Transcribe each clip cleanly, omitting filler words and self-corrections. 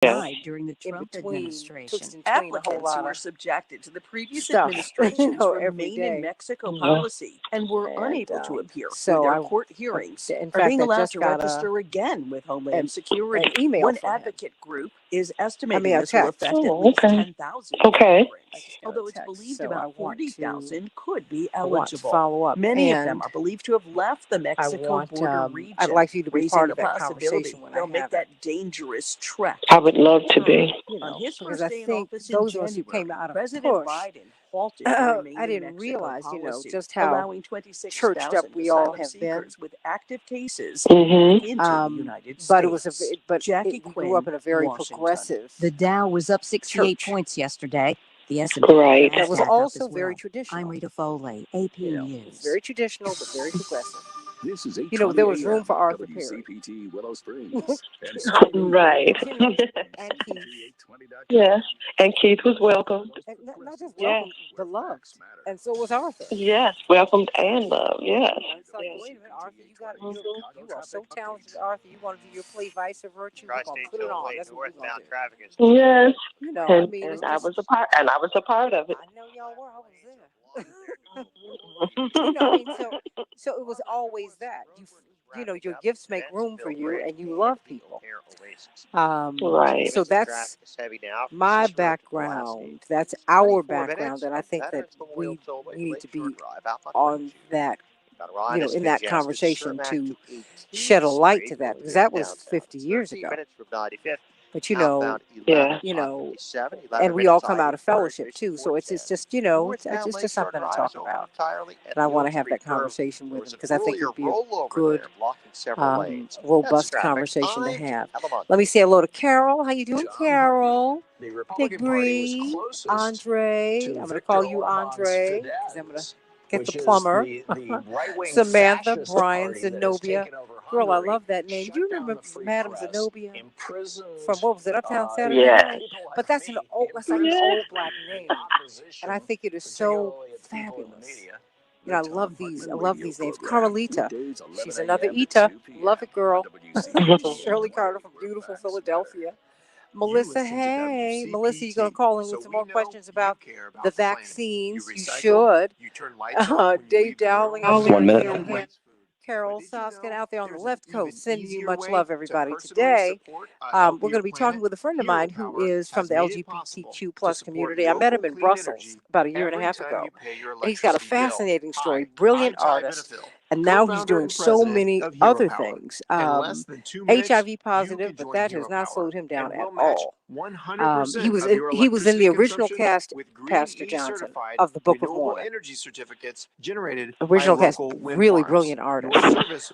Yes. died during the in Trump between, administration. twixt and between a whole Applicants who lot were of subjected to the previous stuff, administration's every Remain in day. Mexico Yeah. policy and were And unable to appear for so their I, court hearings in are fact, being I allowed just to got register again with Homeland an Security. email One from him. advocate group is I estimating mean, a this will text. affect at Oh, least okay. 10,000 Okay. I immigrants, just got a although it's text, believed so I about want to 40,000 could be I want to eligible. follow up, Many of them and are believed to have left the I Mexico want border I'd region, like you to be raising part the of that possibility conversation when I they'll make have it. that dangerous trek I would love to term. be. On his Because first I day in think office in those of us who came January, out of President push, Biden halted the I Remain in didn't Mexico realize, policy, just how allowing churched up 26,000 we all asylum have been. seekers with active cases Mm-hmm. back into the United But it was States. but Jackie we grew up Quinn, in a very Washington. progressive The Dow was up 68 church points yesterday. The S&P Right. that was Nasdaq up also as very well. I'm traditional. Rita Foley, AP It's News. very traditional, but very progressive. This is There 8:20 was room a.m. for Arthur Perry. WCPT Willow Springs and Right. And Keith. Yes. And Keith was welcomed. And not just Yes. welcome, beloved. And so was Arthur. Yes. Welcomed and loved. Yes. It's like, Yes. wait a minute, Arthur, Mhm. you are so talented, Arthur. You want to do your play Vice or Virtue? We're going to put it on. That's what we're going to do. Yes. I mean, it's And I just, was a part. And I was a part of it. I know y'all were. I was there. I mean, so it was always that. Your gifts make room for you, and you love people. Right. So that's my background. That's our background, and I think that we need to be on that, in that conversation to shed a light to that, because that was 50 years ago. But Yeah. and we all come out of fellowship too. So it's just it's just something to talk about. And I want to have that conversation with him because I think it'd be a good, robust conversation to have. Let me say hello to Carol. How you doing, Carol? Big Bree, Andre. I'm going to call you Andre because I'm going to get the plumber. Samantha, Brian, Zenobia. Girl, I love that name. Do you remember Madam Zenobia from what was it, Uptown Saturday Yes. Night? But that's like an old black name, and I think it is so fabulous. I love these. I love these names. Carmelita, she's another Ita. Love it, girl. Shirley Carter from beautiful Philadelphia. Melissa, hey. Melissa, you're going to call in with some more questions about the vaccines. You should. Dave Dowling. 1 minute. Carol Soskin out there on the left coast, sending you much love, everybody. Today, we're going to be talking with a friend of mine who is from the LGBTQ plus community. I met him in Brussels about a year and a half ago. And he's got a fascinating story, brilliant artist, and now he's doing so many other things. HIV positive, but that has not slowed him down at all. He was in the original cast, Pastor Johnson, of the Book of Mormon. Original cast, really brilliant artist.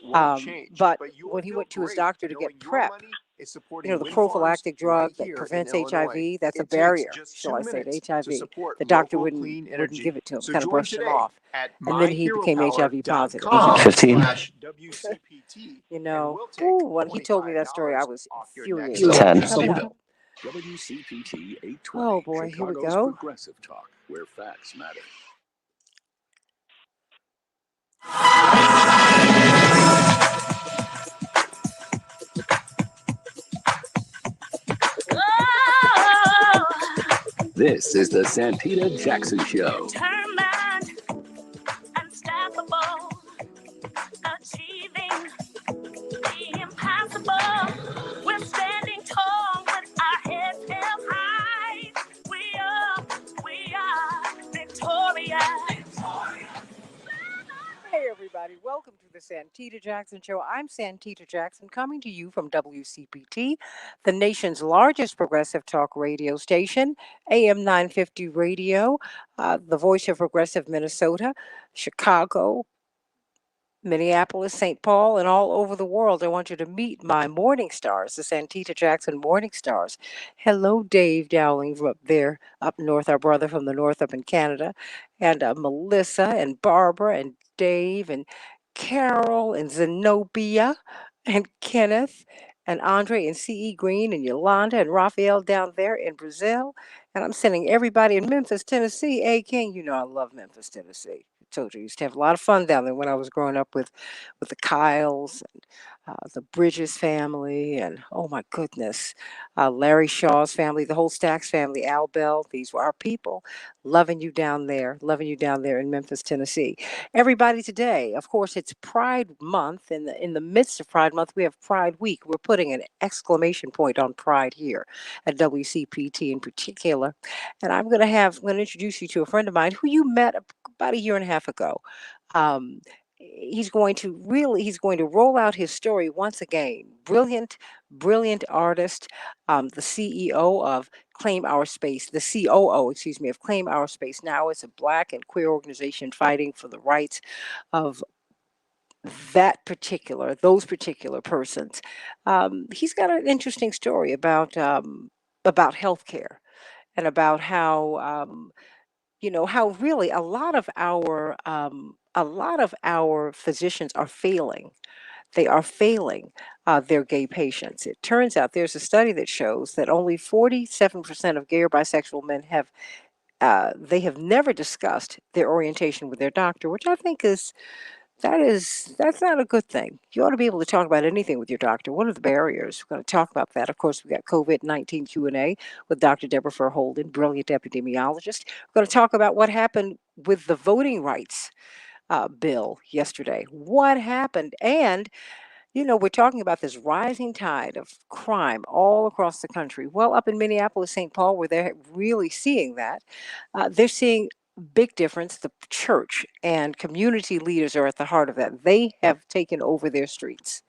But when he went to his doctor to get PrEP, the prophylactic drug that prevents HIV, that's a barrier, shall I say, to HIV. The doctor wouldn't give it to him, kind of brushed him off. And then he became HIV positive. 15. When he told me that story, I was infuriated. 10. WCPT 820. Oh boy, here we Chicago's go. Progressive Talk, where facts matter. This is the Santita Jackson Show. Determined, unstoppable, achieving the impossible. We're standing tall with our heads held high. We are victorious. Hey everybody, welcome to the Santita Jackson Show. I'm Santita Jackson, coming to you from WCPT, the nation's largest progressive talk radio station, AM 950 radio, the voice of progressive Minnesota, Chicago, Minneapolis, St. Paul, and all over the world. I want you to meet my morning stars, the Santita Jackson Morning Stars. Hello, Dave Dowling from up there, up north, our brother from the north up in Canada, and Melissa and Barbara and Dave and Carol and Zenobia and Kenneth and Andre and C.E. Green and Yolanda and Raphael down there in Brazil. And I'm sending everybody in Memphis, Tennessee. Hey, King, I love Memphis, Tennessee. told you, I used to have a lot of fun down there when I was growing up with the Kyles and the Bridges family, and oh my goodness, Larry Shaw's family, the whole Stacks family, Al Bell. These were our people. Loving you down there in Memphis, Tennessee. Everybody today, of course, it's Pride Month. In the midst of Pride Month, we have Pride Week. We're putting an exclamation point on Pride here at WCPT in particular. And I'm going to introduce you to a friend of mine who you met about a year and a half ago. Um, he's going to roll out his story once again. Brilliant artist, the CEO of Claim Our Space, the COO, excuse me, of Claim Our Space. Now it's a Black and queer organization fighting for the rights of those particular persons. He's got an interesting story about healthcare and about how how really a lot of our physicians are failing. They are failing their gay patients. It turns out there's a study that shows that only 47% of gay or bisexual men they have never discussed their orientation with their doctor, which I think that's not a good thing. You ought to be able to talk about anything with your doctor. What are the barriers? We're going to talk about that. Of course, we got COVID-19 Q&A with Dr. Deborah Holden, brilliant epidemiologist. We're going to talk about what happened with the voting rights bill yesterday. What happened? And we're talking about this rising tide of crime all across the country. Well, up in Minneapolis, St. Paul, where they're really seeing that, they're seeing big difference. The church and community leaders are at the heart of that. They have taken over their streets.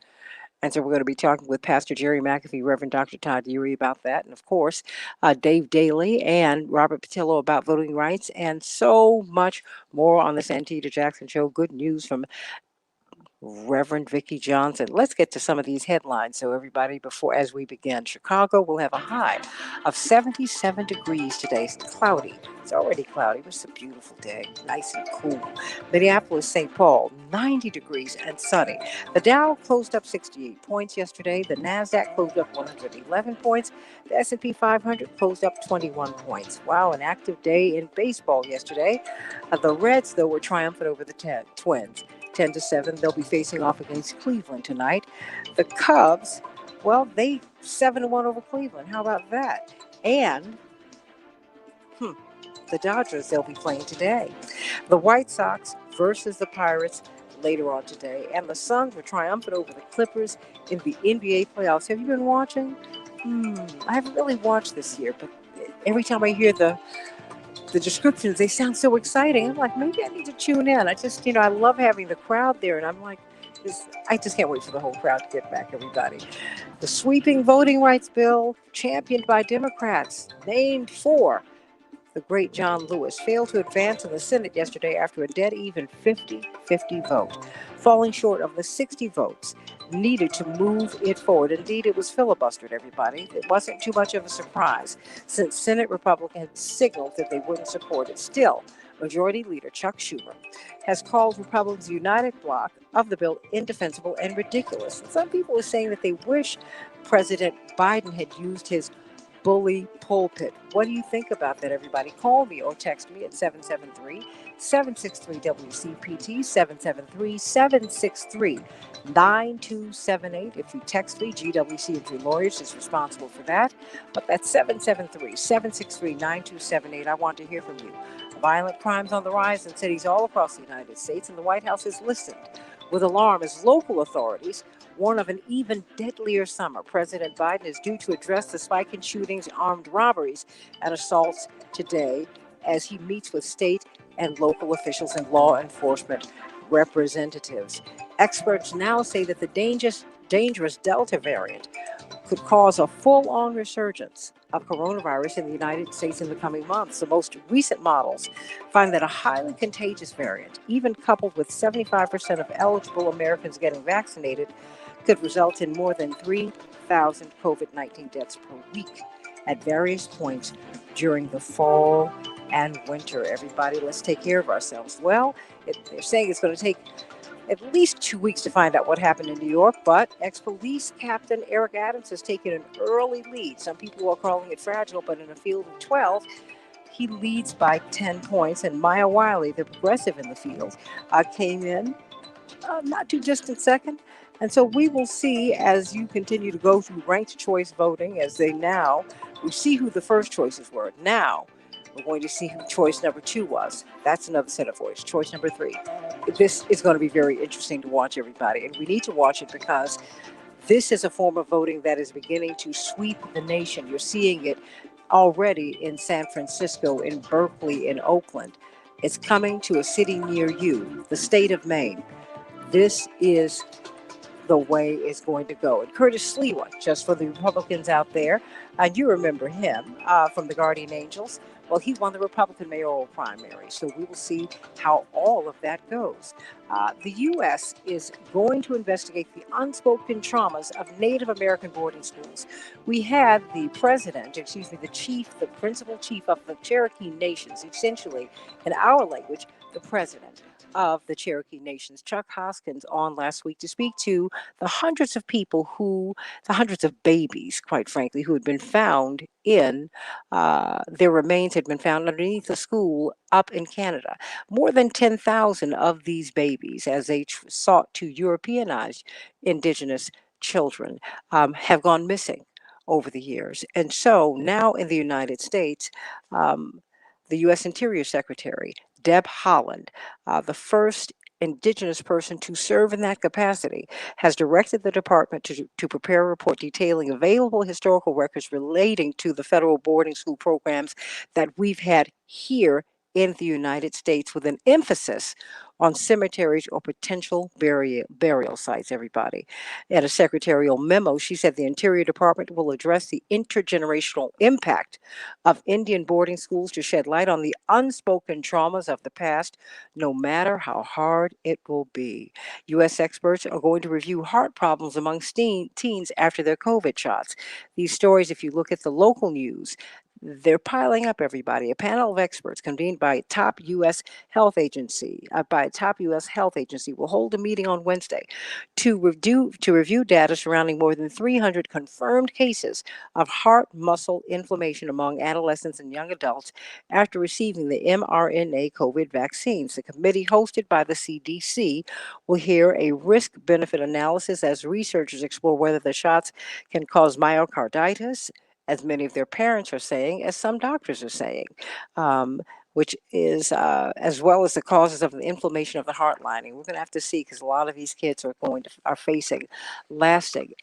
And so we're going to be talking with Pastor Jerry McAfee, Reverend Dr. Todd Urey about that. And of course, Dave Daly and Robert Patillo about voting rights and so much more on the Santita Jackson Show. Good news from Reverend Vicki Johnson. Let's get to some of these headlines. So everybody, as we begin, Chicago will have a high of 77 degrees today. It's cloudy. It's already cloudy, but it's a beautiful day. Nice and cool. Minneapolis, St. Paul, 90 degrees and sunny. The Dow closed up 68 points yesterday. The NASDAQ closed up 111 points. The S&P 500 closed up 21 points. Wow, an active day in baseball yesterday. The Reds, though, were triumphant over the Twins. 10-7. They'll be facing off against Cleveland tonight. The Cubs, well, they 7-1 over Cleveland. How about that? And the Dodgers, they'll be playing today. The White Sox versus the Pirates later on today. And the Suns were triumphant over the Clippers in the NBA playoffs. Have you been watching? I haven't really watched this year, but every time I hear the descriptions, they sound so exciting. I'm like, maybe I need to tune in. I love having the crowd there. And I'm like, I just can't wait for the whole crowd to get back, everybody. The sweeping voting rights bill, championed by Democrats, named for the great John Lewis, failed to advance in the Senate yesterday after a dead-even 50-50 vote, falling short of the 60 votes needed to move it forward. Indeed, it was filibustered, everybody. It wasn't too much of a surprise, since Senate Republicans signaled that they wouldn't support it. Still, Majority Leader Chuck Schumer has called Republicans' united bloc of the bill indefensible and ridiculous. And some people are saying that they wish President Biden had used his bully pulpit. What do you think about that, everybody? Call me or text me at 773-763-WCPT, 773-763-9278. If you text me, GWC Entry Lawyers is responsible for that. But that's 773-763-9278. I want to hear from you. Violent crimes on the rise in cities all across the United States, and the White House has listened with alarm as local authorities warn of an even deadlier summer. President Biden is due to address the spike in shootings, armed robberies, and assaults today as he meets with state and local officials and law enforcement representatives. Experts now say that the dangerous Delta variant could cause a full-on resurgence of coronavirus in the United States in the coming months. The most recent models find that a highly contagious variant, even coupled with 75% of eligible Americans getting vaccinated, could result in more than 3,000 COVID-19 deaths per week at various points during the fall and winter. Everybody, let's take care of ourselves. Well, they're saying it's going to take at least 2 weeks to find out what happened in New York, but ex-police captain Eric Adams has taken an early lead. Some people are calling it fragile, but in a field of 12, He leads by 10 points, and Maya Wiley, the progressive in the field, came in not too distant second. And so we will see as you continue to go through ranked choice voting, as we see who the first choices were. Now we're going to see who choice number 2 was. That's another set of voice. Choice number 3. This is going to be very interesting to watch, everybody. And we need to watch it because this is a form of voting that is beginning to sweep the nation. You're seeing it already in San Francisco, in Berkeley, in Oakland. It's coming to a city near you, the state of Maine. This is the way it's going to go. And Curtis Sliwa, just for the Republicans out there, and you remember him from the Guardian Angels. Well, he won the Republican mayoral primary, so we will see how all of that goes. The U.S. is going to investigate the unspoken traumas of Native American boarding schools. We had the the principal chief of the Cherokee Nations, essentially, in our language, the president of the Cherokee Nations, Chuck Hoskins, on last week to speak to the hundreds of babies, quite frankly, who had been found their remains had been found underneath the school up in Canada. More than 10,000 of these babies, as they sought to Europeanize indigenous children, have gone missing over the years. And so now in the United States, the U.S. Interior Secretary, Deb Haaland, the first indigenous person to serve in that capacity, has directed the department to prepare a report detailing available historical records relating to the federal boarding school programs that we've had here in the United States, with an emphasis on cemeteries or potential burial sites, everybody. In a secretarial memo, she said the Interior Department will address the intergenerational impact of Indian boarding schools to shed light on the unspoken traumas of the past, no matter how hard it will be. U.S. experts are going to review heart problems among teens after their COVID shots. These stories, if you look at the local news, they're piling up, everybody. A panel of experts convened by a top U.S. health agency will hold a meeting on Wednesday to review data surrounding more than 300 confirmed cases of heart muscle inflammation among adolescents and young adults after receiving the mRNA COVID vaccines. The committee, hosted by the CDC, will hear a risk-benefit analysis as researchers explore whether the shots can cause myocarditis, as many of their parents are saying, as some doctors are saying, which is as well as the causes of the inflammation of the heart lining. We're going to have to see, because a lot of these kids are facing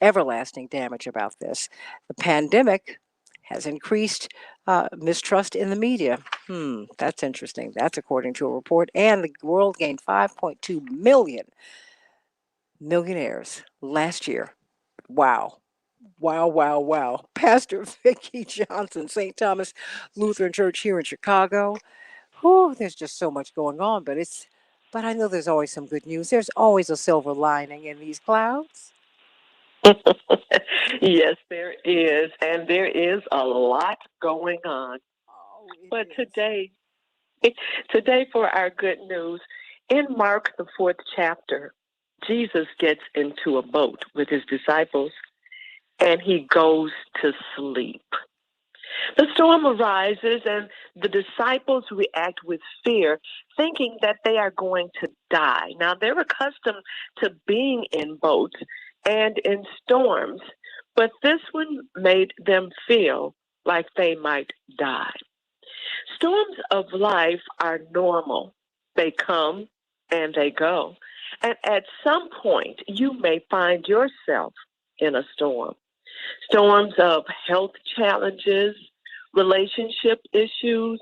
everlasting damage about this. The pandemic has increased mistrust in the media. That's interesting. That's according to a report. And the world gained 5.2 million millionaires last year. Wow. Wow, wow, wow. Pastor Vicki Johnson, St. Thomas Lutheran Church here in Chicago. There's just so much going on, but I know there's always some good news. There's always a silver lining in these clouds. Yes, there is. And there is a lot going on. But today for our good news, in Mark, the 4th chapter, Jesus gets into a boat with his disciples and he goes to sleep. The storm arises and the disciples react with fear, thinking that they are going to die. Now, they're accustomed to being in boats and in storms, but this one made them feel like they might die. Storms of life are normal. They come and they go. And at some point, you may find yourself in a storm. Storms of health challenges, relationship issues,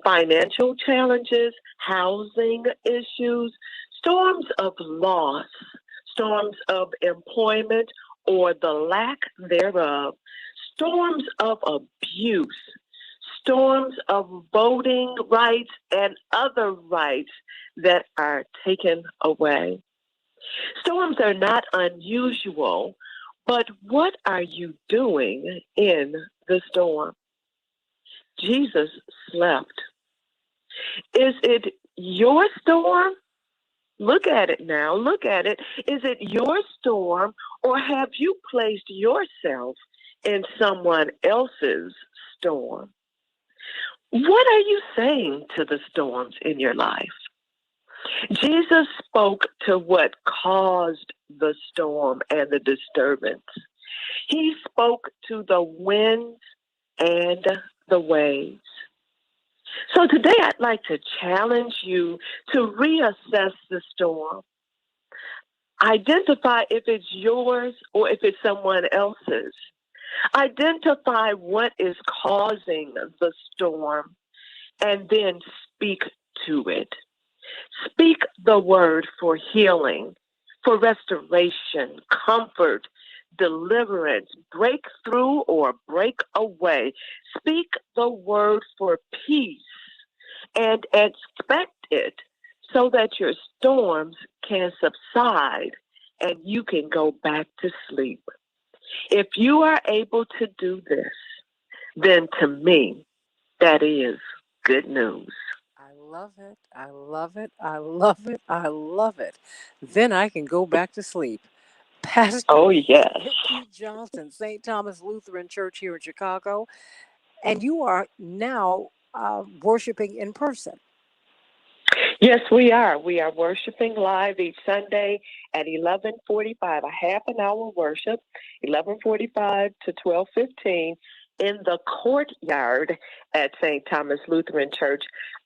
financial challenges, housing issues, storms of loss, storms of employment or the lack thereof, storms of abuse, storms of voting rights and other rights that are taken away. Storms are not unusual, but what are you doing in the storm? Jesus slept. Is it your storm? Look at it now. Look at it. Is it your storm, or have you placed yourself in someone else's storm? What are you saying to the storms in your life? Jesus spoke to what caused the storm and the disturbance. He spoke to the winds and the waves. So today I'd like to challenge you to reassess the storm. Identify if it's yours or if it's someone else's. Identify what is causing the storm and then speak to it. Speak the word for healing, for restoration, comfort, deliverance, breakthrough, or breakaway. Speak the word for peace and expect it so that your storms can subside and you can go back to sleep. If you are able to do this, then to me, that is good news. I love it. I love it. I love it. I love it. Then I can go back to sleep. Pastor Oh, yes. Vicki Johnson, St. Thomas Lutheran Church here in Chicago, and you are now worshiping in person. Yes, we are. We are worshiping live each Sunday at 11:45, a half an hour worship, 11:45 to 12:15 in the courtyard at St. Thomas Lutheran Church,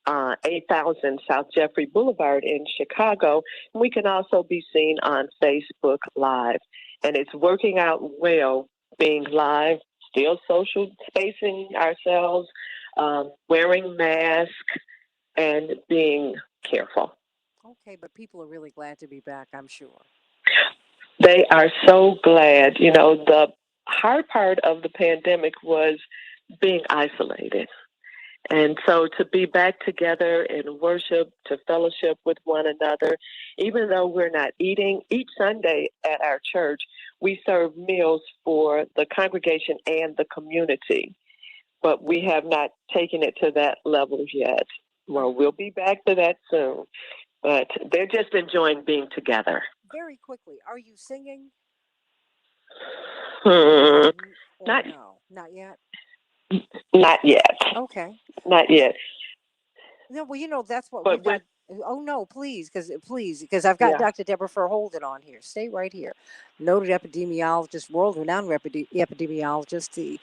8000 South Jeffrey Boulevard in Chicago. We can also be seen on Facebook Live. And it's working out well being live, still social spacing ourselves, wearing masks, and being careful. Okay, but people are really glad to be back, I'm sure. They are so glad. You know, the hard part of the pandemic was being isolated. And so to be back together in worship, to fellowship with one another, even though we're not eating, each Sunday at our church, we serve meals for the congregation and the community. But we have not taken it to that level yet. Well, we'll be back to that soon. But they're just enjoying being together. Very quickly, are you singing? Hmm. Or Not, no, not yet. not yet. Okay. Not yet. No, well, that's what But we've with, got. Oh no, please, because I've got yeah, Dr. Deborah Verholden on here. Stay right here. Noted epidemiologist, world-renowned epidemiologist, the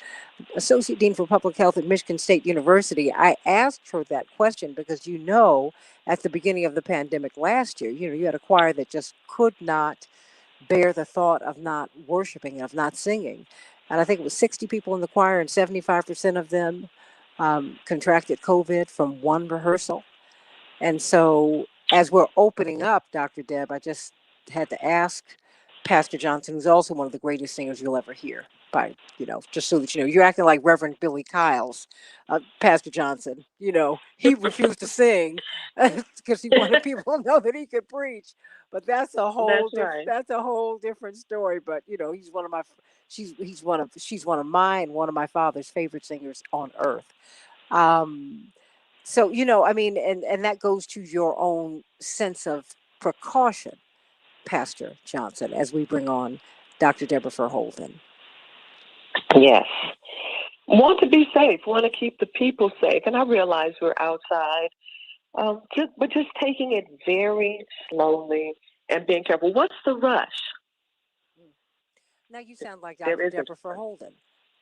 associate dean for public health at Michigan State University. I asked her that question because at the beginning of the pandemic last year, you had a choir that just could not bear the thought of not worshiping, of not singing, and I think it was 60 people in the choir, and 75% of them contracted COVID from one rehearsal. And so, as we're opening up, Dr. Deb, I just had to ask Pastor Johnson, who's also one of the greatest singers you'll ever hear. Just so that you're acting like Reverend Billy Kyles, Pastor Johnson. He refused to sing because he wanted people to know that he could preach. But that's a that's whole different. right. That's a whole different story. But he's one of my. She's one of mine. One of my father's favorite singers on earth. Um, so, I mean, and that goes to your own sense of precaution, Pastor Johnson, as we bring on Dr. Deborah Verholden. Yes. Want to be safe, want to keep the people safe. And I realize we're outside, but just taking it very slowly and being careful. What's the rush? Now you sound like There Dr. isn't. Deborah Verholden.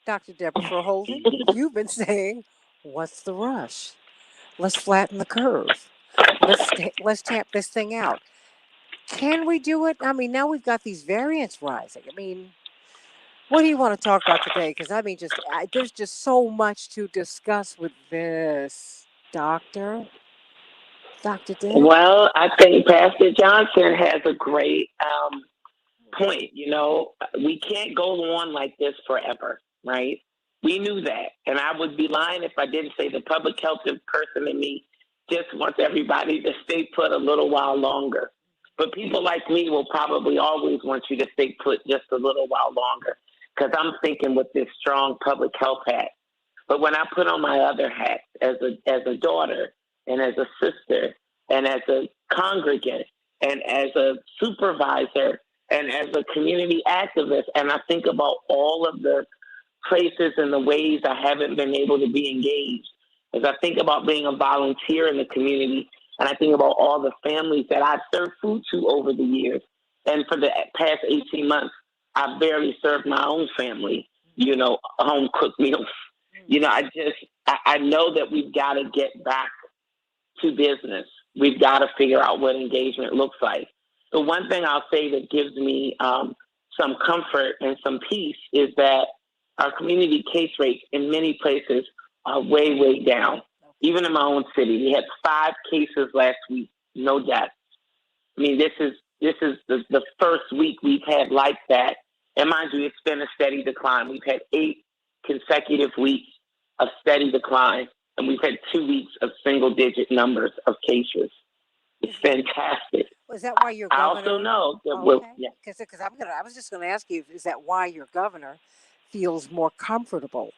Dr. Deborah Verholden, you've been saying, what's the rush? Let's flatten the curve. Let's tap this thing out. Can we do it? I mean, now we've got these variants rising. I mean, what do you want to talk about today? Because I mean, there's just so much to discuss with this, Doctor Deb. Well, I think Pastor Johnson has a great point. We can't go on like this forever, right? We knew that. And I would be lying if I didn't say the public health person in me just wants everybody to stay put a little while longer. But people like me will probably always want you to stay put just a little while longer because I'm thinking with this strong public health hat. But when I put on my other hat as a daughter and as a sister and as a congregant and as a supervisor and as a community activist, and I think about all of the places and the ways I haven't been able to be engaged, As I think about being a volunteer in the community, and I think about all the families that I've served food to over the years. And for the past 18 months, I've barely served my own family, home cooked meals. I know that we've got to get back to business. We've got to figure out what engagement looks like. The one thing I'll say that gives me some comfort and some peace is that our community case rates in many places are way, way down. Even in my own city, we had 5 cases last week, no deaths. I mean, this is the first week we've had like that. And mind you, it's been a steady decline. We've had 8 consecutive weeks of steady decline, and we've had 2 weeks of single-digit numbers of cases. It's fantastic. Was that why your governor? I also know that because I was just going to ask you, is that why your governor feels more comfortable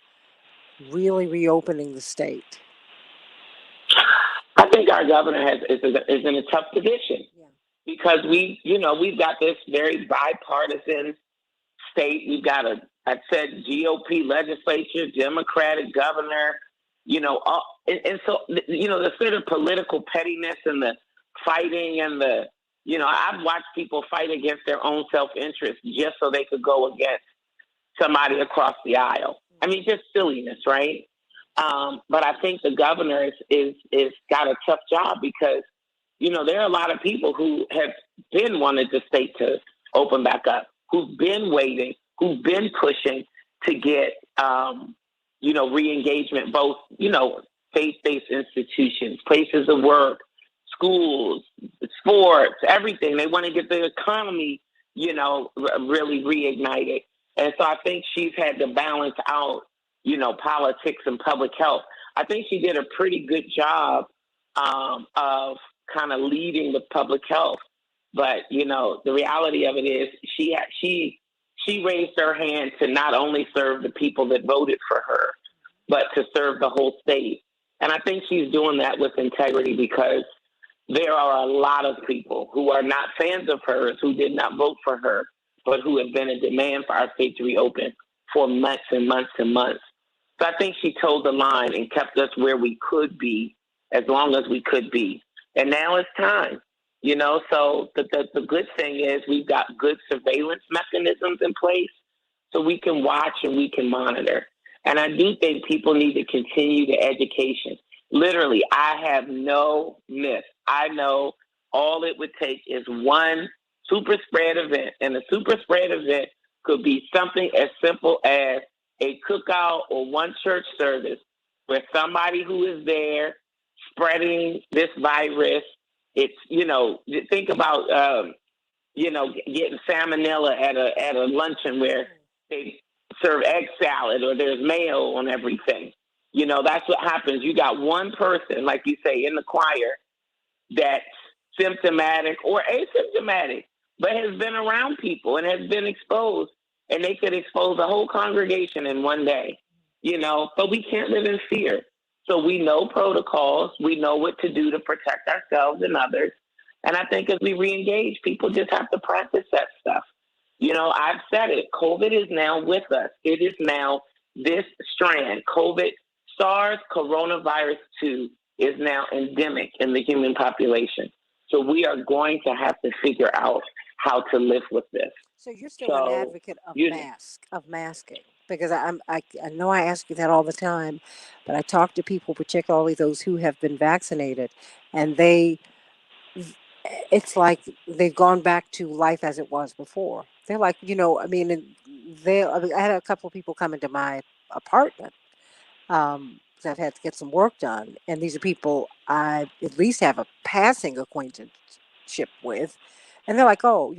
really reopening the state? I think our governor is in a tough position because we've got this very bipartisan state. We've got GOP legislature, Democratic governor, and so the sort of political pettiness and the fighting and I've watched people fight against their own self-interest just so they could go against somebody across the aisle. I mean, just silliness, right? But I think the governor is got a tough job because, there are a lot of people who have been wanting the state to open back up, who've been waiting, who've been pushing to get, re-engagement, both, faith-based institutions, places of work, schools, sports, everything. They want to get the economy, really reignited. And so I think she's had to balance out, politics and public health. I think she did a pretty good job of kind of leading with public health. But, the reality of it is she raised her hand to not only serve the people that voted for her, but to serve the whole state. And I think she's doing that with integrity because there are a lot of people who are not fans of hers, who did not vote for her, but who have been in demand for our state to reopen for months and months and months. So I think she told the line and kept us where we could be as long as we could be. And now it's time, so the good thing is we've got good surveillance mechanisms in place so we can watch and we can monitor. And I do think people need to continue the education. Literally, I have no myth. I know all it would take is one super spread event, and a super spread event could be something as simple as a cookout or one church service where somebody who is there spreading this virus. It's, think about, getting salmonella at a luncheon where they serve egg salad or there's mayo on everything. That's what happens. You got one person, like you say, in the choir that's symptomatic or asymptomatic, but has been around people and has been exposed, and they could expose a whole congregation in one day, but we can't live in fear. So we know protocols, we know what to do to protect ourselves and others. And I think as we re-engage, people just have to practice that stuff. I've said it, COVID is now with us. It is now this strand, SARS coronavirus 2 is now endemic in the human population. So we are going to have to figure out how to live with this. So you're still an advocate of masking, because I know I ask you that all the time, but I talk to people, particularly those who have been vaccinated, and it's like they've gone back to life as it was before. They're like, I had a couple of people come into my apartment. I've had to get some work done, and these are people I at least have a passing acquaintanceship with, and they're like, "Oh,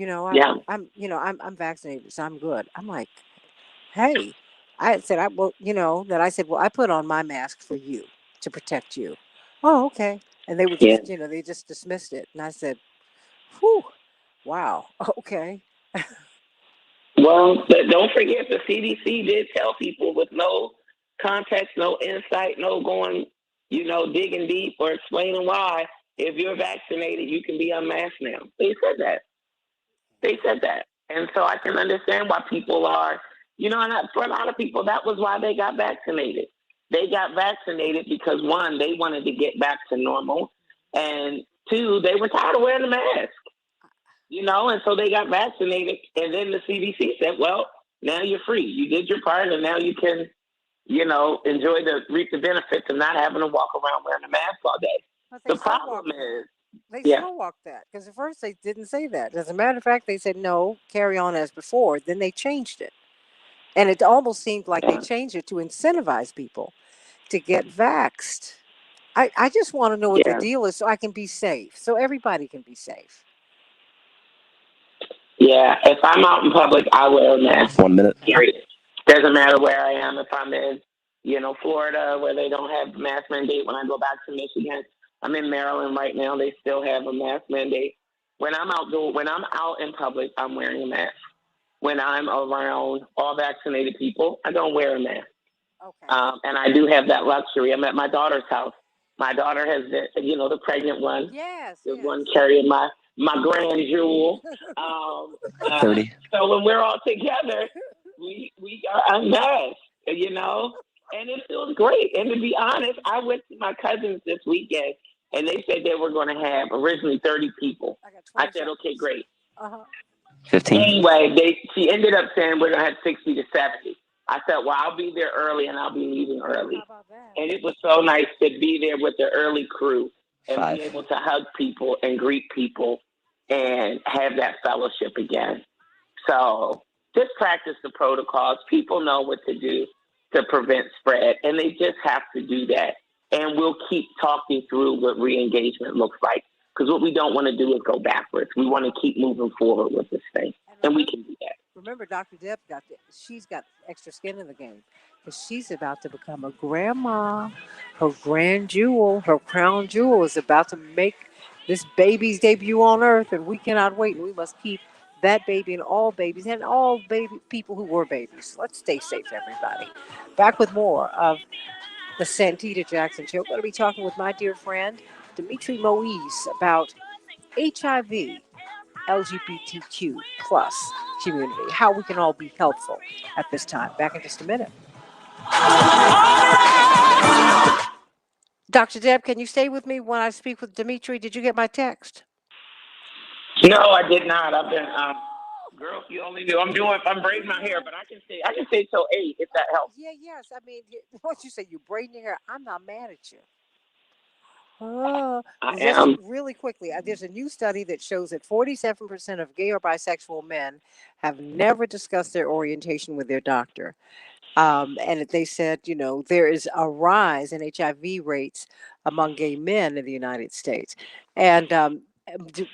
I'm vaccinated, so I'm good." I'm like, "Hey," I said, "I put on my mask for you to protect you." Oh, okay, and they were just, they just dismissed it, and I said, "Whew, wow, okay." Well, don't forget the CDC did tell people with no context, no insight, no going, digging deep or explaining why, if you're vaccinated, you can be unmasked now. They said that. And so I can understand why people are, and for a lot of people, that was why they got vaccinated. they got vaccinated because one, they wanted to get back to normal, and two, they were tired of wearing the mask. And so they got vaccinated, and then the CDC said, "Well, now you're free. You did your part, and now you can, reap the benefits of not having to walk around wearing a mask all day." But The problem is, they yeah, slow walked that because at first they didn't say that. As a matter of fact, they said no, carry on as before. Then they changed it, and it almost seemed like they yeah, changed it to incentivize people to get vaxxed. I just want to know what the yeah, deal is so I can be safe, so everybody can be safe. yeah. If I'm out in public, I wear a mask. 1 minute. Period. Doesn't matter where I am. If I'm in, Florida, where they don't have mask mandate. When I go back to Michigan, I'm in Maryland right now. They still have a mask mandate. When I'm out in public, I'm wearing a mask. When I'm around all vaccinated people, I don't wear a mask. Okay. And I do have that luxury. I'm at my daughter's house. My daughter has the pregnant one, Yes. the one carrying my grand jewel. 30. So when we're all together, we are unmasked, and it feels great. And to be honest, I went to my cousins this weekend, and they said they were going to have originally 30 people. I got I 20 said, okay, great. 15. Anyway, she ended up saying we're going to have 60 to 70. I said, well, I'll be there early and I'll be leaving early. How about that? And it was so nice to be there with the early crew and 5. be able to hug people and greet people and have that fellowship again. So just practice the protocols. People know what to do to prevent spread, and they just have to do that. And we'll keep talking through what re-engagement looks like, because what we don't want to do is go backwards. We want to keep moving forward with this thing, and we can do that. Remember, Dr. Deb she's got extra skin in the game because she's about to become a grandma. Her grand jewel, her crown jewel, is about to make this baby's debut on Earth, and we cannot wait. And we must keep that baby and all babies and all baby people who were babies. Let's stay safe, everybody. Back with more of the Santita Jackson Show. I'm going to be talking with my dear friend Dimitri Moise about HIV, LGBTQ plus community, how we can all be helpful at this time. Back in just a minute. Dr. Deb, can you stay with me when I speak with Dimitri? Did you get my text? No, I did not. I've been, girl, if you only knew. I'm braiding my hair, but I can stay till 8 if that helps. Yes. I mean, once you say you're braiding your hair, I'm not mad at you. I Just am. really quickly, there's a new study that shows that 47% of gay or bisexual men have never discussed their orientation with their doctor. And they said, there is a rise in HIV rates among gay men in the United States. And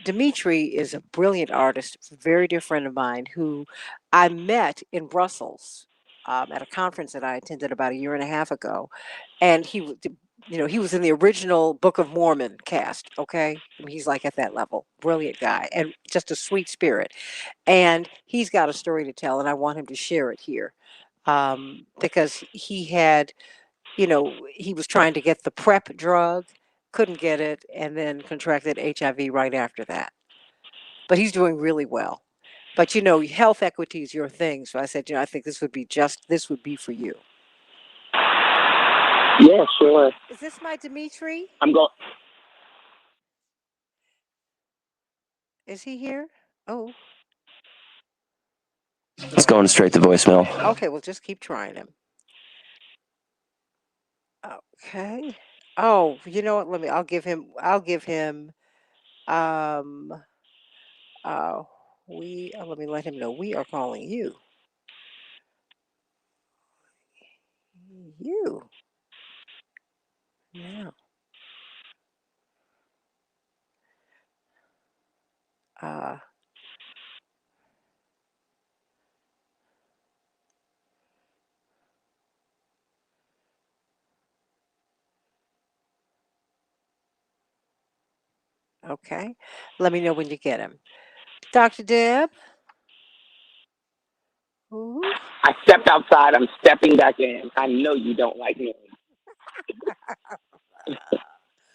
Dimitri is a brilliant artist, a very dear friend of mine who I met in Brussels at a conference that I attended about a year and a half ago. And he was in the original Book of Mormon cast. Okay. I mean, he's like at that level. Brilliant guy and just a sweet spirit. And he's got a story to tell, and I want him to share it here. Because he had, he was trying to get the PrEP drug, couldn't get it, and then contracted HIV right after that. But he's doing really well. But health equity is your thing. So I said, I think this would be for you. Yeah, sure. Is this my Dimitri? I'm going. Is he here? Oh, It's going straight to voicemail. okay. Well, just keep trying him. Okay. Oh, you know what? I'll give him, um, uh, let me let him know we are calling you. You. Now. Uh, okay. Let me know when you get him. Dr. Deb? Ooh. I stepped outside. I'm stepping back in. I know you don't like me.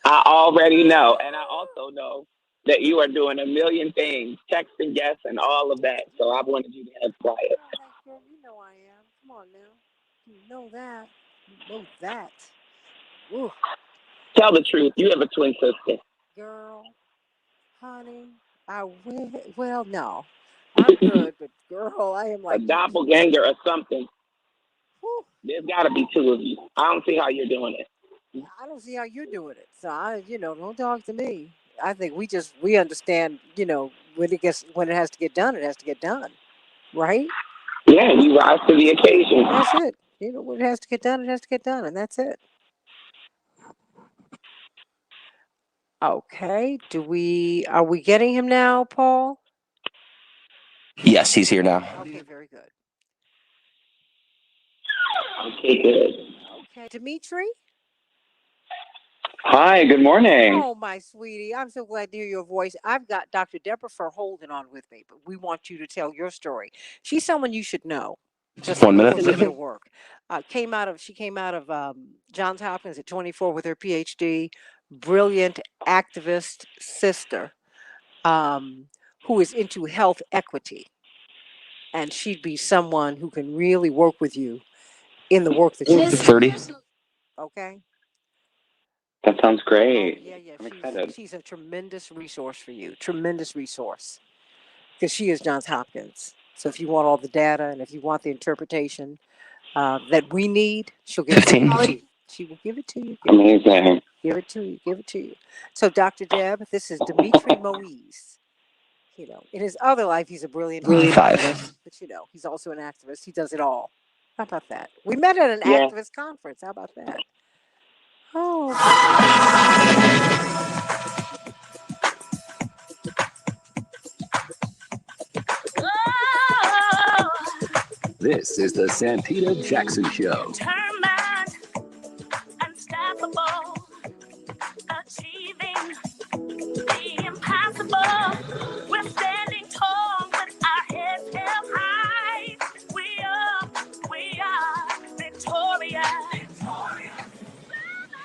I already know. And I also know that you are doing a million things, texting guests and all of that. So I wanted you to have quiet. Girl, you know I am. Come on now. You know that. know that. Ooh, Tell the truth. You have a twin sister. girl, honey, well, no, I'm good, but girl, I am A like, doppelganger or something. whew, There's got to be two of you. I don't see how you're doing it. I don't see how you're doing it. So don't talk to me. I think we understand, when it has to get done, it has to get done, right? Yeah, you rise to the occasion. That's it. When it has to get done, it has to get done, and that's it. Okay. Are we getting him now, Paul? Yes, he's here now. Okay, very good. Okay, good. Okay, Dimitri? Hi, good morning. Oh, my sweetie. I'm so glad to hear your voice. I've got Dr. Deborah Holden on with me, but we want you to tell your story. She's someone you should know. Just 1 minute. for a little bit of work. She came out of Johns Hopkins at 24 with her PhD. Brilliant activist sister who is into health equity. And she'd be someone who can really work with you in the work that you do. 30. Okay? That sounds Oh, great. yeah. I'm excited. She's a tremendous resource for you. Tremendous resource. Because she is Johns Hopkins. So if you want all the data and if you want the interpretation that we need, she'll give it to 15. you. She will give it to you. Amazing. Give it to you. Give it to you. So, Dr. Deb, this is Dimitri Moise. In his other life, he's a brilliant 5. but he's also an activist. He does it all. How about that? We met at an Yeah. activist conference. How about that? Oh, Oh, This is the Santita Jackson Show. determined, unstoppable, achieving the impossible. We're standing tall with our heads held high. We are victorious.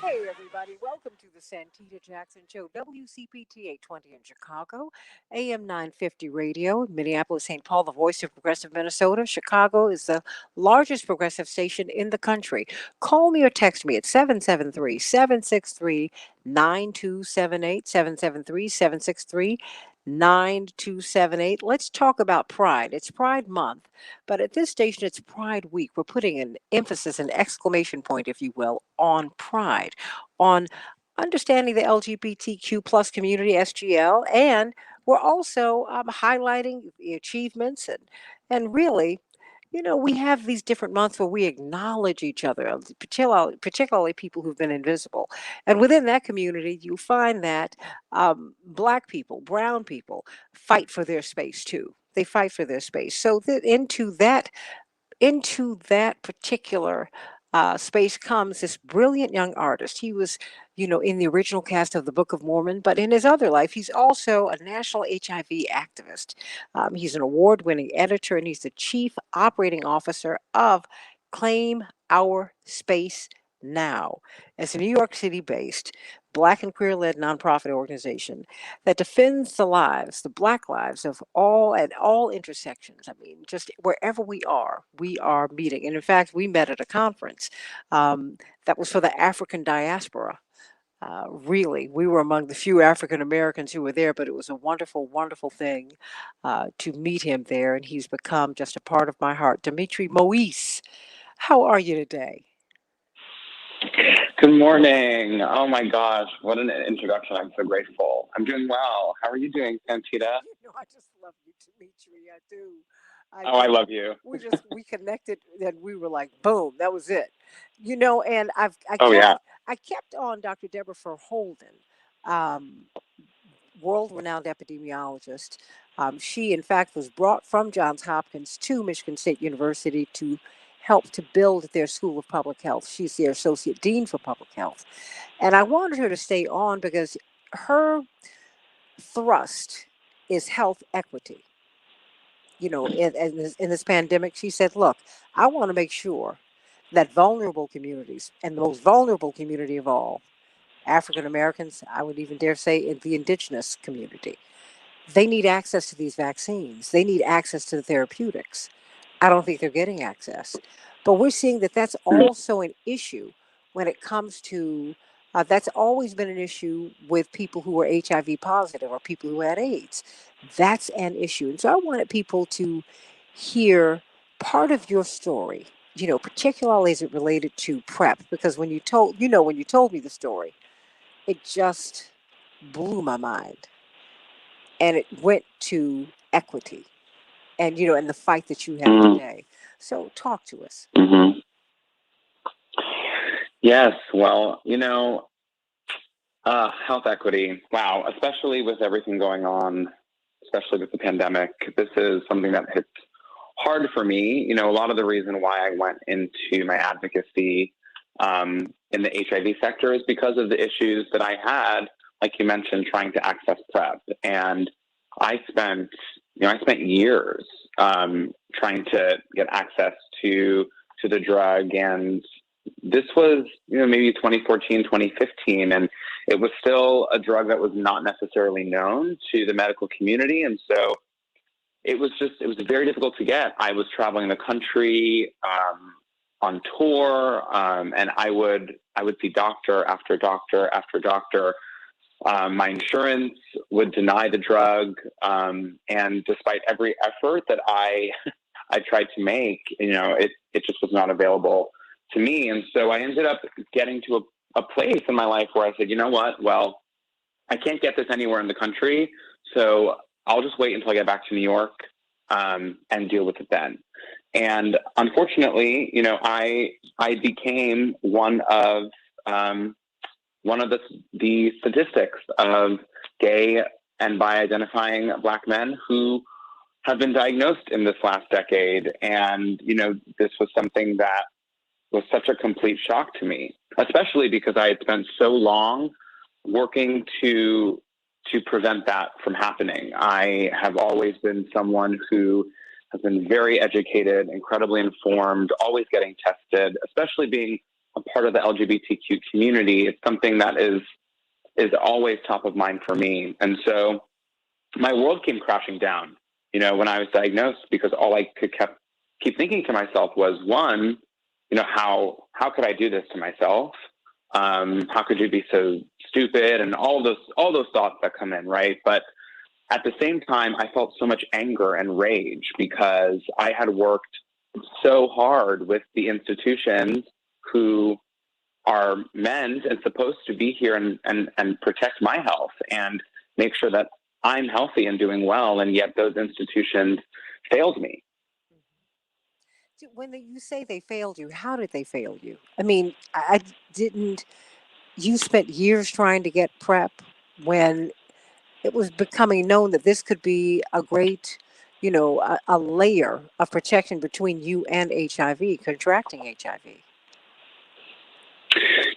hey, everybody. Welcome to the Santita Jackson Show. WCPT 820 in Chicago, AM 950 radio, Minneapolis, St. Paul, the voice of progressive Minnesota. Chicago is the largest progressive station in the country. Call me or text me at 773 763 9278. 773 763 9278. Let's talk about Pride. It's Pride Month, but at this station, it's Pride Week. We're putting an emphasis, an exclamation point, if you will, on pride, on understanding the LGBTQ plus community, SGL, and we're also highlighting the achievements and really, we have these different months where we acknowledge each other, particularly people who've been invisible. And within that community, you find that Black people, brown people fight for their space too. They fight for their space. So into that particular space comes this brilliant young artist. He was, in the original cast of the Book of Mormon, but in his other life, he's also a national HIV activist. He's an award winning editor and he's the chief operating officer of Claim Our Space Now. It's a New York City based Black and queer led nonprofit organization that defends the lives, the Black lives of all at all intersections. I mean, just wherever we are meeting. And in fact, we met at a conference that was for the African diaspora. Really, we were among the few African Americans who were there, but it was a wonderful, wonderful thing to meet him there. And he's become just a part of my heart. Dimitri Moise, how are you today? Good morning. Oh my gosh, what an introduction. I'm so grateful. I'm doing well. How are you doing, Santita? I just love you, Dimitri. I do. I love you. We connected and we were like, boom, that was it. And I kept on Dr. Deborah Holden, um, world-renowned epidemiologist. She, in fact, was brought from Johns Hopkins to Michigan State University to help to build their School of Public Health. She's the Associate Dean for Public Health. And I wanted her to stay on because her thrust is health equity. In this pandemic, she said, look, I want to make sure that vulnerable communities, and the most vulnerable community of all, African Americans, I would even dare say in the indigenous community, they need access to these vaccines. They need access to the therapeutics. I don't think they're getting access. But we're seeing that that's also an issue when it comes to, that's always been an issue with people who are HIV positive or people who had AIDS. That's an issue. And so I wanted people to hear part of your story, particularly as it related to PrEP, because when you told me the story, it just blew my mind. And it went to equity and, and the fight that you have today. So talk to us. Mm-hmm. Yes, well, health equity, wow, especially with everything going on, especially with the pandemic, this is something that hits hard for me. A lot of the reason why I went into my advocacy in the HIV sector is because of the issues that I had, like you mentioned, trying to access PrEP. And I spent years trying to get access to the drug. And this was, maybe 2014, 2015. And it was still a drug that was not necessarily known to the medical community. And so it was very difficult to get. I was traveling the country on tour, and I would see doctor after doctor after doctor. My insurance would deny the drug, and despite every effort that I tried to make, it just was not available to me. And so I ended up getting to a place in my life where I said, you know what? Well, I can't get this anywhere in the country, so I'll just wait until I get back to New York and deal with it then. And unfortunately, I became one of the statistics of gay and bi identifying Black men who have been diagnosed in this last decade. And, this was something that was such a complete shock to me, especially because I had spent so long working to prevent that from happening. I have always been someone who has been very educated, incredibly informed, always getting tested, especially being a part of the LGBTQ community. It's something that is always top of mind for me. And so my world came crashing down, when I was diagnosed, because all I could keep thinking to myself was, one, how could I do this to myself? How could you be so stupid? And all those thoughts that come in, right? But at the same time, I felt so much anger and rage because I had worked so hard with the institutions who are meant and supposed to be here and protect my health and make sure that I'm healthy and doing well. And yet those institutions failed me. When you say they failed you, how did they fail you? I mean, I didn't. You spent years trying to get PrEP when it was becoming known that this could be a great, a layer of protection between you and HIV, contracting HIV.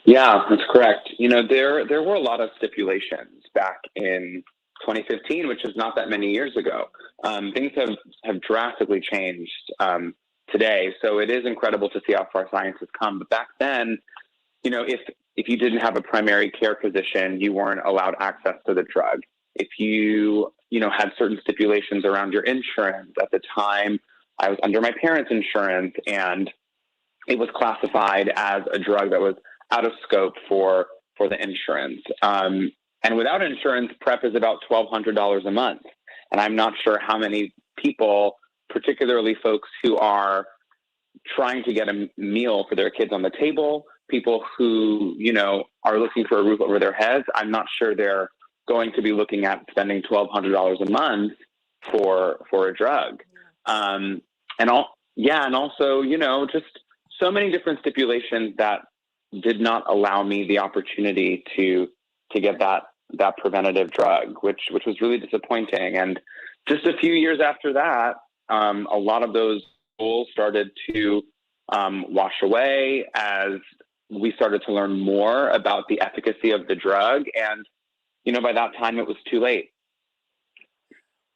Yeah, that's correct. There were a lot of stipulations back in 2015, which is not that many years ago. Things have drastically changed today. So it is incredible to see how far science has come. But back then, if you didn't have a primary care physician, you weren't allowed access to the drug. If you, had certain stipulations around your insurance, at the time, I was under my parents' insurance, and it was classified as a drug that was out of scope for the insurance. And without insurance, PrEP is about $1,200 a month. And I'm not sure how many people, particularly folks who are trying to get a meal for their kids on the table, people who, are looking for a roof over their heads, I'm not sure they're going to be looking at spending $1,200 a month for a drug. And also, just so many different stipulations that did not allow me the opportunity to get that preventative drug, which was really disappointing. And just a few years after that, a lot of those rules started to wash away as we started to learn more about the efficacy of the drug. And, by that time it was too late.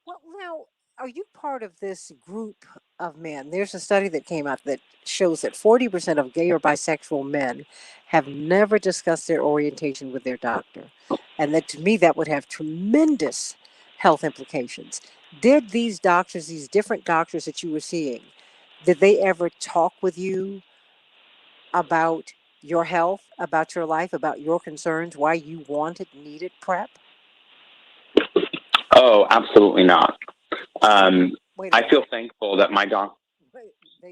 Well, now, are you part of this group of men? There's a study that came out that shows that 40% of gay or bisexual men have never discussed their orientation with their doctor. And that, to me, that would have tremendous health implications. Did these doctors, these different doctors that you were seeing, Did they ever talk with you about your health, about your life, about your concerns, why you needed PrEP? Oh, absolutely not. Wait a I minute. feel thankful that my doc.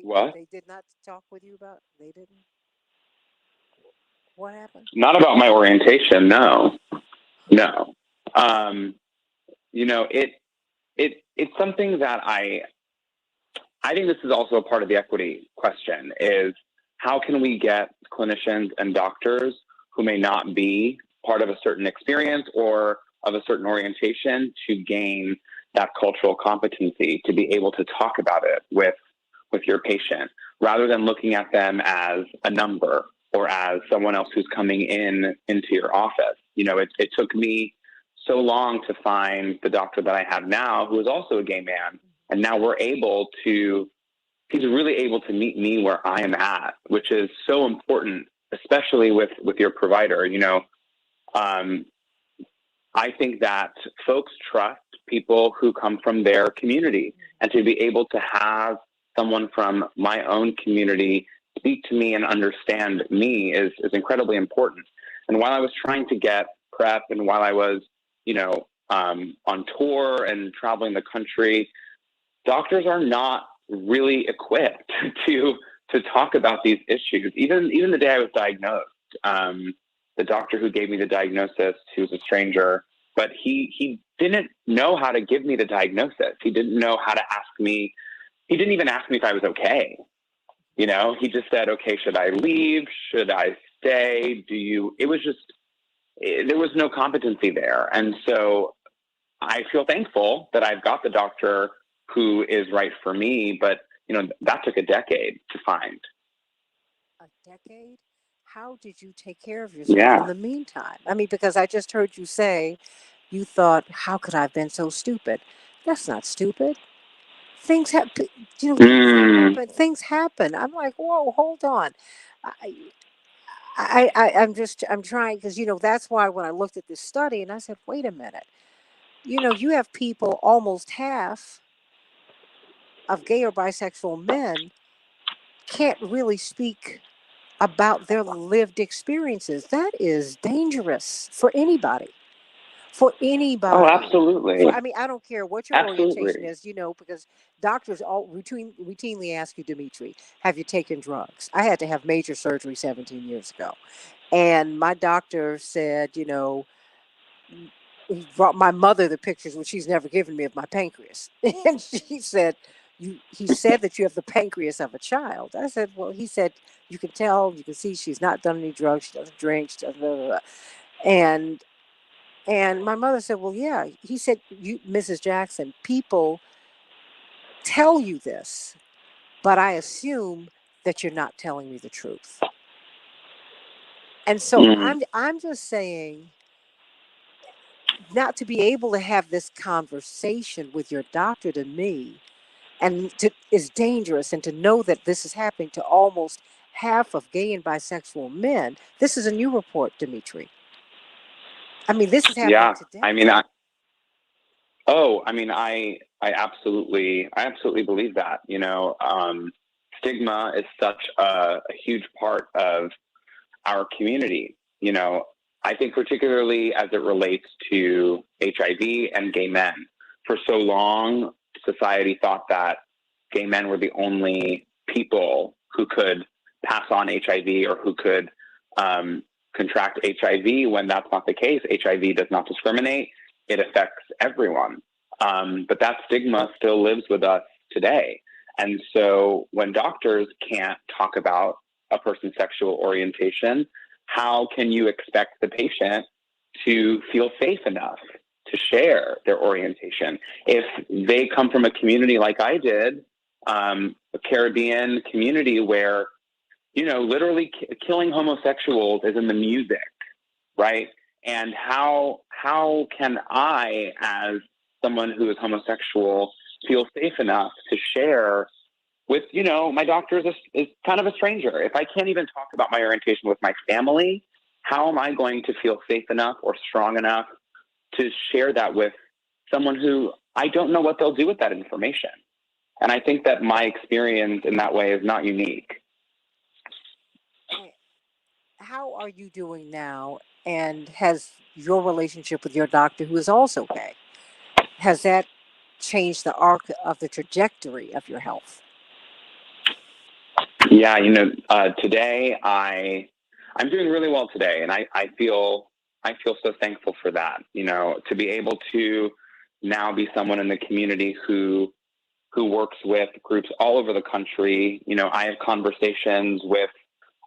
What? They did not talk with you about? They didn't. What happened? Not about my orientation. No. You know, it's something that I think this is also a part of the equity question is how can we get clinicians and doctors who may not be part of a certain experience or of a certain orientation to gain that cultural competency to be able to talk about it with your patient rather than looking at them as a number or as someone else who's coming into your office. You know, it took me so long to find the doctor that I have now, who is also a gay man. And now he's really able to meet me where I am at, which is so important, especially with your provider. You know, I think that folks trust people who come from their community, and to be able to have someone from my own community speak to me and understand me is incredibly important. And while I was trying to get PrEP and while I was, you know, on tour and traveling the country, doctors are not really equipped to talk about these issues. Even the day I was diagnosed, the doctor who gave me the diagnosis, he was a stranger, but he didn't know how to give me the diagnosis. He didn't know how to ask me. He didn't even ask me if I was okay. You know, he just said, okay, should I leave? Should I stay? It was just, there was no competency there. And so I feel thankful that I've got the doctor who is right for me, but you know, that took a decade to find. A decade? How did you take care of yourself Yeah. in the meantime? I mean, because I just heard you say you thought, how could I have been so stupid? That's not stupid. Things happen, you know, things happen. I'm like, whoa, hold on. I'm trying, because, you know, that's why when I looked at this study and I said, wait a minute, you know, you have people, almost half of gay or bisexual men can't really speak about their lived experiences. That is dangerous for anybody. For anybody. Oh, absolutely. I mean, I don't care what your orientation is, you know, because doctors all routinely ask you, Dimitri, have you taken drugs? I had to have major surgery 17 years ago. And my doctor said, you know, he brought my mother the pictures, which she's never given me, of my pancreas. And she said, he said that you have the pancreas of a child. I said, well, he said, you can tell, you can see she's not done any drugs, she doesn't drink, she doesn't blah, blah, blah. And my mother said, well, yeah. He said, you, Mrs. Jackson, people tell you this, but I assume that you're not telling me the truth. And so I'm just saying, not to be able to have this conversation with your doctor to me is dangerous, and to know that this is happening to almost half of gay and bisexual men. This is a new report, Dimitri. I mean, this is happening today. I mean, I absolutely believe that. You know, stigma is such a huge part of our community. You know, I think particularly as it relates to HIV and gay men. For so long, society thought that gay men were the only people who could pass on HIV or who could contract HIV, when that's not the case. HIV does not discriminate. It affects everyone. But that stigma still lives with us today. And so when doctors can't talk about a person's sexual orientation, how can you expect the patient to feel safe enough to share their orientation? If they come from a community like I did, a Caribbean community where, you know, literally killing homosexuals is in the music, right? And how can I, as someone who is homosexual, feel safe enough to share with, you know, my doctor is kind of a stranger. If I can't even talk about my orientation with my family, how am I going to feel safe enough or strong enough to share that with someone who I don't know what they'll do with that information? And I think that my experience in that way is not unique. How are you doing now? And has your relationship with your doctor, who is also gay, has that changed the arc of the trajectory of your health? Yeah, today I'm doing really well today, and I feel so thankful for that. To be able to now be someone in the community who works with groups all over the country. I have conversations with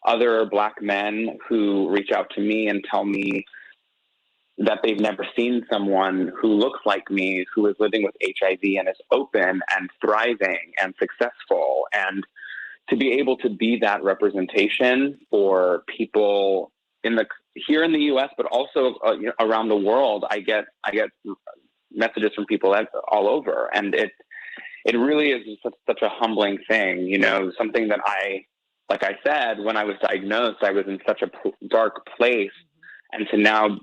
other Black men who reach out to me and tell me that they've never seen someone who looks like me, who is living with HIV and is open and thriving and successful. And to be able to be that representation for people here in the U.S., but also around the world, I get messages from people all over, and it really is such a humbling thing. Something that like I said, when I was diagnosed, I was in such a dark place, and to now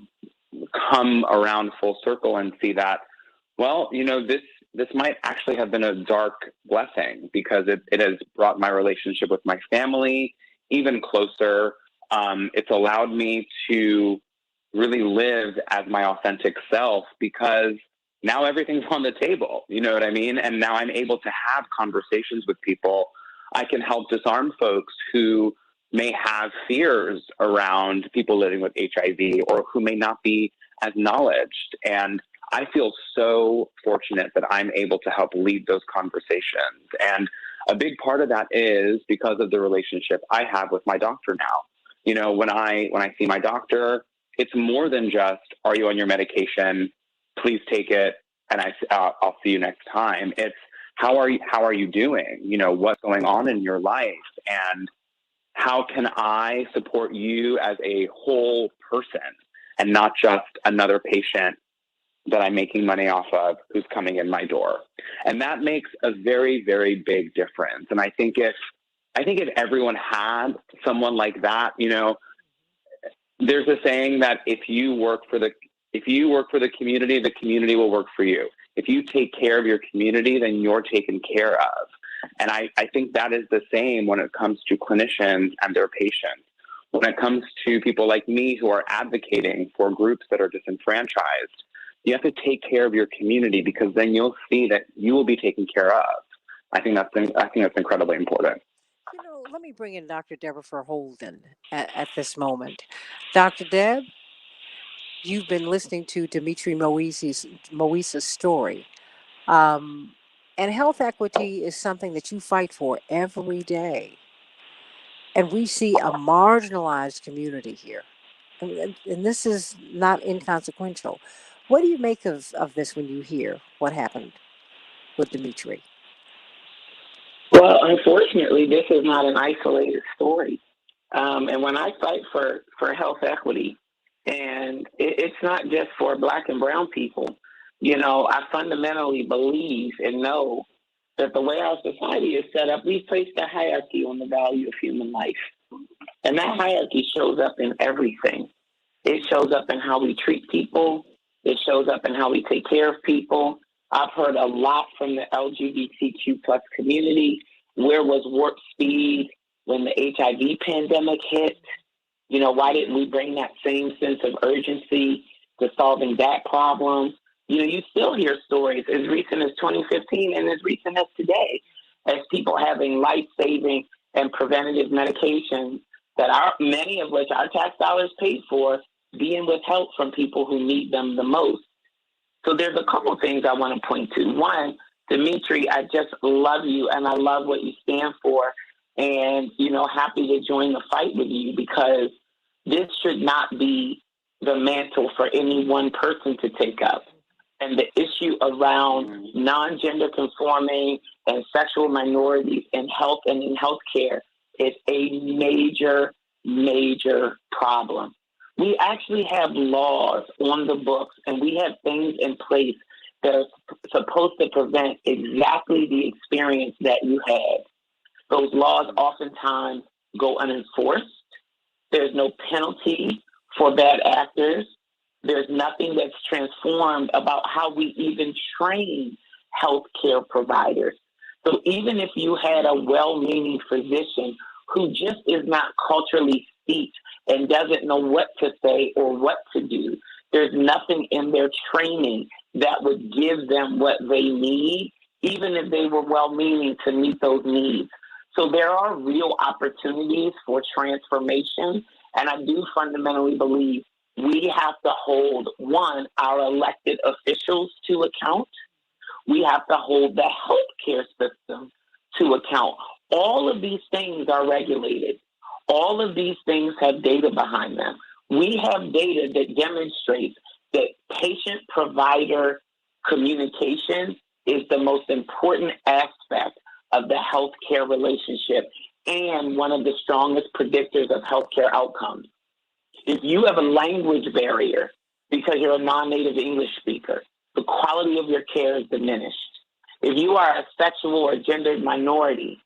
come around full circle and see that, well, this might actually have been a dark blessing, because it has brought my relationship with my family even closer. It's allowed me to really live as my authentic self, because now everything's on the table, you know what I mean? And now I'm able to have conversations with people. I can help disarm folks who may have fears around people living with HIV, or who may not be as knowledged. And I feel so fortunate that I'm able to help lead those conversations. And a big part of that is because of the relationship I have with my doctor now. When I see my doctor, it's more than just, are you on your medication? Please take it, and I'll see you next time. It's, how are you doing? What's going on in your life, and how can I support you as a whole person and not just another patient that I'm making money off of who's coming in my door. And that makes a very, very big difference. And I think if everyone had someone like that, there's a saying that if you work for the community will work for you. If you take care of your community, then you're taken care of. And I think that is the same when it comes to clinicians and their patients. When it comes to people like me who are advocating for groups that are disenfranchised, you have to take care of your community, because then you'll see that you will be taken care of. I think that's incredibly important. Let me bring in Dr. Deborah Holden at this moment. Dr. Deb, you've been listening to Dimitri Moise's story. And health equity is something that you fight for every day. And we see a marginalized community here. And this is not inconsequential. What do you make of this when you hear what happened with Dimitri? Well, unfortunately, this is not an isolated story. And when I fight for health equity, and it's not just for Black and brown people, I fundamentally believe and know that the way our society is set up, we've placed a hierarchy on the value of human life. And that hierarchy shows up in everything. It shows up in how we treat people. It shows up in how we take care of people. I've heard a lot from the LGBTQ plus community. Where was warp speed when the HIV pandemic hit? Why didn't we bring that same sense of urgency to solving that problem? You still hear stories as recent as 2015 and as recent as today, as people having life-saving and preventative medications that many of which our tax dollars paid for, being withheld from people who need them the most. So there's a couple things I want to point to. One, Dimitri, I just love you, and I love what you stand for, and, happy to join the fight with you, because this should not be the mantle for any one person to take up. And the issue around non-gender conforming and sexual minorities in health and in healthcare is a major, major problem. We actually have laws on the books, and we have things in place that are supposed to prevent exactly the experience that you had. Those laws oftentimes go unenforced. There's no penalty for bad actors. There's nothing that's transformed about how we even train healthcare providers. So even if you had a well-meaning physician who just is not culturally steeped and doesn't know what to say or what to do, there's nothing in their training that would give them what they need, even if they were well-meaning to meet those needs. So there are real opportunities for transformation, and I do fundamentally believe we have to hold, one, our elected officials to account. We have to hold the healthcare system to account. All of these things are regulated. All of these things have data behind them. We have data that demonstrates that patient-provider communication is the most important aspect of the healthcare relationship and one of the strongest predictors of healthcare outcomes. If you have a language barrier because you're a non-native English speaker, the quality of your care is diminished. If you are a sexual or gendered minority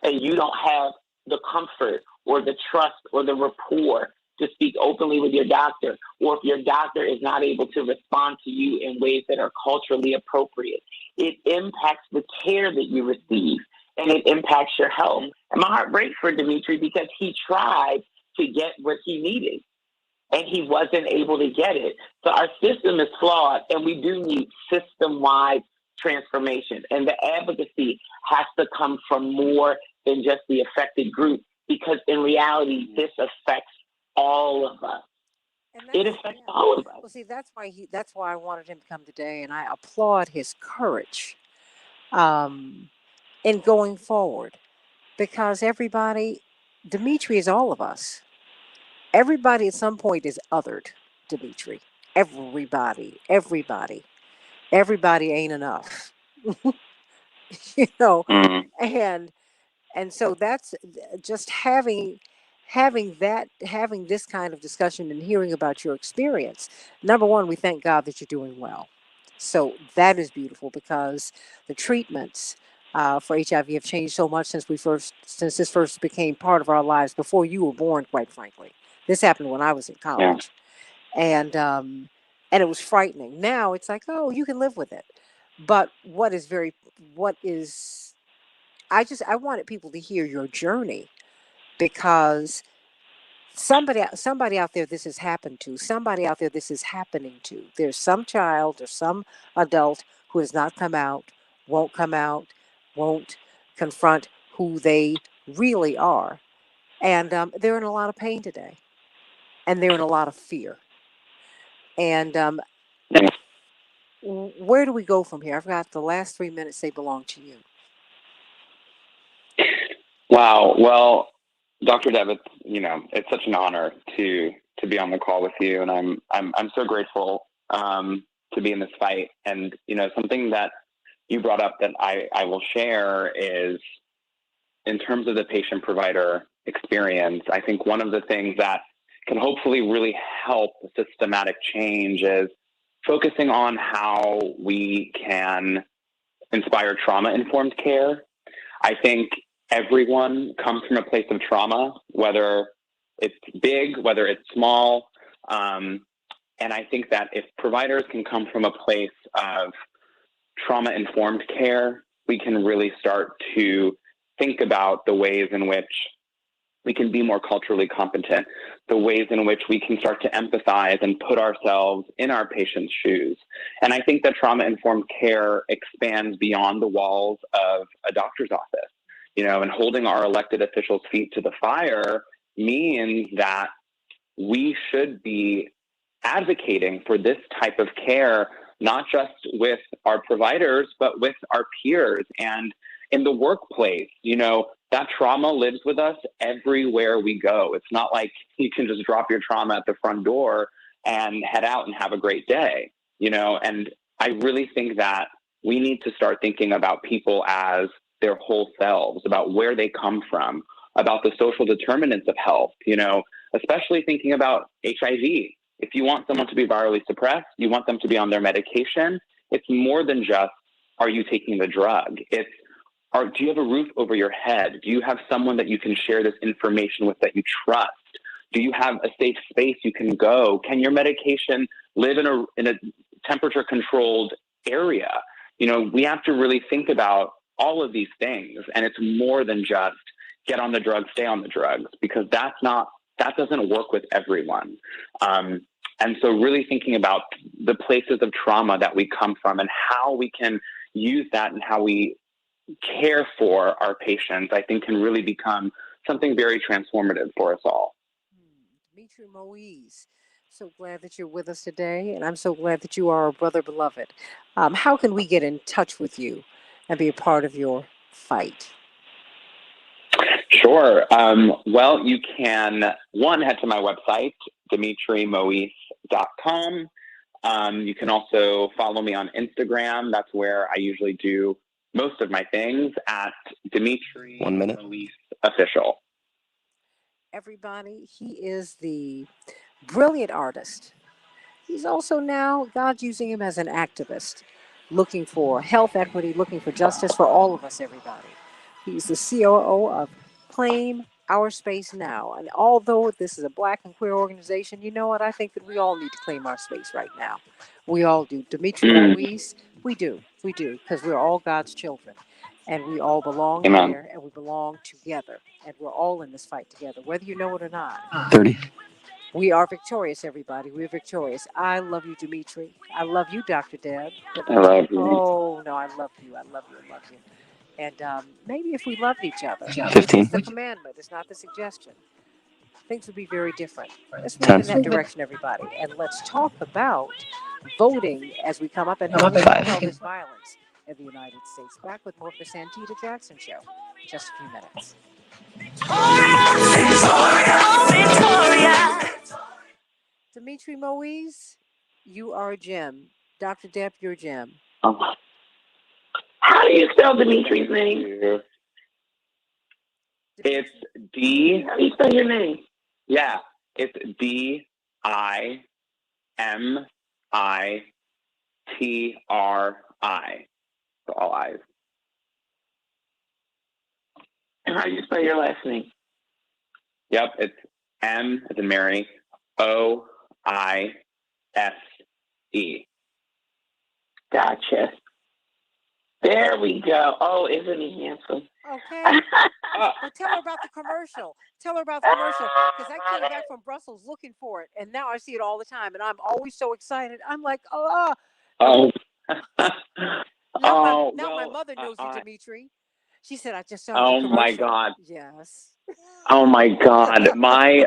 and you don't have the comfort or the trust or the rapport to speak openly with your doctor, or if your doctor is not able to respond to you in ways that are culturally appropriate, it impacts the care that you receive and it impacts your health. And my heart breaks for Dimitri because he tried to get what he needed and he wasn't able to get it. So our system is flawed and we do need system-wide transformation. And the advocacy has to come from more than just the affected group, because in reality, this affects all of us. It affects all of us. Well, see, that's why I wanted him to come today, and I applaud his courage in going forward, because Dimitri is all of us. Everybody at some point is othered, Dimitri. Everybody ain't enough. And so that's just having this kind of discussion and hearing about your experience. Number one, we thank God that you're doing well. So that is beautiful, because the treatments for HIV have changed so much since this first became part of our lives, before you were born, quite frankly. This happened when I was in college. Yeah. And it was frightening. Now it's like, oh, you can live with it. But I wanted people to hear your journey, because somebody out there this has happened to, somebody out there this is happening to. There's some child or some adult who has not come out, won't confront who they really are. And they're in a lot of pain today. And they're in a lot of fear. And where do we go from here? I've got the last 3 minutes. They belong to you. Wow. Well, Dr. Deb, it's such an honor to be on the call with you, and I'm so grateful to be in this fight. And something that you brought up that I will share is, in terms of the patient-provider experience, I think one of the things that can hopefully really help systematic change is focusing on how we can inspire trauma-informed care. I think everyone comes from a place of trauma, whether it's big, whether it's small. And I think that if providers can come from a place of trauma-informed care, we can really start to think about the ways in which we can be more culturally competent, the ways in which we can start to empathize and put ourselves in our patients' shoes. And I think that trauma-informed care expands beyond the walls of a doctor's office. And holding our elected officials' feet to the fire means that we should be advocating for this type of care, not just with our providers, but with our peers and in the workplace. That trauma lives with us everywhere we go. It's not like you can just drop your trauma at the front door and head out and have a great day, and I really think that we need to start thinking about people as their whole selves, about where they come from, about the social determinants of health, especially thinking about HIV. If you want someone to be virally suppressed, you want them to be on their medication, it's more than just, are you taking the drug? It's, do you have a roof over your head? Do you have someone that you can share this information with that you trust? Do you have a safe space you can go? Can your medication live in a temperature-controlled area? We have to really think about all of these things. And it's more than just get on the drugs, stay on the drugs, because that doesn't work with everyone. And so really thinking about the places of trauma that we come from and how we can use that and how we care for our patients, I think can really become something very transformative for us all. Dimitri Moise, so glad that you're with us today, and I'm so glad that you are a brother beloved. How can we get in touch with you and be a part of your fight? Sure. Well, you can, head to my website, dimitrimoise.com. You can also follow me on Instagram. That's where I usually do most of my things, at Dimitri 1 minute. Moise Official. Everybody, he is the brilliant artist. He's also now, God's using him as an activist, looking for health equity, looking for justice for all of us, everybody. He's the COO of Claim Our Space Now. And although this is a Black and queer organization, you know what? I think that we all need to claim our space right now. We all do. Dimitri Moise, we do, because we're all God's children. And we all belong Amen. here, and we belong together. And we're all in this fight together, whether you know it or not. 30. We are victorious, everybody. We're victorious. I love you, Dimitri. I love you, Dr. Deb. I love you. Oh, no, I love you. I love you. I love you. And maybe if we loved each other, 15. it's the commandment, it's not the suggestion, things would be very different. Let's move 10. in that direction, everybody. And let's talk about voting as we come up and help this violence in the United States. Back with more of the Santita Jackson Show in just a few minutes. Dimitri Moise, you are a gem. Dr. Depp, you're a gem. How do you spell Dimitri's name? It's D. How do you spell your name? Yeah, it's D-I-M-I-T-R-I. So all I's. And how do you spell your last name? Yep, it's M as in Mary, O-I-S-E. Gotcha. There we go. Oh, isn't he handsome? Okay. But tell her about the commercial. Because I came back from Brussels looking for it, and now I see it all the time, and I'm always so excited. I'm like, oh. Oh. Now my mother knows you, Dimitri. She said, I just saw the commercial. My God. Yes. Oh my God. My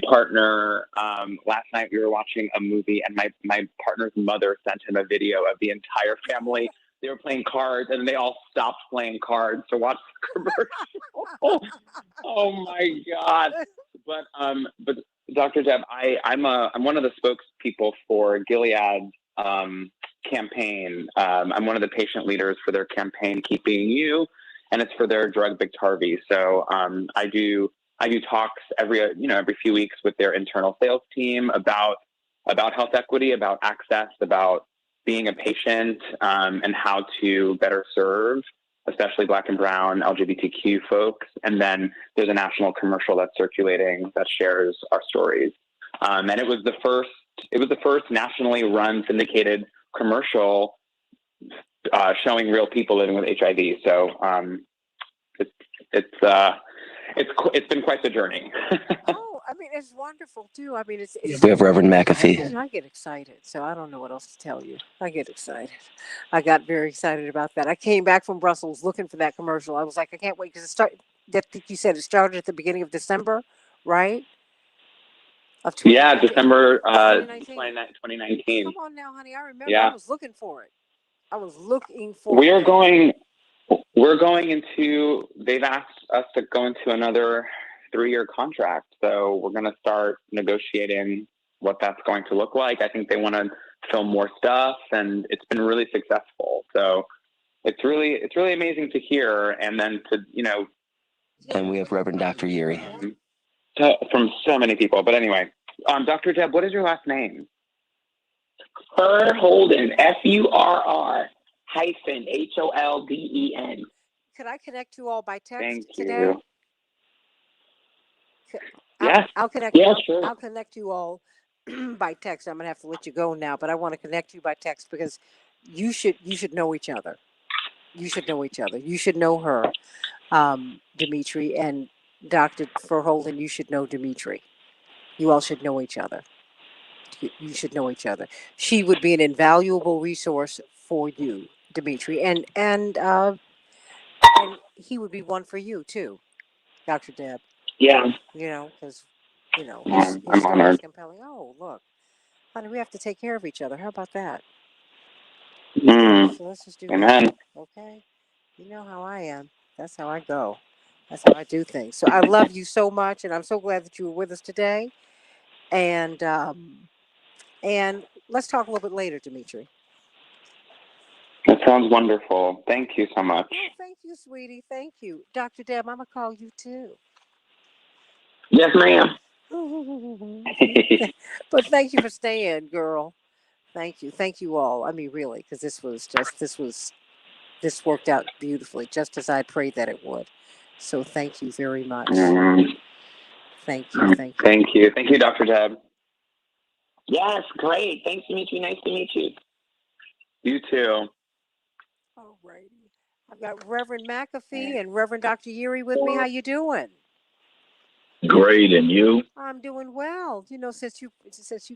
partner, last night we were watching a movie, and my partner's mother sent him a video of the entire family. They were playing cards, and they all stopped playing cards to watch the commercial. Oh my God! But Dr. Deb, I'm one of the spokespeople for Gilead's campaign. I'm one of the patient leaders for their campaign, Keeping You, and it's for their drug Biktarvy. So I do talks every few weeks with their internal sales team about health equity, about access, about being a patient, and how to better serve, especially Black and Brown LGBTQ folks. And then there's a national commercial that's circulating that shares our stories. And it was the first nationally run syndicated commercial showing real people living with HIV. So it's been quite the journey. Oh, I mean, it's wonderful too. I mean, it's We have Reverend McAfee. I get excited, so I don't know what else to tell you. I get excited. I got very excited about that. I came back from Brussels looking for that commercial. I was like, I can't wait, because you said it started at the beginning of December, right? December 2019. Come on now, honey. I remember. Yeah. I was looking for it. We're going into, they've asked us to go into another 3-year contract. So we're going to start negotiating what that's going to look like. I think they want to film more stuff, and it's been really successful. So it's really amazing to hear. And then to, And we have Reverend Dr. Yuri. From so many people. But anyway, Dr. Deb, what is your last name? Fur Holden, Furr -Holden. Could I connect you all by text Thank today? you. Yes. I'll connect. Yeah, sure. I'll connect you all by text. I'm gonna have to let you go now, but I want to connect you by text because you should know each other. You should know each other. You should know her, Dimitri, and Dr. Verholden, you should know Dimitri. You all should know each other. You should know each other. She would be an invaluable resource for you, Dimitri, and he would be one for you too, Dr. Deb. Yeah. Because his I'm story is honored. compelling. Oh, look, honey, we have to take care of each other. How about that? Mm, So let's just do amen. that. Okay. You know how I am. That's how I go. That's how I do things. So I love you so much, and I'm so glad that you were with us today. And let's talk a little bit later, Dimitri. That sounds wonderful. Thank you so much. Oh, thank you, sweetie. Thank you, Dr. Deb. I'm gonna call you too. Yes, ma'am. But thank you for staying, girl. Thank you all. I mean, really, because this worked out beautifully, just as I prayed that it would. So thank you very much. Thank you. Thank you. Thank you, Dr. Deb. Yes, great. Thanks to meet you. Nice to meet you. You too. All righty. I've got Reverend McAfee and Reverend Dr. Yuri with me. How you doing? Great, and you? I'm doing well. Since you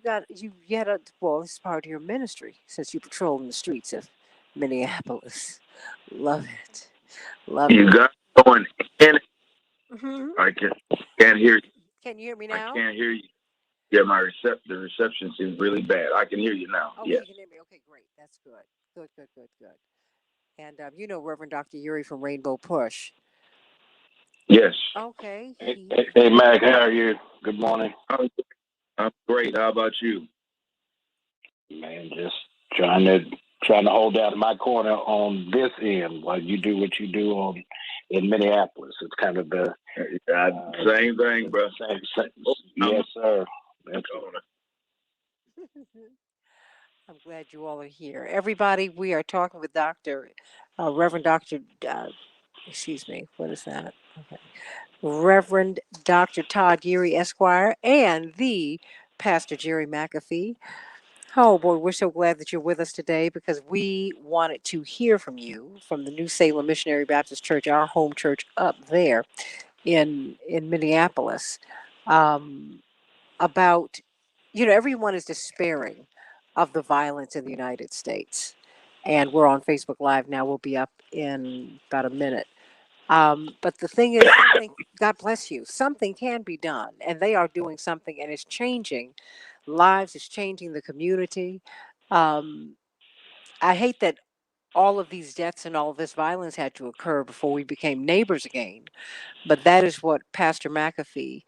had this is part of your ministry since you patrol in the streets of Minneapolis. Love it. Love You it. got going in. Mm-hmm. I can't hear you. Can you hear me now? I can't hear you. Yeah, the reception seems really bad. I can hear you now. Oh, Yes. you can hear me. Okay, great. That's good. Good. And Reverend Dr. Yuri from Rainbow Push. Yes. Okay. Hey, Mac, how are you? Good morning. I'm great. How about you? Man, just trying to hold down my corner on this end while you do what you do in Minneapolis. It's kind of the same thing, bro. Same. Yes, sir. That's I'm glad you all are here. Everybody, we are talking with Reverend Dr. Excuse me, what is that? Okay. Reverend Dr. Todd Geary, Esquire, and the Pastor Jerry McAfee. Oh boy, we're so glad that you're with us today because we wanted to hear from you from the New Salem Missionary Baptist Church, our home church up there in Minneapolis, about everyone is despairing of the violence in the United States, and we're on Facebook Live now. We'll be up in about a minute. But the thing is, God bless you, something can be done, and they are doing something, and it's changing lives, it's changing the community. Um, I hate that all of these deaths and all of this violence had to occur before we became neighbors again. But that is what Pastor McAfee,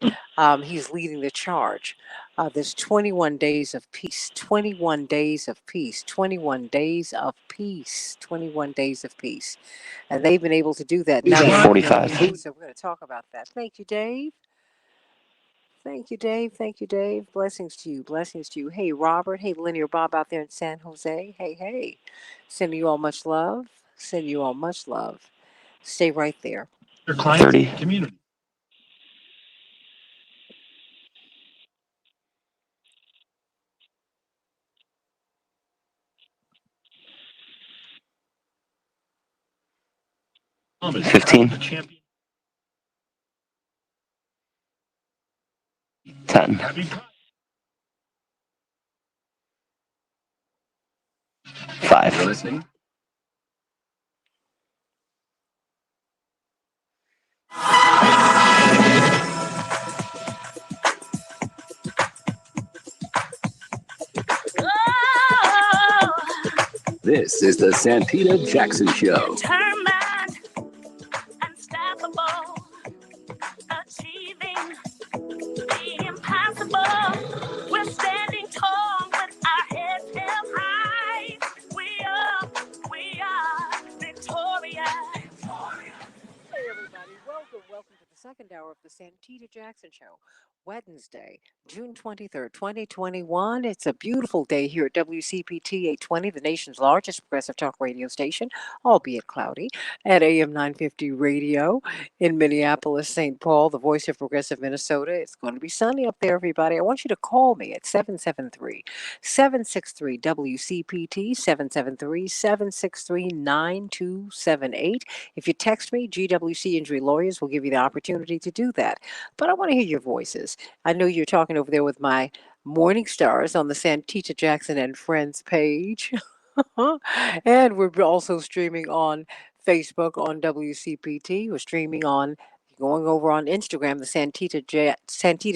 he's leading the charge. There's 21 days of peace, 21 days of peace, 21 days of peace, 21 days of peace. And they've been able to do that. Now 45. So we're going to talk about that. Thank you, Dave. Thank you, Dave. Thank you, Dave. Blessings to you. Blessings to you. Hey, Robert. Hey, Linear Bob out there in San Jose. Hey. Sending you all much love. Sending you all much love. Stay right there. 30. community. Thomas, 15. 10. You're 5. listening? Oh, This is the Santita Jackson Show. determined, unstoppable, achieving the impossible. We're standing tall with our heads held high. We are victorious. Hey, everybody. Welcome to the second hour of the Santita Jackson Show. Wednesday, June 23rd, 2021. It's a beautiful day here at WCPT 820, the nation's largest progressive talk radio station, albeit cloudy, at AM 950 radio in Minneapolis, St. Paul, the voice of progressive Minnesota. It's going to be sunny up there, everybody. I want you to call me at 773 WCPT, 773 If you text me, GWC Injury Lawyers will give you the opportunity to do that. But I want to hear your voices. I know you're talking over there with my morning stars on the Santita Jackson and Friends page. And we're also streaming on Facebook on WCPT. We're streaming on going over on Instagram, the Santita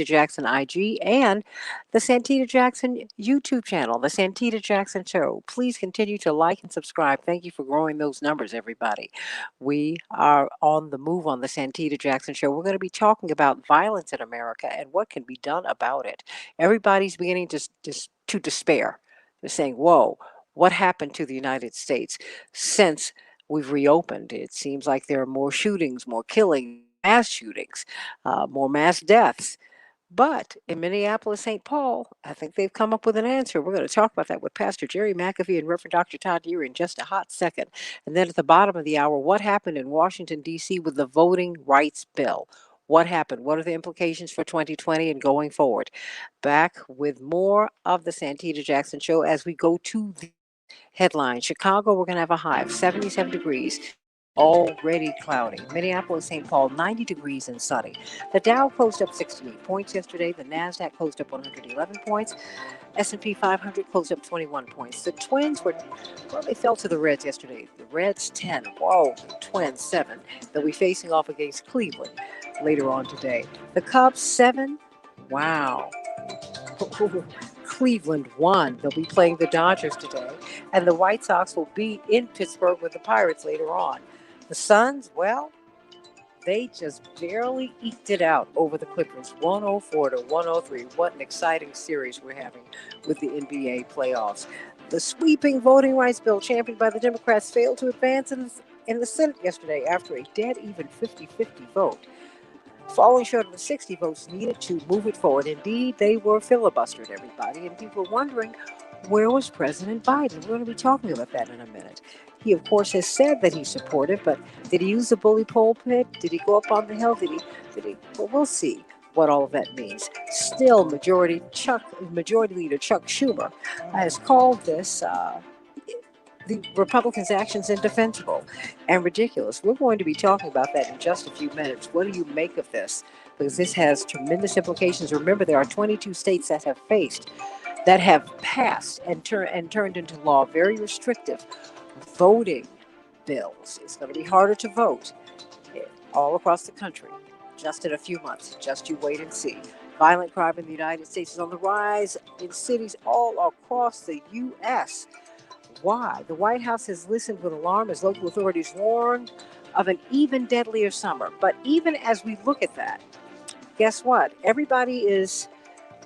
Jackson IG, and the Santita Jackson YouTube channel, the Santita Jackson Show. Please continue to like and subscribe. Thank you for growing those numbers, everybody. We are on the move on the Santita Jackson Show. We're going to be talking about violence in America and what can be done about it. Everybody's beginning to despair. They're saying, whoa, what happened to the United States since we've reopened? It seems like there are more shootings, more killings, mass shootings, more mass deaths. But in Minneapolis, St. Paul, I think they've come up with an answer. We're going to talk about that with Pastor Jerry McAfee and Reverend Dr. Todd Deary in just a hot second. And then at the bottom of the hour, what happened in Washington, D.C. with the voting rights bill? What happened? What are the implications for 2020 and going forward? Back with more of the Santita Jackson Show as we go to the headline. Chicago, we're going to have a high of 77 degrees. Already cloudy. Minneapolis, St. Paul, 90 degrees and sunny. The Dow closed up 68 points yesterday. The NASDAQ closed up 111 points. S&P 500 closed up 21 points. The Twins they fell to the Reds yesterday. The Reds 10. Whoa, the Twins 7. They'll be facing off against Cleveland later on today. The Cubs 7. Wow. Cleveland 1. They'll be playing the Dodgers today. And the White Sox will be in Pittsburgh with the Pirates later on. The Suns, well, they just barely eked it out over the Clippers, 104 to 103. What an exciting series we're having with the NBA playoffs. The sweeping voting rights bill championed by the Democrats failed to advance in the Senate yesterday after a dead-even 50-50 vote, falling short of the 60 votes needed to move it forward. Indeed, they were filibustered, everybody, and people were wondering, where was President Biden? We're going to be talking about that in a minute. He, of course, has said that he's supportive, but did he use the bully pulpit? Did he go up on the Hill? Did he? Well, we'll see what all of that means. Still, Majority Leader Chuck Schumer has called this the Republicans' actions indefensible and ridiculous. We're going to be talking about that in just a few minutes. What do you make of this? Because this has tremendous implications. Remember, there are 22 states that have passed and turned into law very restrictive voting bills. It's going to be harder to vote all across the country just in a few months. Just you wait and see. Violent crime in the United States is on the rise in cities all across the U.S. Why? The White House has listened with alarm as local authorities warn of an even deadlier summer. But even as we look at that, guess what?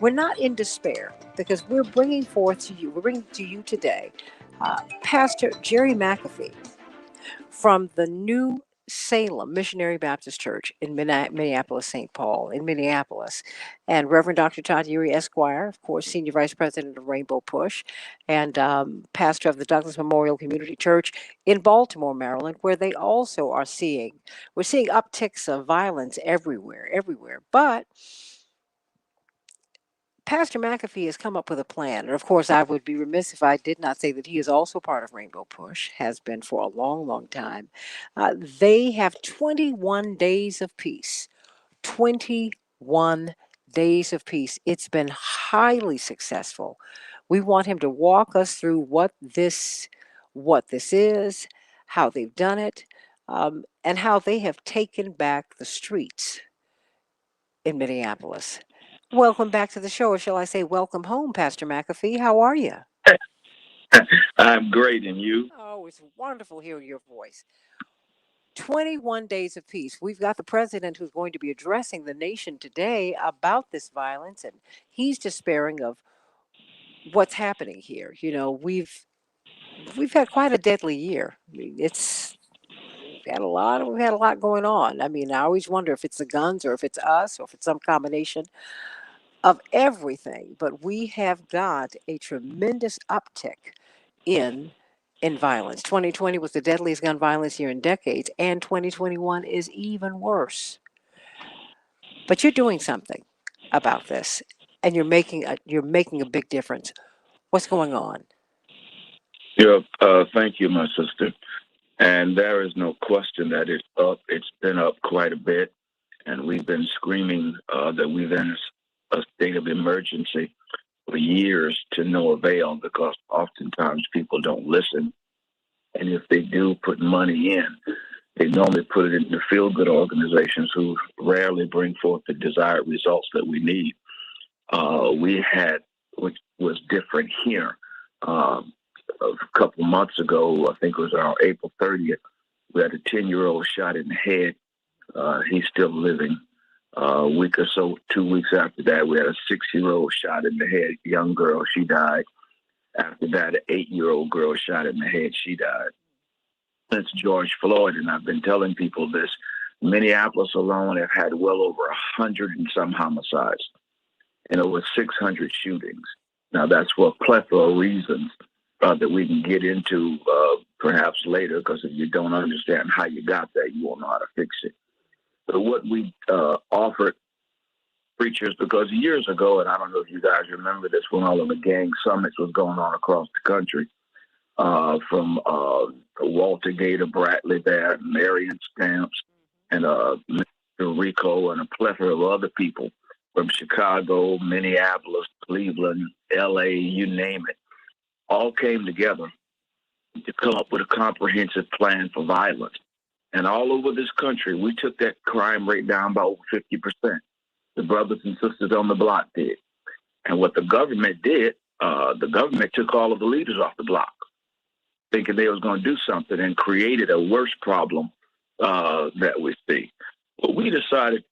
We're not in despair because we're bringing to you today Pastor Jerry McAfee from the New Salem Missionary Baptist Church in Minneapolis, St. Paul, in Minneapolis, and Reverend Dr. Todd Deary, Esquire, of course, Senior Vice President of Rainbow Push, and pastor of the Douglas Memorial Community Church in Baltimore, Maryland, where they also we're seeing upticks of violence everywhere. But Pastor McAfee has come up with a plan. And of course, I would be remiss if I did not say that he is also part of Rainbow Push, has been for a long, long time. They have 21 days of peace. 21 days of peace. It's been highly successful. We want him to walk us through what this is, how they've done it, and how they have taken back the streets in Minneapolis. Welcome back to the show, or shall I say welcome home, Pastor McAfee. How are you? I'm great, and you? Oh, it's wonderful hearing your voice. 21 days of peace. We've got the president who's going to be addressing the nation today about this violence, and he's despairing of what's happening here. You know, we've had quite a deadly year. I mean, we've had a lot going on. I mean, I always wonder if it's the guns or if it's us or if it's some combination. of everything, but we have got a tremendous uptick in in violence. 2020 was the deadliest gun violence year in decades, and 2021 is even worse. But you're doing something about this, and you're making a big difference. What's going on? Yeah, thank you, my sister. And there is no question that it's up. It's been up quite a bit, and we've been screaming that we're in a state of emergency for years to no avail because oftentimes people don't listen. And if they do put money in, they normally put it in the feel-good organizations who rarely bring forth the desired results that we need. We had, which was different here, a couple months ago, I think it was around April 30th, we had a 10-year-old shot in the head. He's still living. A week or so, 2 weeks after that, we had a 6-year-old shot in the head, young girl, she died. After that, an 8-year-old girl shot in the head, she died. Since George Floyd, and I've been telling people this, Minneapolis alone have had well over 100 and some homicides and over 600 shootings. Now, that's for a plethora of reasons that we can get into perhaps later, because if you don't understand how you got there, you won't know how to fix it. So what we offered preachers, because years ago, and I don't know if you guys remember this, when all of the gang summits was going on across the country, from Walter Gator Bradley there, Marion Stamps, and Mr. Rico, and a plethora of other people from Chicago, Minneapolis, Cleveland, LA, you name it, all came together to come up with a comprehensive plan for violence. And all over this country, we took that crime rate down by over 50%. The brothers and sisters on the block did. And what the government did, the government took all of the leaders off the block, thinking they was going to do something, and created a worse problem that we see. What we decided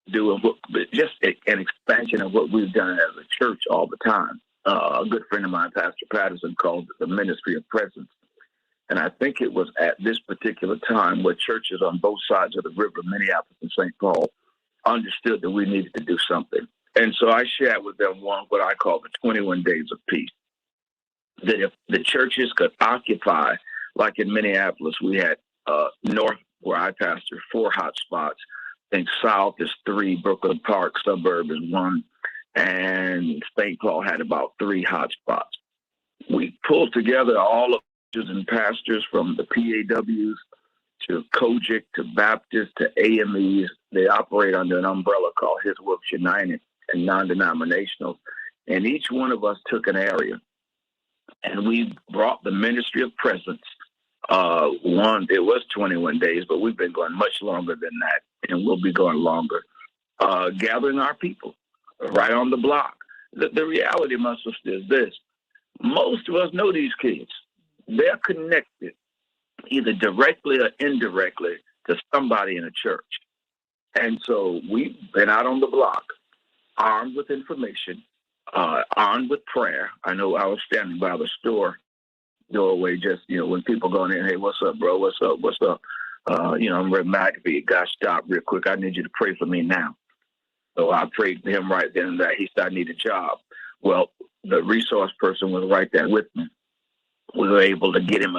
to do, just an expansion of what we've done as a church all the time. A good friend of mine, Pastor Patterson, called it the Ministry of Presence. And I think it was at this particular time where churches on both sides of the river, Minneapolis and St. Paul, understood that we needed to do something. And so I shared with them what I call the 21 days of peace. That if the churches could occupy, like in Minneapolis, we had north, where I pastor, 4 hot spots. I think south is 3, Brooklyn Park suburb is 1, and St. Paul had about 3 hot spots. We pulled together all of and pastors from the PAWs to Kojic to Baptist to AMEs. They operate under an umbrella called His Work United and non-denominational. And each one of us took an area, and we brought the Ministry of Presence. It was 21 days, but we've been going much longer than that, and we'll be going longer, gathering our people right on the block. The reality, my sister, is this. Most of us know these kids. They're connected either directly or indirectly to somebody in a church. And so we've been out on the block, armed with information, armed with prayer. I know I was standing by the store doorway just, when people going in, hey, what's up, bro? What's up? What's up? I'm Red McAfee. God, stop real quick. I need you to pray for me now. So I prayed for him right then and there. He said, I need a job. Well, the resource person was right there with me. We were able to get him,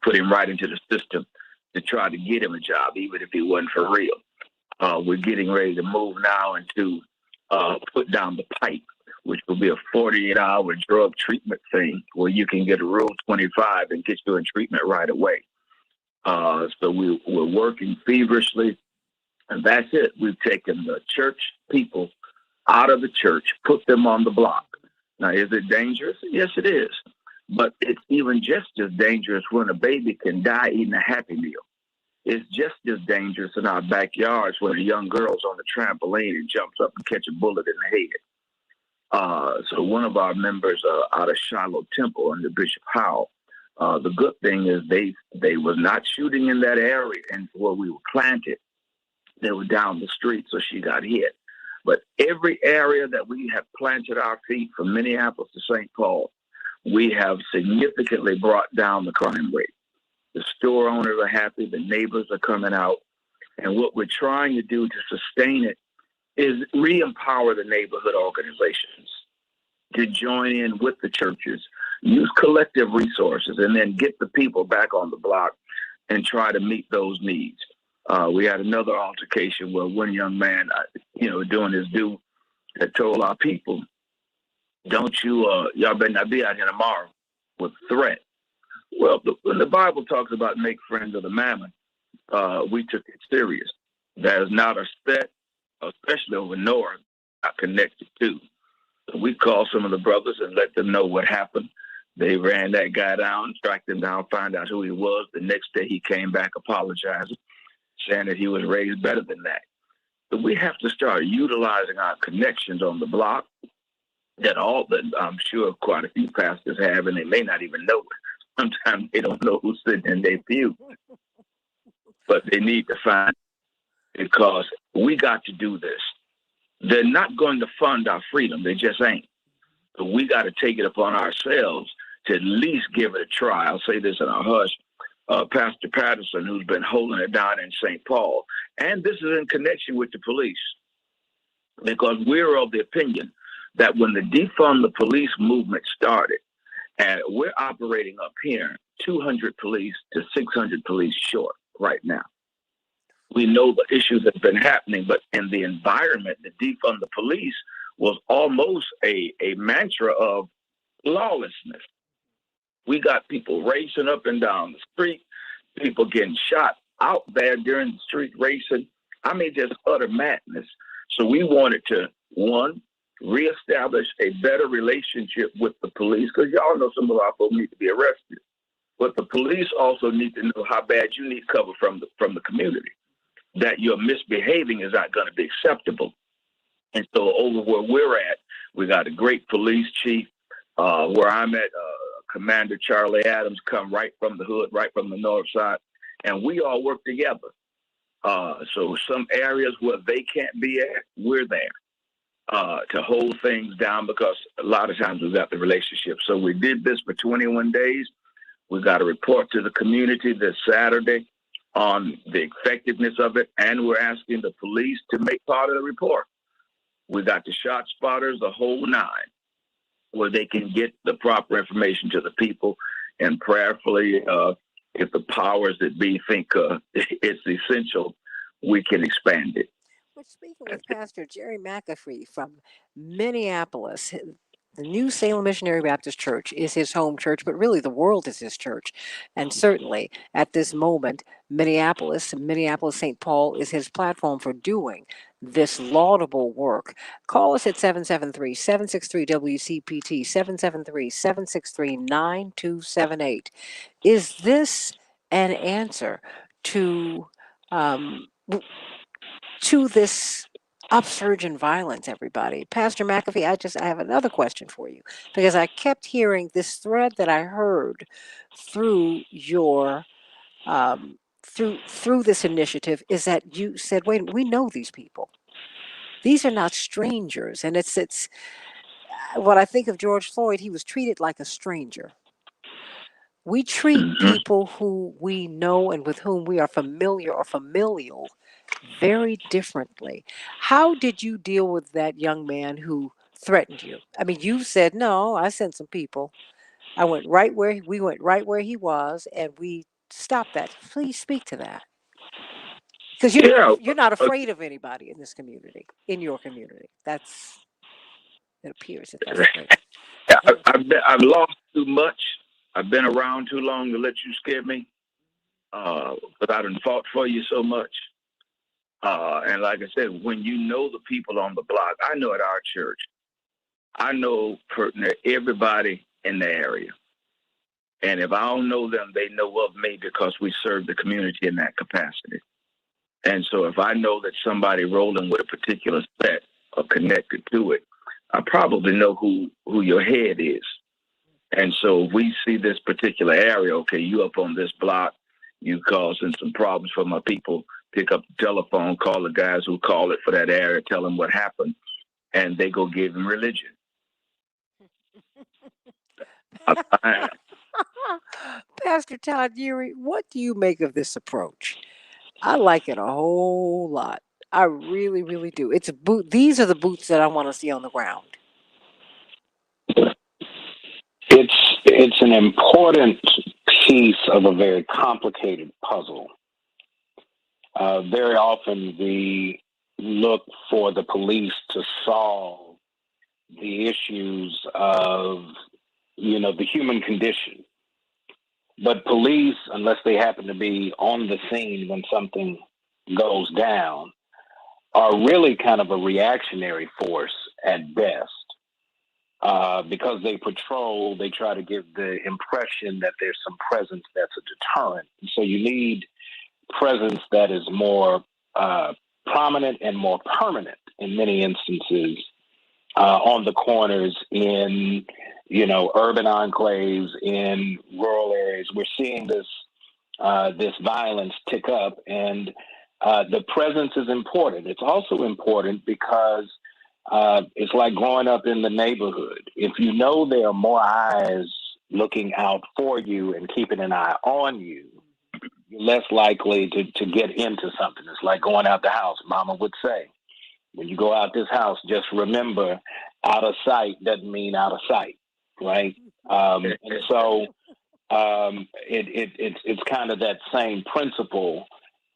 put him right into the system to try to get him a job, even if he wasn't for real. We're getting ready to move now into put down the pipe, which will be a 48-hour drug treatment thing where you can get a Rule 25 and get you in treatment right away. So we're working feverishly, and that's it. We've taken the church people out of the church, put them on the block. Now, is it dangerous? Yes, it is. But it's even just as dangerous when a baby can die eating a Happy Meal. It's just as dangerous in our backyards when a young girl's on the trampoline and jumps up and catch a bullet in the head. So one of our members out of Shiloh Temple under Bishop Howell, the good thing is they were not shooting in that area and where we were planted. They were down the street, so she got hit. But every area that we have planted our feet from Minneapolis to St. Paul, we have significantly brought down the crime rate. The store owners are happy. The neighbors are coming out. And what we're trying to do to sustain it is re-empower the neighborhood organizations to join in with the churches, use collective resources, and then get the people back on the block and try to meet those needs. We had another altercation where one young man, doing his due, had told our people, don't you, y'all better not be out here tomorrow with threat. Well, when the Bible talks about make friends of the mammon, we took it serious. That is not a set, especially over north, not connected to. So we called some of the brothers and let them know what happened. They ran that guy down, tracked him down, found out who he was. The next day he came back apologizing, saying that he was raised better than that. But we have to start utilizing our connections on the block that I'm sure quite a few pastors have, and they may not even know it. Sometimes they don't know who's sitting in their pew. But they need to find it, because we got to do this. They're not going to fund our freedom. They just ain't. So we got to take it upon ourselves to at least give it a try. I'll say this in a hush. Pastor Patterson, who's been holding it down in St. Paul, and this is in connection with the police, because we're of the opinion that when the defund the police movement started, and we're operating up here 200 police to 600 police short right now. We know the issues that have been happening, but in the environment, the defund the police was almost a mantra of lawlessness. We got people racing up and down the street, people getting shot out there during the street racing. I mean, just utter madness. So we wanted to, one, reestablish a better relationship with the police, because y'all know some of our folks need to be arrested. But the police also need to know how bad you need cover from the community, that your misbehaving is not going to be acceptable. And so over where we're at, we got a great police chief. Where I'm at, Commander Charlie Adams come right from the hood, right from the north side, and we all work together. So some areas where they can't be at, we're there to hold things down, because a lot of times we've got the relationship. So we did this for 21 days. We got a report to the community this Saturday on the effectiveness of it, and we're asking the police to make part of the report. We got the shot spotters, the whole nine, where they can get the proper information to the people, and prayerfully, if the powers that be think it's essential, we can expand it. We're speaking with Pastor Jerry McAfee from Minneapolis. The New Salem Missionary Baptist Church is his home church, but really the world is his church. And certainly at this moment, Minneapolis, St. Paul is his platform for doing this laudable work. Call us at 773-763-WCPT, 773-763-9278. Is this an answer to this upsurge in violence, everybody? Pastor McAfee, I have another question for you, because I kept hearing this thread that I heard through your through this initiative, is that you said, wait, we know these people. These are not strangers. And it's when I think of George Floyd, he was treated like a stranger. We treat people who we know and with whom we are familiar or familial very differently. How did you deal with that young man who threatened you? I mean, you said, no, I sent some people. We went right where he was, and we stopped that. Please speak to that. Because you're not afraid of anybody in this community, in your community. It appears that that's the case. I've lost too much. I've been around too long to let you scare me. But I done fought for you so much. And like I said, when you know the people on the block, I know at our church, I know everybody in the area. And if I don't know them, they know of me, because we serve the community in that capacity. And so if I know that somebody rolling with a particular set or connected to it, I probably know who your head is. And so if we see this particular area, okay, you up on this block, you causing some problems for my people, pick up the telephone, call the guys who call it for that area, tell them what happened, and they go give them religion. Pastor Todd Urey, what do you make of this approach? I like it a whole lot. I really, really do. It's a boot. These are the boots that I want to see on the ground. It's an important piece of a very complicated puzzle. Very often we look for the police to solve the issues of, the human condition. But police, unless they happen to be on the scene when something goes down, are really kind of a reactionary force at best. Because they patrol, they try to give the impression that there's some presence that's a deterrent. And so you need presence that is more prominent and more permanent in many instances on the corners in, urban enclaves, in rural areas. We're seeing this violence tick up, and the presence is important. It's also important because it's like growing up in the neighborhood. If you know there are more eyes looking out for you and keeping an eye on you, you're less likely to get into something. It's like going out the house. Mama would say, when you go out this house, just remember, out of sight doesn't mean out of sight, right? And so it's kind of that same principle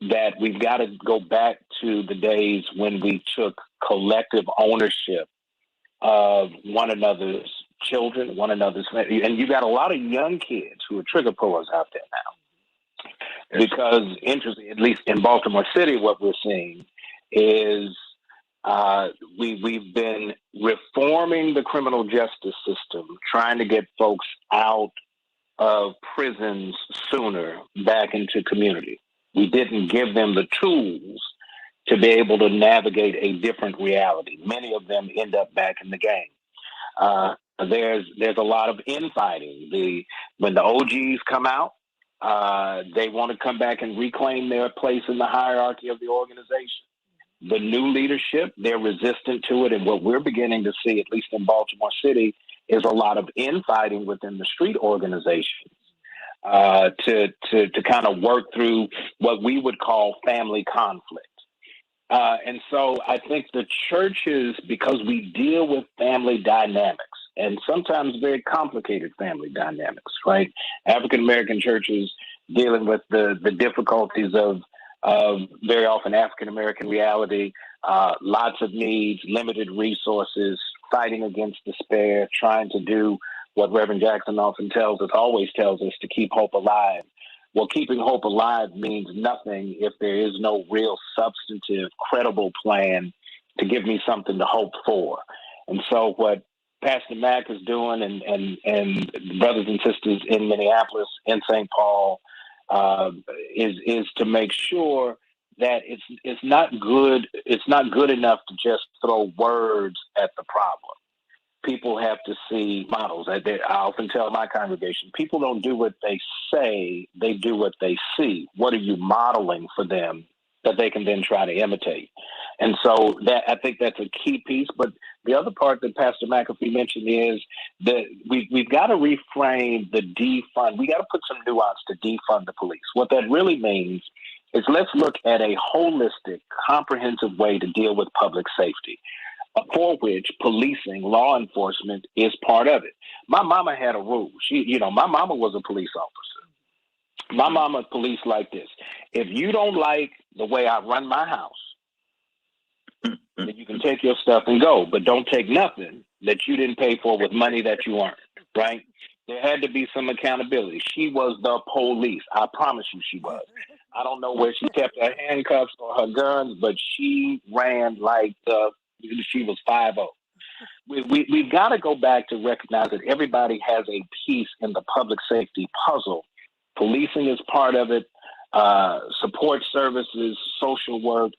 that we've got to go back to the days when we took collective ownership of one another's children, one another's family. And you got a lot of young kids who are trigger pullers out there now. Because, interesting, at least in Baltimore City, what we're seeing is we've been reforming the criminal justice system, trying to get folks out of prisons sooner back into community. We didn't give them the tools to be able to navigate a different reality. Many of them end up back in the game. There's a lot of infighting. When the OGs come out, they want to come back and reclaim their place in the hierarchy of the organization. The new leadership, they're resistant to it. And what we're beginning to see, at least in Baltimore City, is a lot of infighting within the street organizations. To kind of work through what we would call family conflict. And so I think the churches, because we deal with family dynamics, and sometimes very complicated family dynamics, right? African-American churches dealing with the difficulties of very often African-American reality, lots of needs, limited resources, fighting against despair, trying to do what Reverend Jackson often always tells us, to keep hope alive. Well, keeping hope alive means nothing if there is no real substantive, credible plan to give me something to hope for. And so what Pastor Mack is doing, and brothers and sisters in Minneapolis, in St. Paul, is to make sure that it's not good. It's not good enough to just throw words at the problem. People have to see models. I often tell my congregation, people don't do what they say, they do what they see. What are you modeling for them that they can then try to imitate? And so I think that's a key piece. But the other part that Pastor McAfee mentioned is that we've got to reframe the defund. We got to put some nuance to defund the police. What that really means is let's look at a holistic, comprehensive way to deal with public safety, for which policing, law enforcement is part of it. My mama had a rule. My mama was a police officer. My mama policed like this. If you don't like the way I run my house, then you can take your stuff and go, but don't take nothing that you didn't pay for with money that you earned, right? There had to be some accountability. She was the police. I promise you she was. I don't know where she kept her handcuffs or her guns, but she ran like she was 5-0. We've got to go back to recognize that everybody has a piece in the public safety puzzle. Policing is part of it, support services, social work.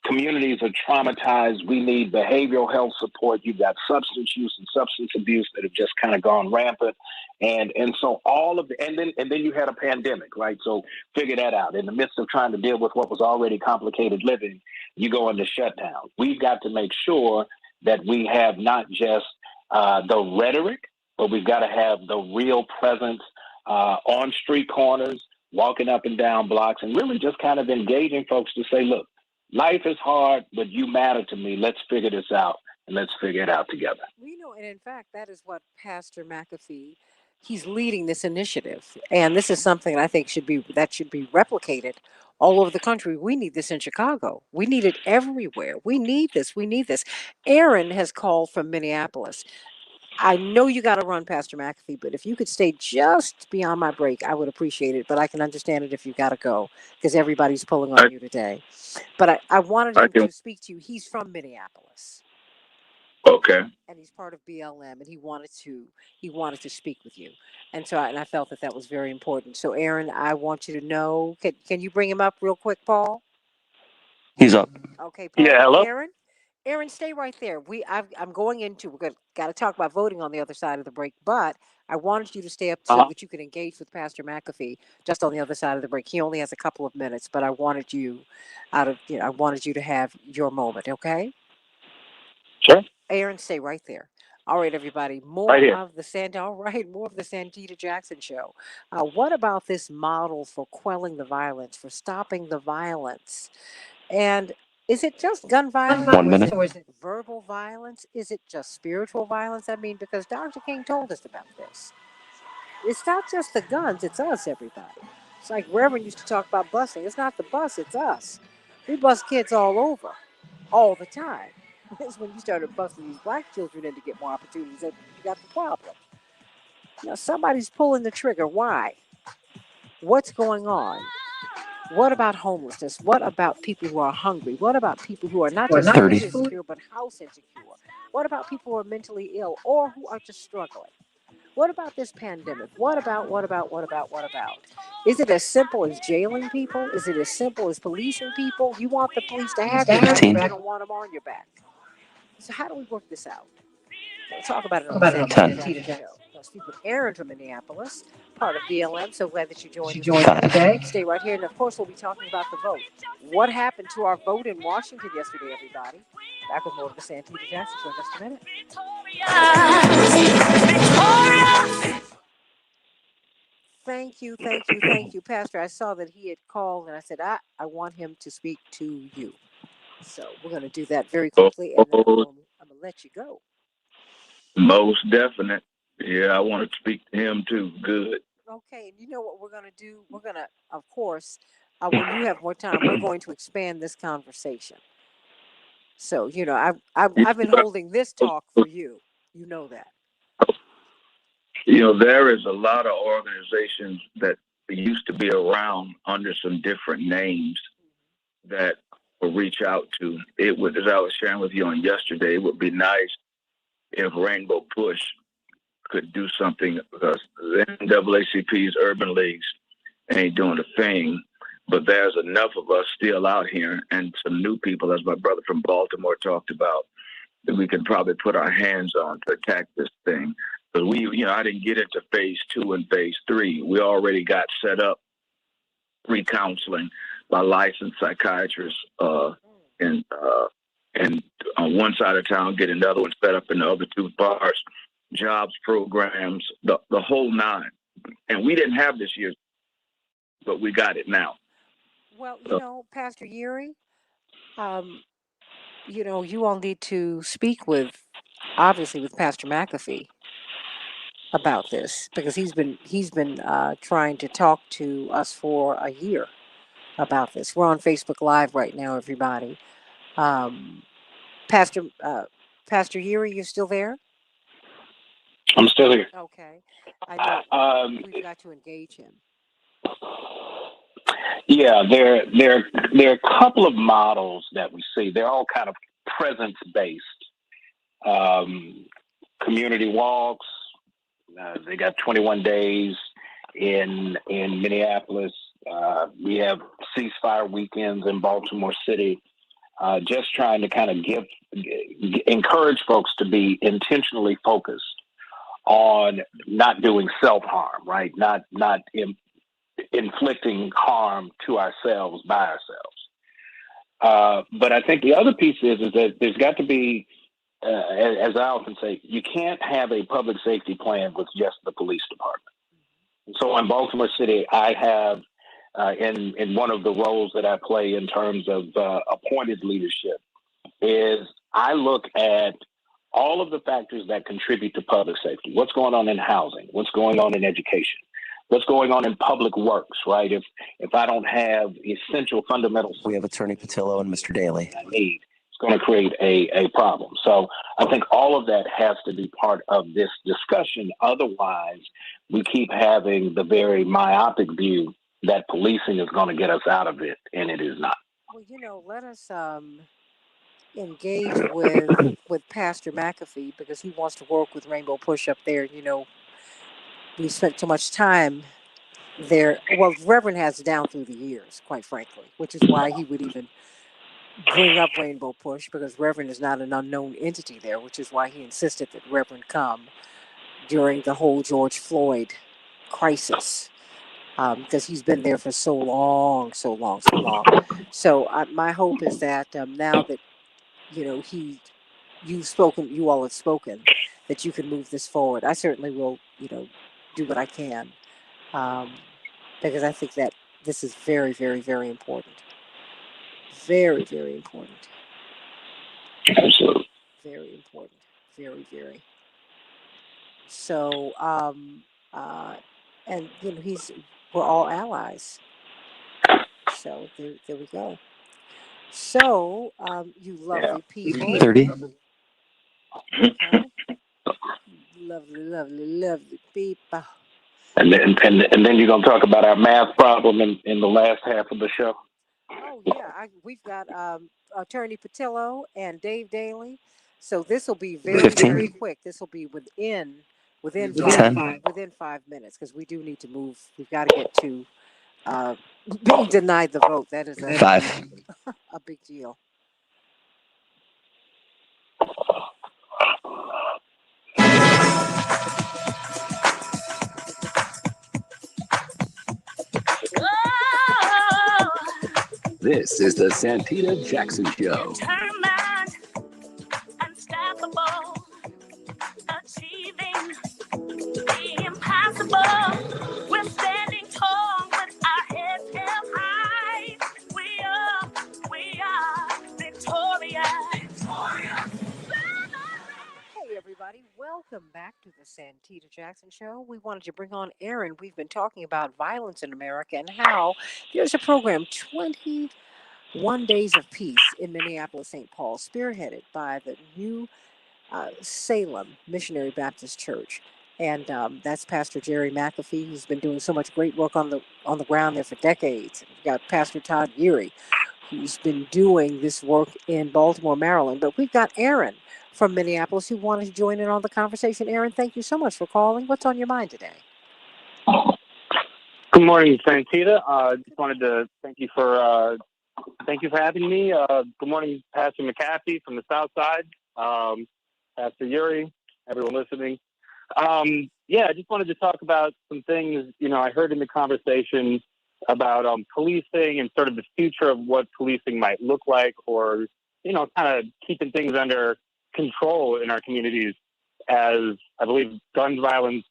Communities are traumatized. We need behavioral health support. You've got substance use and substance abuse that have just kind of gone rampant. And so all of and then you had a pandemic, right? So figure that out. In the midst of trying to deal with what was already complicated living, you go into shutdown. We've got to make sure that we have not just the rhetoric, but we've got to have the real presence on street corners, walking up and down blocks, and really just kind of engaging folks to say, look, life is hard, but you matter to me. Let's figure this out, and let's figure it out together. And in fact, that is what Pastor McAfee, he's leading this initiative. And this is something I think should be replicated all over the country. We need this in Chicago. We need it everywhere. We need this. We need this. Aaron has called from Minneapolis. I know you got to run, Pastor McAfee, but if you could stay just beyond my break, I would appreciate it. But I can understand it if you got to go because everybody's pulling on you today. But I wanted him to speak to you. He's from Minneapolis. Okay. And he's part of BLM, and he wanted to speak with you, and so I felt that was very important. So, Aaron, I want you to know. Can you bring him up real quick, Paul? He's up. Okay, Paul. Yeah, hello? Aaron, stay right there. I'm going into. We're got to talk about voting on the other side of the break, but I wanted you to stay up so that you can engage with Pastor McAfee just on the other side of the break. He only has a couple of minutes, but I wanted you to have your moment. Okay. Sure. Aaron, stay right there. All right, everybody. More of the Santita Jackson Show. What about this model for quelling the violence, for stopping the violence? And is it just gun violence? 1 minute. Or is it verbal violence? Is it just spiritual violence? I mean, because Dr. King told us about this. It's not just the guns, it's us, everybody. It's like Reverend used to talk about busing. It's not the bus, it's us. We bust kids all over, all the time. It's when you started busting these black children in to get more opportunities that you got the problem. Now, somebody's pulling the trigger. Why? What's going on? What about homelessness? What about people who are hungry? What about people who are not just 30. food insecure, but house insecure? What about people who are mentally ill or who are just struggling? What about this pandemic? What about? Is it as simple as jailing people? Is it as simple as policing people? You want the police to have your back, but you don't want them on your back. So how do we work this out? We'll talk about it on the Santita Show. I'll speak with Aaron from Minneapolis, part of BLM. So glad that you joined us today. Stay right here, and of course, we'll be talking about the vote. What happened to our vote in Washington yesterday, everybody? Back with more of the Santita Jackson Show in just a minute. Thank you, Pastor. I saw that he had called, and I said, I want him to speak to you. So we're going to do that very quickly, and then I'm going to let you go. Most definite. Yeah, I want to speak to him too. Good. Okay, and you know what we're going to do? We're going to, of course, when you have more time, we're going to expand this conversation. So, I've been holding this talk for you. You know that. There is a lot of organizations that used to be around under some different names that will reach out to. It would, as I was sharing with you on yesterday, it would be nice if Rainbow Push could do something, because the NAACP's urban leagues ain't doing a thing, but there's enough of us still out here and some new people, as my brother from Baltimore talked about, that we can probably put our hands on to attack this thing. But I didn't get into phase 2 and phase 3. We already got set up re-counseling by licensed psychiatrists and on one side of town, get another one set up in the other two parts, jobs programs, the whole nine. And we didn't have this year, but we got it now. Well, Pastor Yuri, you all need to speak with Pastor McAfee about this, because he's been trying to talk to us for a year about this. We're on Facebook Live right now, everybody. Pastor Yuri, you're still there? I'm still here. Okay. I know we've got to engage him. Yeah, there are a couple of models that we see. They're all kind of presence-based. Community walks. They got 21 days in Minneapolis. We have ceasefire weekends in Baltimore City. Just trying to kind of encourage folks to be intentionally focused on not doing self-harm, right? Not inflicting harm to ourselves by ourselves. But I think the other piece is that there's got to be, as I often say, you can't have a public safety plan with just the police department. So in Baltimore City, I have in one of the roles that I play in terms of appointed leadership is I look at all of the factors that contribute to public safety. What's going on in housing? What's going on in education? What's going on in public works, right? If I don't have essential fundamentals, We have Attorney Patillo and Mr. Daly. I need, it's going to create a problem. So I think all of that has to be part of this discussion. Otherwise, we keep having the very myopic view that policing is going to get us out of it, and it is not. Well, let us engage with Pastor McAfee because he wants to work with Rainbow Push up there. We spent so much time there. Well, Reverend has down through the years, quite frankly, which is why he would even bring up Rainbow Push, because Reverend is not an unknown entity there, which is why he insisted that Reverend come during the whole George Floyd crisis, because he's been there for so long. So my hope is that now that you all have spoken, that you can move this forward. I certainly will, do what I can, because I think that this is very, very, very important. Very, very important. Absolutely. Very important. Very, very. So, and we're all allies. So there we go. So, you lovely people. 30. Okay. Lovely people. And then you're going to talk about our math problem in the last half of the show. Oh yeah, we've got Attorney Patillo and Dave Daly. So this will be very, 15. very quick. This will be within 10. 5 minutes, because we do need to move. We've got to get to being denied the vote. That is 5. a big deal. Oh, This is the Santita Jackson Show. determined, unstoppable, achieving the impossible. We're standing tall with our heads held high. We are victorious. Hey everybody, welcome back to the Santita Jackson Show. We wanted to bring on Aaron. We've been talking about violence in America and how there's a program, 21 Days of Peace in Minneapolis, St. Paul, spearheaded by the New Salem Missionary Baptist Church. And that's Pastor Jerry McAfee, who's been doing so much great work on the ground there for decades. We've got Pastor Todd Geary, who's been doing this work in Baltimore, Maryland. But we've got Aaron from Minneapolis who wanted to join in on the conversation. Aaron, thank you so much for calling. What's on your mind today? Good morning, Santita. Just wanted to thank you for having me. Good morning, Pastor McAfee from the South Side, Pastor Yuri, everyone listening. I just wanted to talk about some things, I heard in the conversation about policing and sort of the future of what policing might look like, or, kind of keeping things under control in our communities, as I believe gun violence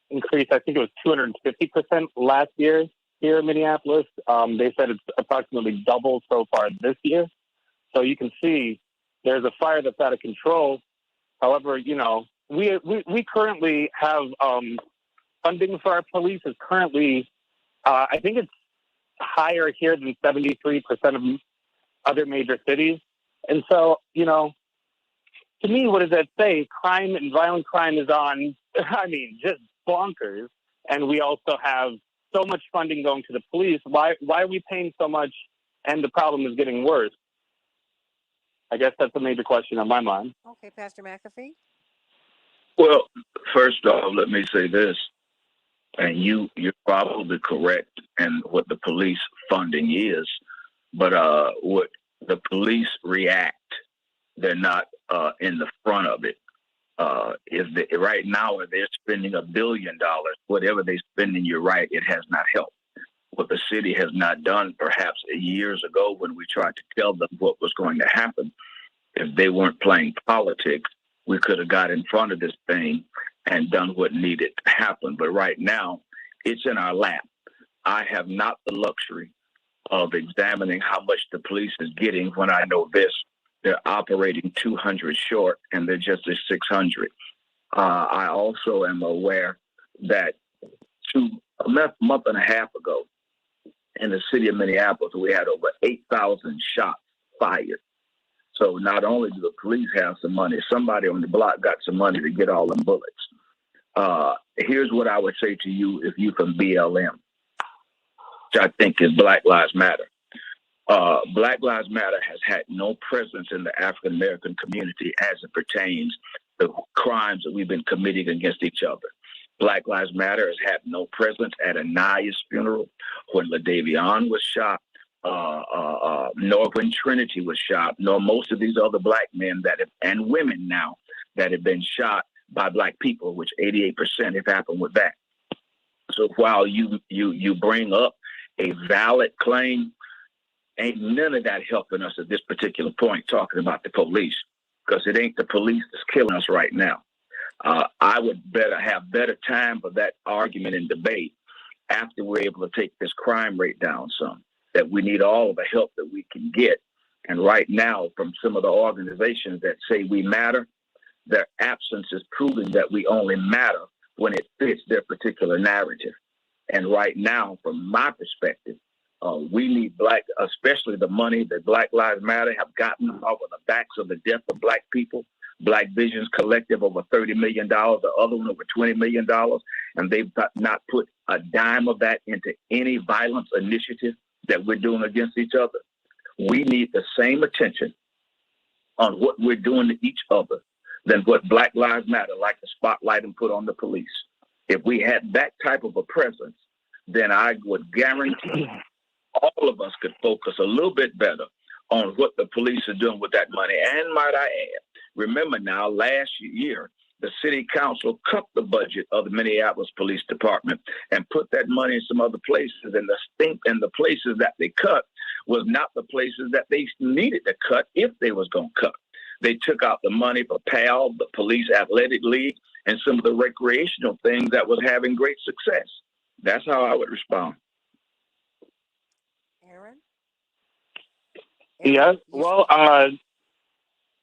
increased. I think it was 250% last year here in Minneapolis. They said it's approximately double so far this year. So you can see there's a fire that's out of control. However, we currently have funding for our police is currently, I think it's higher here than 73% of other major cities. And so, to me, what does that say? Crime and violent crime is on, just bonkers. And we also have so much funding going to the police. Why are we paying so much and the problem is getting worse? I guess that's a major question on my mind. Okay, Pastor McAfee. Well, first off, let me say this, and you're probably correct in what the police funding is, but what the police react, they're not in the front of it. Right now, if they're spending $1 billion, whatever they're spending, you're right, it has not helped. What the city has not done, perhaps years ago when we tried to tell them what was going to happen, if they weren't playing politics, we could have got in front of this thing and done what needed to happen. But right now, it's in our lap. I have not the luxury of examining how much the police is getting when I know this. They're operating 200 short and they're just at 600. I also am aware that a month and a half ago in the city of Minneapolis, we had over 8,000 shots fired. So not only do the police have some money, somebody on the block got some money to get all them bullets. Here's what I would say to you if you from BLM, which I think is Black Lives Matter. Black Lives Matter has had no presence in the African American community as it pertains to crimes that we've been committing against each other. Black Lives Matter has had no presence at Anaya's funeral when LaDavion was shot, nor when Trinity was shot, nor most of these other black men and women now that have been shot by black people, which 88% have happened with that. So while you bring up a valid claim, ain't none of that helping us at this particular point talking about the police, because it ain't the police that's killing us right now. I would have better time for that argument and debate after we're able to take this crime rate down some, that we need all of the help that we can get. And right now, from some of the organizations that say we matter, their absence is proving that we only matter when it fits their particular narrative. And right now, from my perspective, we need especially the money that Black Lives Matter have gotten off of the backs of the death of black people. Black Visions Collective over $30 million, the other one over $20 million, and they've not put a dime of that into any violence initiative that we're doing against each other. We need the same attention on what we're doing to each other than what Black Lives Matter like to spotlight and put on the police. If we had that type of a presence, then I would guarantee all of us could focus a little bit better on what the police are doing with that money. And might I add, remember now, last year, the city council cut the budget of the Minneapolis Police Department and put that money in some other places. And the places that they cut was not the places that they needed to cut if they was going to cut. They took out the money for PAL, the Police Athletic League, and some of the recreational things that was having great success. That's how I would respond. Aaron? Yeah, well,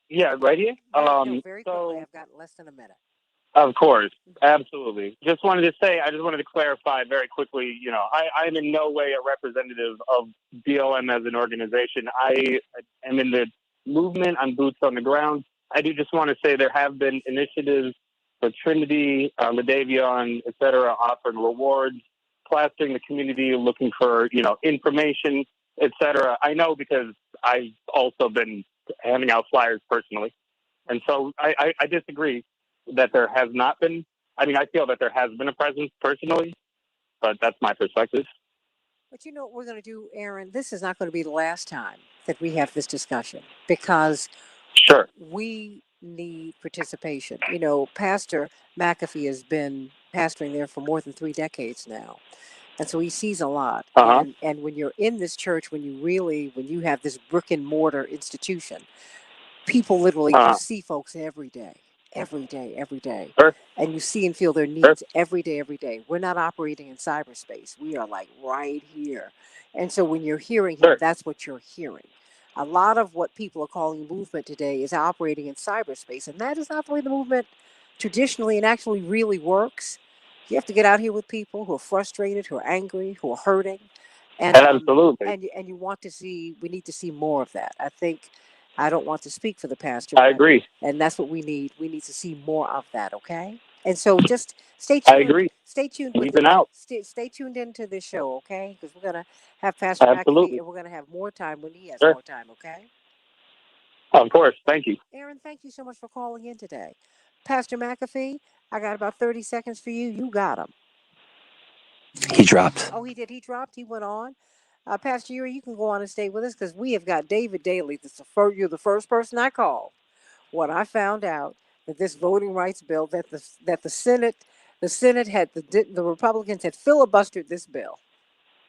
yeah, right here. No, very quickly. I've got less than a minute. Of course, absolutely. I just wanted to clarify very quickly, I'm in no way a representative of BLM as an organization. I am in the movement. I'm boots on the ground. I do just want to say there have been initiatives for Trinity, LaDavion, et cetera, offering rewards, plastering the community, looking for, information, et cetera. I know because I've also been handing out flyers personally. And so I disagree that there has not been. I feel that there has been a presence personally, but that's my perspective. But you know what we're going to do, Aaron? This is not going to be the last time that we have this discussion because we need participation. Pastor McAfee has been pastoring there for more than 3 decades now. And so he sees a lot. And when you're in this church, when you have this brick and mortar institution, people literally see folks every day. Sure. And you see and feel their needs every day. We're not operating in cyberspace. We are like right here. And so when you're hearing him, that's what you're hearing. A lot of what people are calling movement today is operating in cyberspace. And that is not the way the movement traditionally and actually really works. You have to get out here with people who are frustrated, who are angry, who are hurting. And, absolutely. And you want to see, we need to see more of that. I don't want to speak for the pastor. I agree. And that's what we need. We need to see more of that, okay? And so just stay tuned. I agree. Stay tuned. Stay tuned into this show, okay? Because we're going to have Pastor McAfee, and we're going to have more time when he has more time, okay? Of course. Thank you. Aaron, thank you so much for calling in today. Pastor McAfee, I got about 30 seconds for you. You got him. He dropped. Oh, he did. He dropped. He went on. Pastor Yuri, you can go on and stay with us because we have got David Daly. You're the first person I called when I found out that this voting rights bill, that the Senate had the Republicans had filibustered this bill.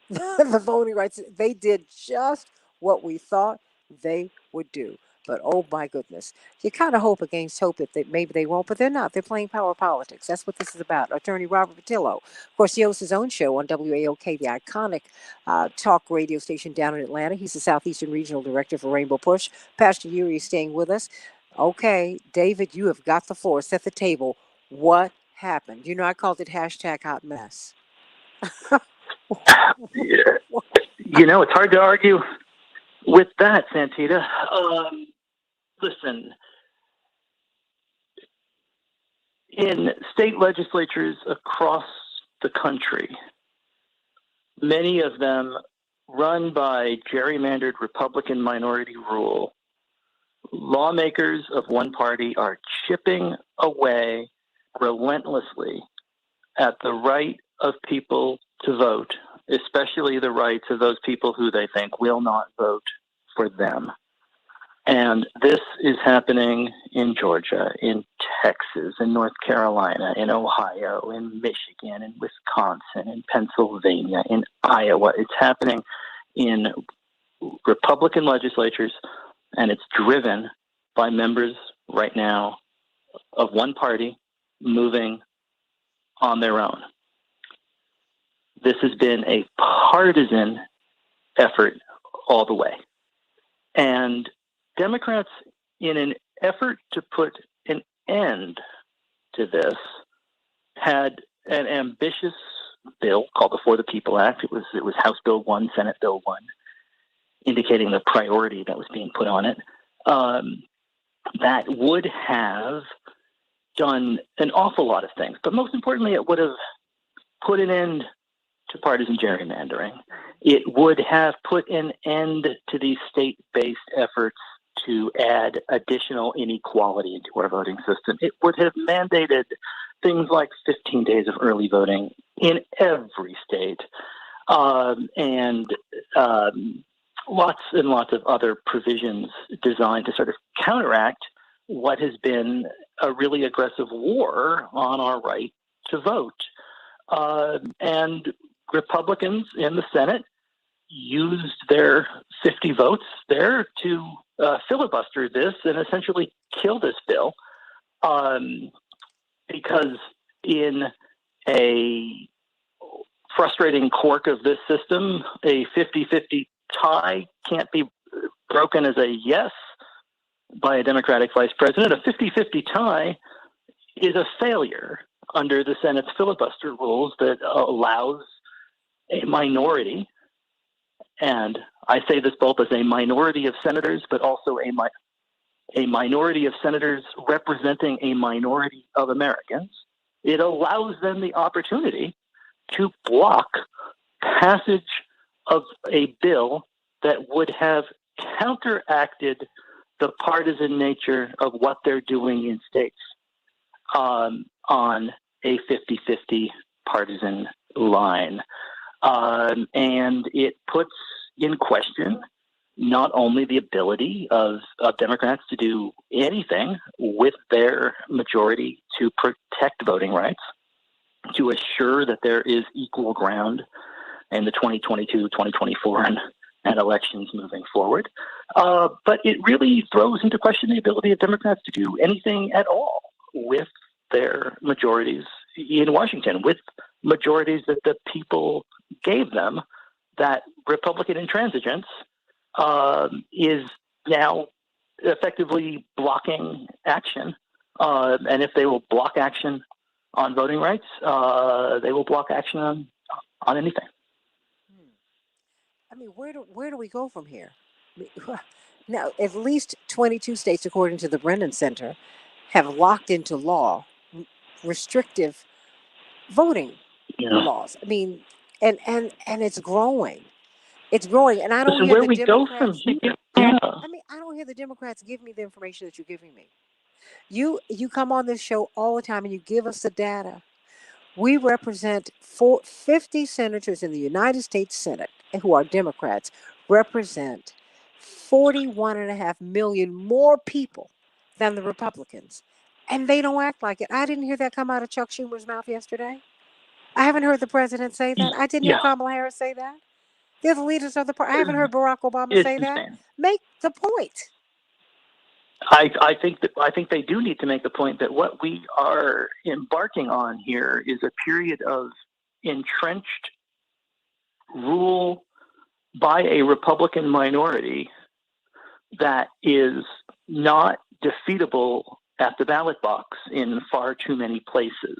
The voting rights, they did just what we thought they would do. But oh my goodness, you kind of hope against hope that maybe they won't, but they're not. They're playing power politics. That's what this is about. Attorney Robert Patillo, of course, he hosts his own show on WAOK, the iconic talk radio station down in Atlanta. He's the Southeastern Regional Director for Rainbow Push. Pastor Yuri is staying with us. Okay, David, you have got the floor. Set the table. What happened? You know, I called it hashtag hot mess. Yeah. You know, it's hard to argue with that, Santita. Listen, in state legislatures across the country, many of them run by gerrymandered Republican minority rule, lawmakers of one party are chipping away relentlessly at the right of people to vote, especially the rights of those people who they think will not vote for them. And this is happening in Georgia, in Texas, in North Carolina, in Ohio, in Michigan, in Wisconsin, in Pennsylvania, in Iowa. It's happening in Republican legislatures, and it's driven by members right now of one party moving on their own. This has been a partisan effort all the way. And Democrats, in an effort to put an end to this, had an ambitious bill called the For the People Act. It was House Bill 1, Senate Bill 1, indicating the priority that was being put on it. That would have done an awful lot of things, but most importantly, it would have put an end to partisan gerrymandering. It would have put an end to these state-based efforts to add additional inequality into our voting system. It would have mandated things like 15 days of early voting in every state, and lots and lots of other provisions designed to sort of counteract what has been a really aggressive war on our right to vote. And Republicans in the Senate used their 50 votes there to filibuster this and essentially kill this bill, because in a frustrating quirk of this system, a 50-50 tie can't be broken as a yes by a Democratic vice president. A 50-50 tie is a failure under the Senate's filibuster rules that allows a minority, and I say this both as a minority of senators, but also a minority of senators representing a minority of Americans. It allows them the opportunity to block passage of a bill that would have counteracted the partisan nature of what they're doing in states on a 50-50 partisan line. And it puts in question not only the ability of Democrats to do anything with their majority to protect voting rights, to assure that there is equal ground in the 2022, 2024, and elections moving forward. But it really throws into question the ability of Democrats to do anything at all with their majorities in Washington, with majorities that the people gave them. That Republican intransigence is now effectively blocking action. And if they will block action on voting rights, they will block action on anything. I mean, where do we go from here? Now, at least 22 states, according to the Brennan Center, have locked into law restrictive voting laws. I mean, and it's growing. It's growing, and I don't hear the Democrats. I mean, I don't hear the Democrats give me the information that you're giving me. You come on this show all the time and you give us the data. We represent 50 senators in the United States Senate who are Democrats, represent 41.5 million more people than the Republicans. And they don't act like it. I didn't hear that come out of Chuck Schumer's mouth yesterday. I haven't heard the president say that. I didn't hear Kamala Harris say that. They're the leaders of the party. I haven't heard Barack Obama say that. Make the point. I think they do need to make the point that what we are embarking on here is a period of entrenched rule by a Republican minority that is not defeatable at the ballot box in far too many places.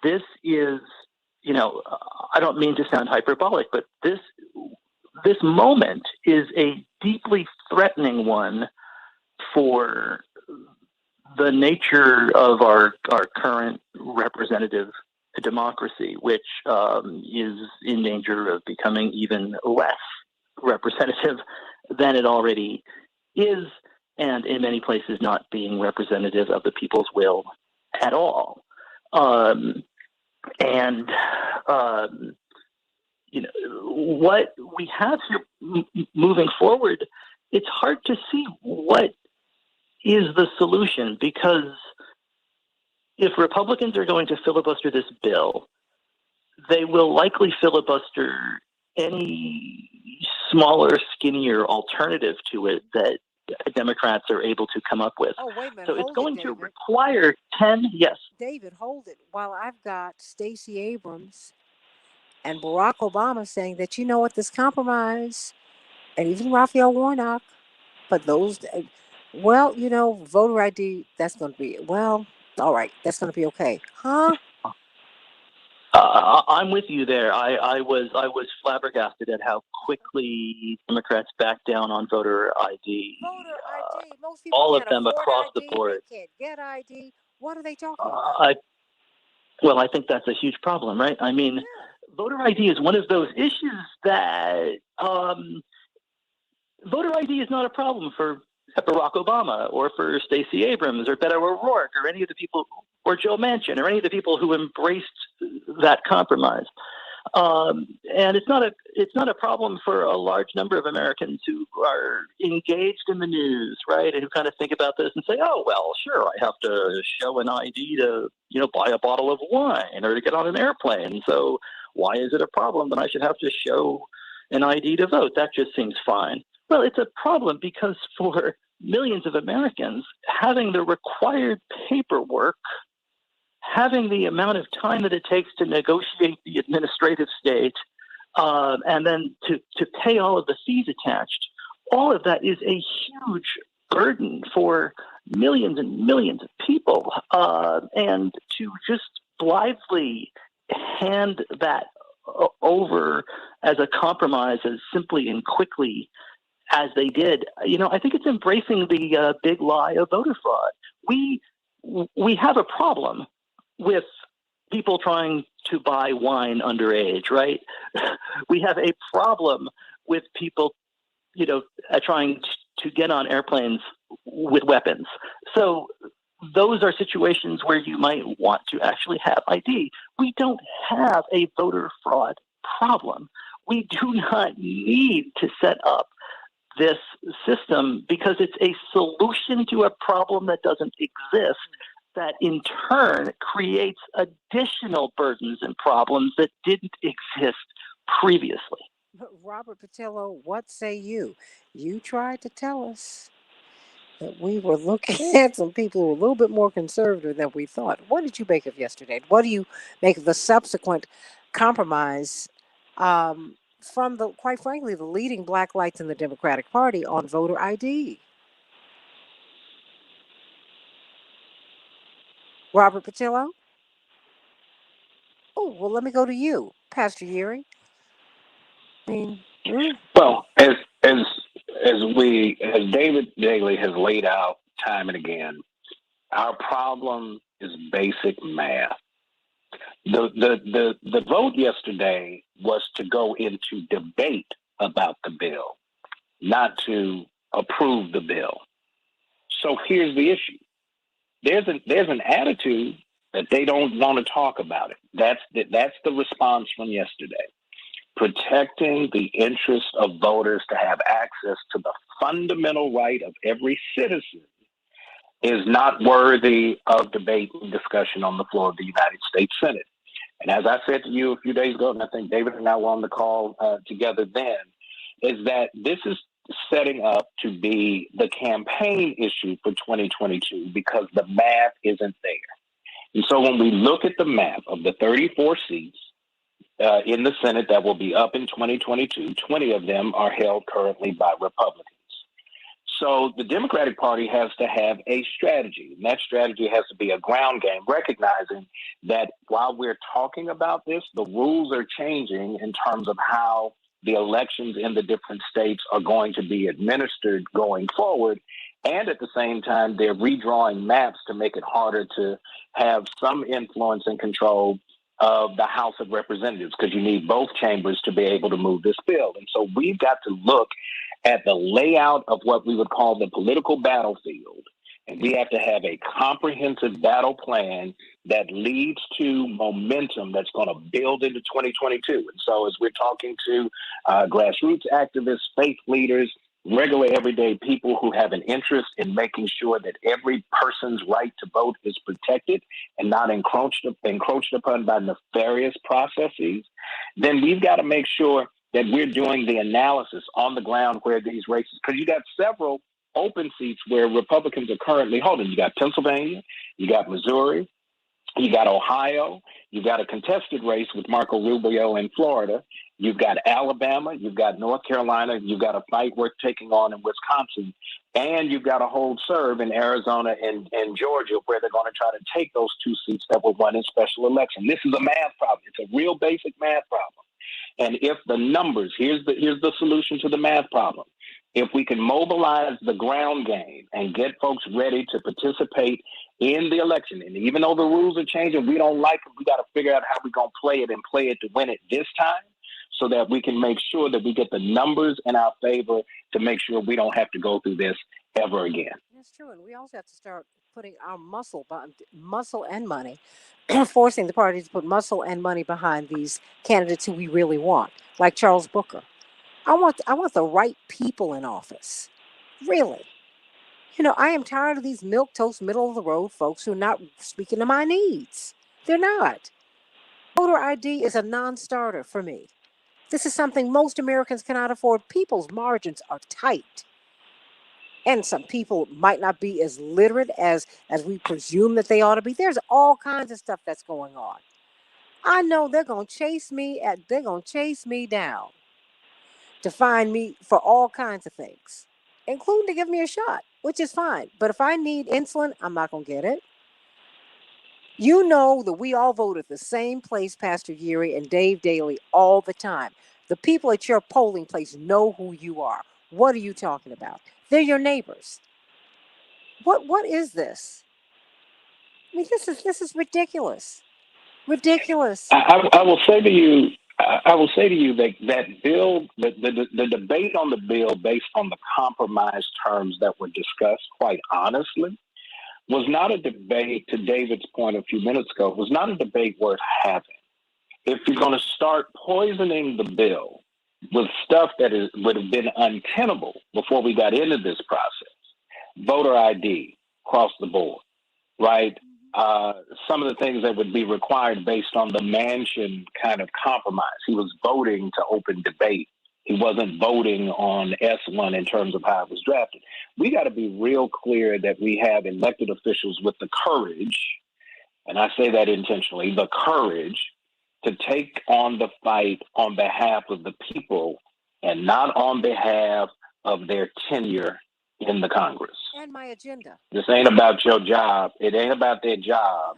This is, I don't mean to sound hyperbolic, but this moment is a deeply threatening one for the nature of our current representative democracy, which is in danger of becoming even less representative than it already is, and in many places not being representative of the people's will at all. What we have here moving forward, it's hard to see what is the solution, because if Republicans are going to filibuster this bill, they will likely filibuster any smaller, skinnier alternative to it that Democrats are able to come up with. Oh, wait a minute. So it's going to require 10, yes. David, hold it. While I've got Stacey Abrams and Barack Obama saying that, you know what, this compromise, and even Raphael Warnock, but those, well, voter ID, that's going to be, well, all right, that's going to be okay. Huh? I'm with you there. I was flabbergasted at how quickly Democrats backed down on voter ID. Voter ID. Most people all of can't them afford across ID, the board. They can't get ID. What are they talking about? I think that's a huge problem, right? I mean, voter ID is one of those issues that voter ID is not a problem for Barack Obama or for Stacey Abrams or Beto O'Rourke or any of the people, or Joe Manchin or any of the people who embraced that compromise. And it's not a problem for a large number of Americans who are engaged in the news, right, and who kind of think about this and say, oh, well, sure, I have to show an ID to, buy a bottle of wine or to get on an airplane. So why is it a problem that I should have to show an ID to vote? That just seems fine. Well, it's a problem because for millions of Americans, having the required paperwork, having the amount of time that it takes to negotiate the administrative state, and then to pay all of the fees attached, all of that is a huge burden for millions and millions of people. And to just blithely hand that over as a compromise as simply and quickly as they did, I think it's embracing the big lie of voter fraud. We have a problem with people trying to buy wine underage, right? We have a problem with people, trying to get on airplanes with weapons. So those are situations where you might want to actually have ID. We don't have a voter fraud problem. We do not need to set up this system because it's a solution to a problem that doesn't exist, that in turn creates additional burdens and problems that didn't exist previously. Robert Patillo, what say you? You tried to tell us that we were looking at some people who were a little bit more conservative than we thought. What did you make of yesterday? What do you make of the subsequent compromise from quite frankly, the leading black lights in the Democratic Party on voter ID? Robert Patillo? Oh, well, let me go to you, Pastor Yuri. Well, as David Daly has laid out time and again, our problem is basic math. The vote yesterday was to go into debate about the bill, not to approve the bill. So here's the issue. There's an attitude that they don't want to talk about it. That's the response from yesterday. Protecting the interests of voters to have access to the fundamental right of every citizen is not worthy of debate and discussion on the floor of the United States Senate. And as I said to you a few days ago, and I think David and I were on the call together then, is that this is setting up to be the campaign issue for 2022 because the math isn't there. And so when we look at the map of the 34 seats in the Senate that will be up in 2022, 20 of them are held currently by Republicans. So the Democratic Party has to have a strategy, and that strategy has to be a ground game, recognizing that while we're talking about this, the rules are changing in terms of how the elections in the different states are going to be administered going forward. And at the same time, they're redrawing maps to make it harder to have some influence and control of the House of Representatives, because you need both chambers to be able to move this bill. And so we've got to look at the layout of what we would call the political battlefield. And we have to have a comprehensive battle plan that leads to momentum that's going to build into 2022. And so as we're talking to grassroots activists, faith leaders, regular everyday people who have an interest in making sure that every person's right to vote is protected and not encroached upon by nefarious processes, then we've got to make sure that we're doing the analysis on the ground where these races, because you got several open seats where Republicans are currently holding. You got Pennsylvania, you got Missouri, you got Ohio, you got a contested race with Marco Rubio in Florida, you've got Alabama, you've got North Carolina, you've got a fight worth taking on in Wisconsin, and you've got a hold serve in Arizona and Georgia where they're going to try to take those two seats that were won in special election. This is a math problem. It's a real basic math problem. And if the numbers, here's the solution to the math problem. If we can mobilize the ground game and get folks ready to participate in the election, and even though the rules are changing, we don't like it, we got to figure out how we're going to play it and play it to win it this time so that we can make sure that we get the numbers in our favor to make sure we don't have to go through this ever again. That's true. And we also have to start putting our muscle and money, forcing the party to put muscle and money behind these candidates who we really want, like Charles Booker. I want the right people in office. Really. I am tired of these milquetoast, middle of the road folks who are not speaking to my needs. They're not. Voter ID is a non-starter for me. This is something most Americans cannot afford. People's margins are tight. And some people might not be as literate as we presume that they ought to be. There's all kinds of stuff that's going on. I know they're going to chase me down to find me for all kinds of things, including to give me a shot, which is fine. But if I need insulin, I'm not going to get it. You know that we all vote at the same place, Pastor Geary and Dave Daly, all the time. The people at your polling place know who you are. What are you talking about? They're your neighbors. What is this? I mean, this is ridiculous. Ridiculous. I will say to you that bill, the debate on the bill based on the compromise terms that were discussed, quite honestly, was not a debate, to David's point a few minutes ago, was not a debate worth having. If you're going to start poisoning the bill with stuff that would have been untenable before we got into this process, voter ID across the board, right? Some of the things that would be required based on the Manchin kind of compromise. He was voting to open debate. He wasn't voting on S1 in terms of how it was drafted. We got to be real clear that we have elected officials with the courage, and I say that intentionally, the courage to take on the fight on behalf of the people and not on behalf of their tenure in the Congress. And my agenda. This ain't about your job. It ain't about their job.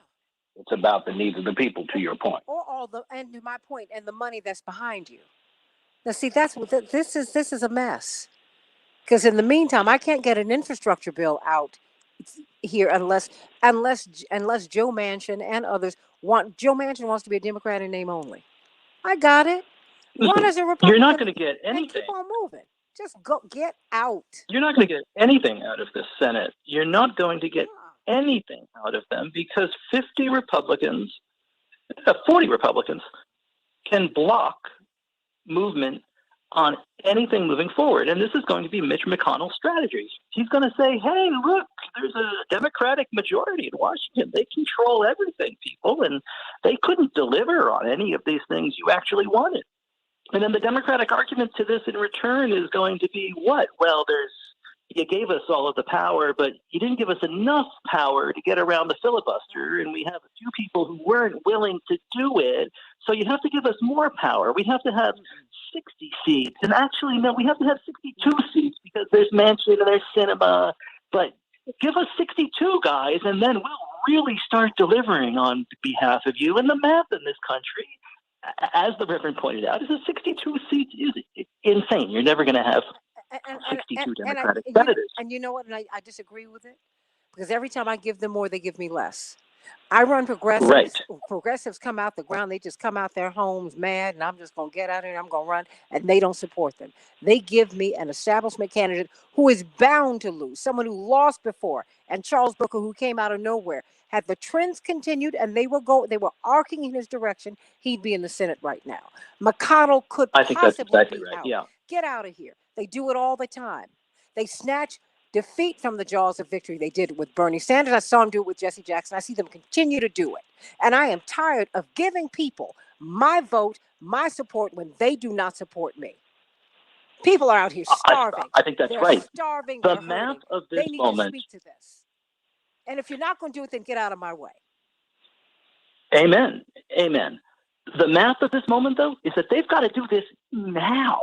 It's about the needs of the people, to your point. And to my point, and the money that's behind you. Now, see, that's what this is a mess. Because in the meantime, I can't get an infrastructure bill out here unless Joe Manchin and others want. Joe Manchin wants to be a Democrat in name only. I got it. Run as a Republican. You're not going to get anything. And keep on moving. Just go get out. You're not going to get anything out of the Senate. You're not going to get anything out of them because 40 Republicans can block movement on anything moving forward. And this is going to be Mitch McConnell's strategy. He's going to say, hey, look, there's a Democratic majority in Washington. They control everything, people, and they couldn't deliver on any of these things you actually wanted. And then the Democratic argument to this in return is going to be what? Well, you gave us all of the power, but you didn't give us enough power to get around the filibuster, and we have a few people who weren't willing to do it, so you have to give us more power. We have to have 60 seats. And actually, no, we have to have 62 seats because there's Manchin and there's Sinema, but give us 62 guys, and then we'll really start delivering on behalf of you. And the math in this country, as the Reverend pointed out, is a 62 seats is insane. You're never going to have 62 Democratic senators. And you know what? And I disagree with it, because every time I give them more, they give me less. I run progressives. Right. Progressives come out the ground. They just come out their homes mad, and I'm just going to get out here and I'm going to run, and they don't support them. They give me an establishment candidate who is bound to lose, someone who lost before, and Charles Booker, who came out of nowhere. Had the trends continued and they were arcing in his direction, he'd be in the Senate right now. McConnell could think that's possibly exactly be right. out. Yeah. Get out of here. They do it all the time. They snatch defeat from the jaws of victory. They did it with Bernie Sanders. I saw him do it with Jesse Jackson. I see them continue to do it. And I am tired of giving people my vote, my support when they do not support me. People are out here starving. I think that's right. Starving. The math of this they need moment. to speak to this. And if you're not going to do it, then get out of my way. Amen. Amen. The math of this moment, though, is that they've got to do this now.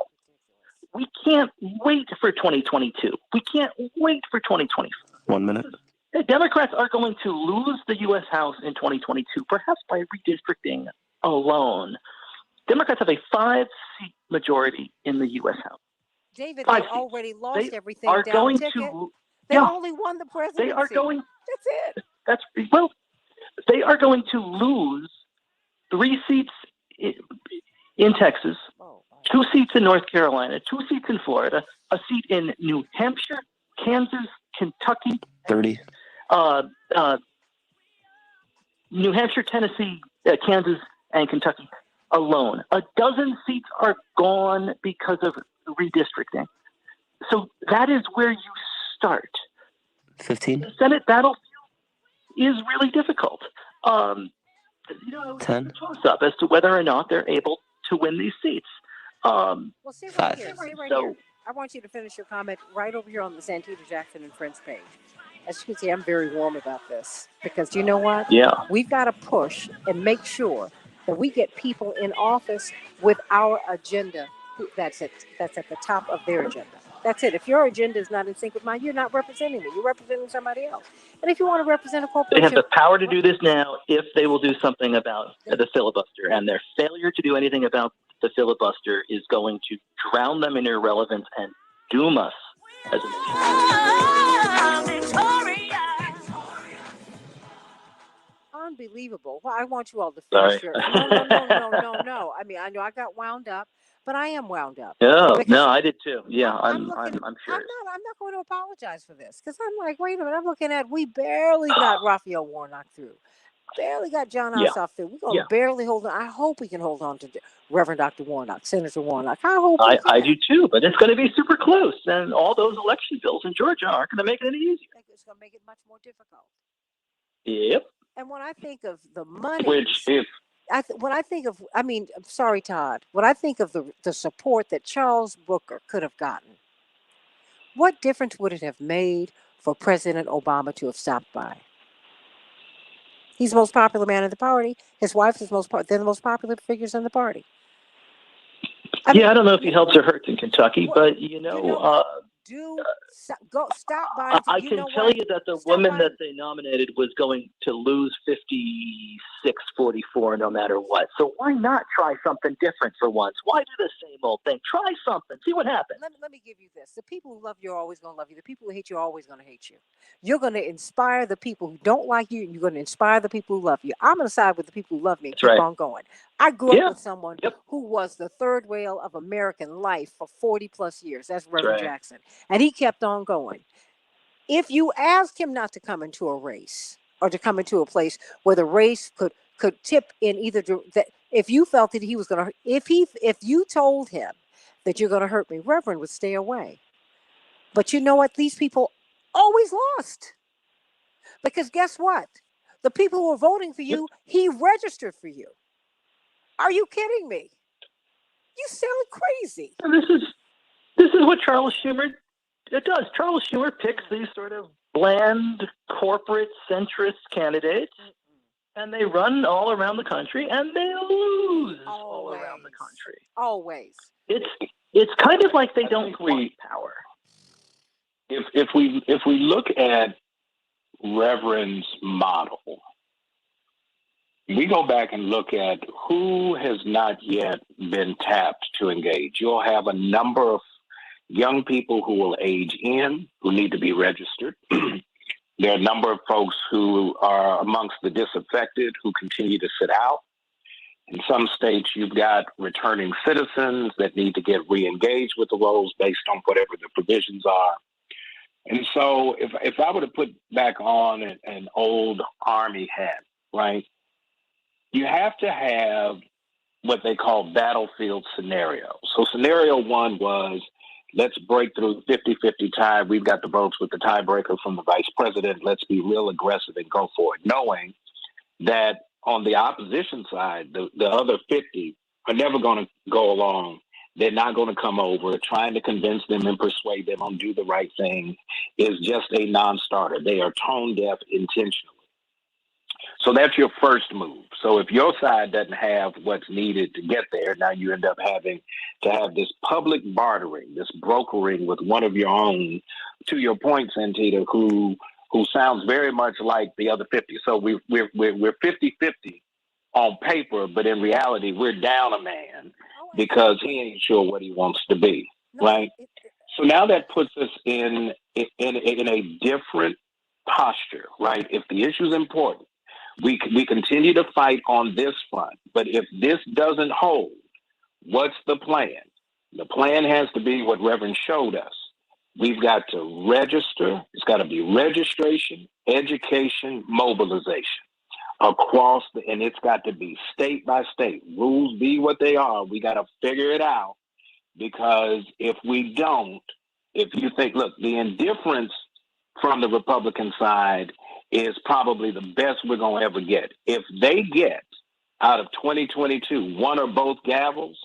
We can't wait for 2022. We can't wait for 2024. 1 minute. The Democrats are going to lose the U.S. House in 2022, perhaps by redistricting alone. Democrats have a 5-seat majority in the U.S. House. David, 5 they seats. already lost They everything are down going ticket. They yeah. only won the presidency. They are going. That's it. They are going to lose 3 seats in Texas, 2 seats in North Carolina, 2 seats in Florida, a seat in New Hampshire, Kansas, Kentucky, 30. New Hampshire, Tennessee, Kansas, and Kentucky alone. A dozen seats are gone because of redistricting. So that is where you start. 15. The Senate battlefield is really difficult. 10. Toss up as to whether or not they're able to win these seats. Well, see right 5. here. See right here. I want you to finish your comment right over here on the Santita Jackson and Friends page. As you can see, I'm very warm about this because you know what? Yeah. We've got to push and make sure that we get people in office with our agenda. That's it. That's at the top of their agenda. That's it. If your agenda is not in sync with mine, you're not representing me. You're representing somebody else. And if you want to represent a They corporation, have the power to do this now if they will do something about the filibuster. And their failure to do anything about the filibuster is going to drown them in irrelevance and doom us as a nation. Unbelievable. Well, I want you all to finish your. No. I mean, I know I got wound up, but I am wound up. No, I did too. Yeah, I'm sure. I'm not going to apologize for this because I'm like, wait a minute. I'm looking at we barely got Raphael Warnock through, barely got John Ossoff through. We're going to barely hold on. I hope we can hold on to Reverend Dr. Warnock, Senator Warnock. I hope. I do too, but it's going to be super close, and all those election bills in Georgia aren't going to make it any easier. I think it's going to make it much more difficult. Yep. And when I think of the money, I'm sorry, Todd. When I think of the support that Charles Booker could have gotten, what difference would it have made for President Obama to have stopped by? He's the most popular man in the party. His wife is they're the most popular figures in the party. I don't know if he helps or hurts in Kentucky, but stop by. I can tell you that the woman that they nominated was going to lose 56-44 no matter what. So why not try something different for once? Why do the same old thing? Try something. See what happens. Let me give you this. The people who love you are always going to love you. The people who hate you are always going to hate you. You're going to inspire the people who don't like you, and you're going to inspire the people who love you. I'm going to side with the people who love me and keep on going. I grew up with someone who was the third rail of American life for 40 plus years. That's Reverend Jackson. And he kept on going. If you ask him not to come into a race or to come into a place where the race could tip in either that, if you felt that he was going to, if you told him that you're going to hurt me, Reverend would stay away. But you know what? These people always lost. Because guess what? The people who were voting for you, he registered for you. Are you kidding me? You sound crazy. And this is what Charles Schumer does. Charles Schumer picks these sort of bland, corporate, centrist candidates, and they run all around the country, and they lose all around the country. Always. It's kind of like they don't want power. If we look at Reverend's model, we go back and look at who has not yet been tapped to engage. You'll have a number of young people who will age in, who need to be registered. There are a number of folks who are amongst the disaffected who continue to sit out. In some states, you've got returning citizens that need to get re-engaged with the rolls based on whatever the provisions are. And so if I were to put back on an old Army hat, right, you have to have what they call battlefield scenarios. So scenario one was, let's break through 50-50 tie. We've got the votes with the tiebreaker from the vice president. Let's be real aggressive and go for it, knowing that on the opposition side, the other 50 are never going to go along. They're not going to come over. Trying to convince them and persuade them on do the right thing is just a non-starter. They are tone deaf intentionally. So that's your first move. So if your side doesn't have what's needed to get there, now you end up having to have this public bartering, this brokering with one of your own, to your point, Santita, who sounds very much like the other 50. So we're 50-50 on paper, but in reality, we're down a man because he ain't sure what he wants to be, right? So now that puts us in a different posture, right? If the issue is important, we continue to fight on this front. But if this doesn't hold, what's the plan? The plan has to be what Reverend showed us. We've got to register. It's got to be registration, education, mobilization across and it's got to be state by state. Rules be what they are. We got to figure it out, because if we don't, if you think, look, the indifference from the Republican side is probably the best we're going to ever get. If they get out of 2022 one or both gavels,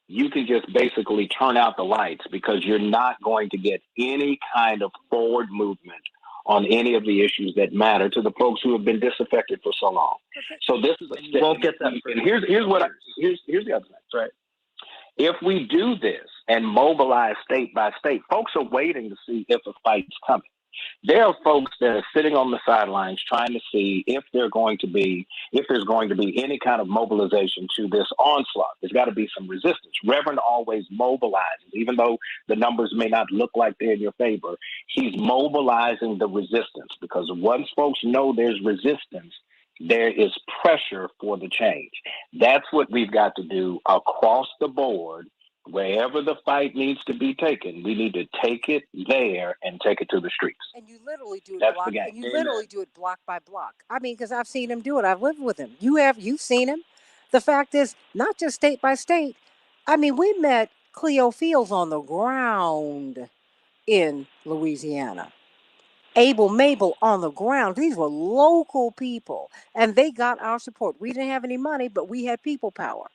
you can just basically turn out the lights, because you're not going to get any kind of forward movement on any of the issues that matter to the folks who have been disaffected for so long. So this is a step. Won't get that. And here's the other thing. Right. If we do this and mobilize state by state, folks are waiting to see if a fight's coming. There are folks that are sitting on the sidelines trying to see if there's going to be any kind of mobilization to this onslaught. There's got to be some resistance. Reverend always mobilizes, even though the numbers may not look like they're in your favor. He's mobilizing the resistance, because once folks know there's resistance, there is pressure for the change. That's what we've got to do across the board. Wherever the fight needs to be taken, we need to take it there and take it to the streets. And you literally do it That's block. the game. And you literally do it block by block. I mean, because I've seen him do it. I've lived with him. You've seen him. The fact is, not just state by state. I mean, we met Cleo Fields on the ground in Louisiana. Abel Mabel on the ground. These were local people, and they got our support. We didn't have any money, but we had people power.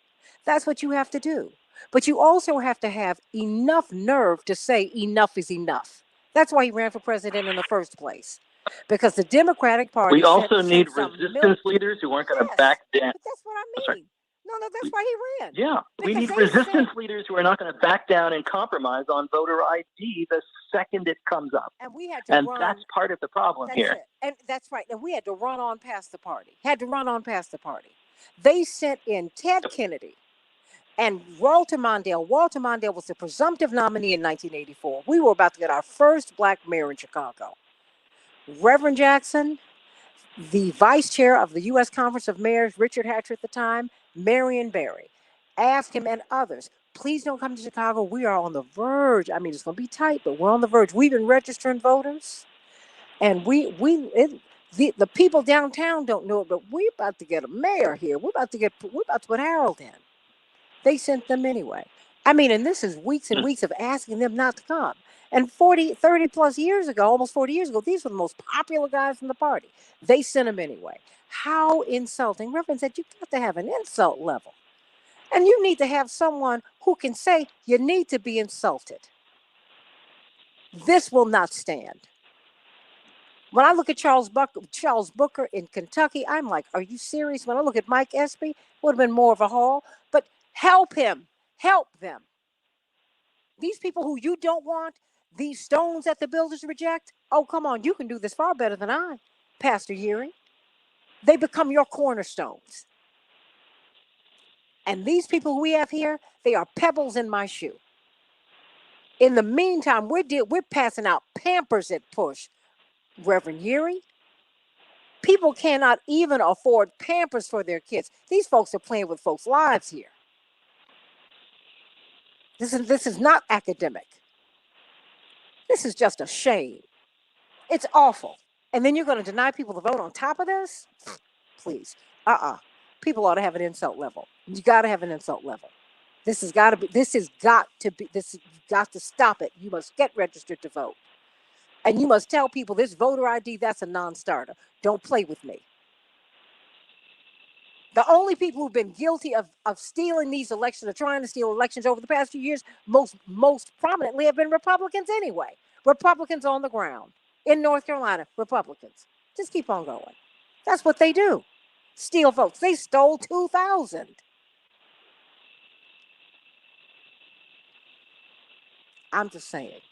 That's what you have to do. But you also have to have enough nerve to say enough is enough. That's why he ran for president in the first place. Because the Democratic Party. We also need resistance leaders who aren't going to back down. But that's what I mean. No, that's why he ran. Yeah, we need resistance leaders who are not going to back down and compromise on voter ID the second it comes up. And we had to run. That's part of the problem here. And that's right. And we had to run on past the party. They sent in Ted Kennedy and Walter Mondale. Walter Mondale was the presumptive nominee in 1984. We were about to get our first black mayor in Chicago. Reverend Jackson, the vice chair of the U.S. Conference of Mayors, Richard Hatcher at the time, Marion Barry, asked him and others, please don't come to Chicago. We are on the verge. I mean, it's going to be tight, but we're on the verge. We've been registering voters, and the people downtown don't know it, but we're about to get a mayor here. We're about to put Harold in. They sent them anyway. I mean, and this is weeks and weeks of asking them not to come. And 30 plus years ago, almost 40 years ago, these were the most popular guys in the party. They sent them anyway. How insulting. Reverend said, you got to have an insult level. And you need to have someone who can say you need to be insulted. This will not stand. When I look at Charles Booker in Kentucky, I'm like, are you serious? When I look at Mike Espy, would have been more of a haul. But help him. Help them. These people who you don't want, these stones that the builders reject, oh, come on, you can do this far better than I, Pastor Uri. They become your cornerstones. And these people we have here, they are pebbles in my shoe. In the meantime, we're passing out Pampers at push, Reverend Uri. People cannot even afford Pampers for their kids. These folks are playing with folks' lives here. This is not academic. This is just a shame. It's awful. And then you're going to deny people the vote on top of this? Please. People ought to have an insult level. You got to have an insult level. You've got to stop it. You must get registered to vote. And you must tell people this voter ID, that's a non-starter. Don't play with me. The only people who've been guilty of stealing these elections or trying to steal elections over the past few years, most prominently have been Republicans anyway. Republicans on the ground. In North Carolina, Republicans. Just keep on going. That's what they do. Steal votes. They stole 2,000. I'm just saying.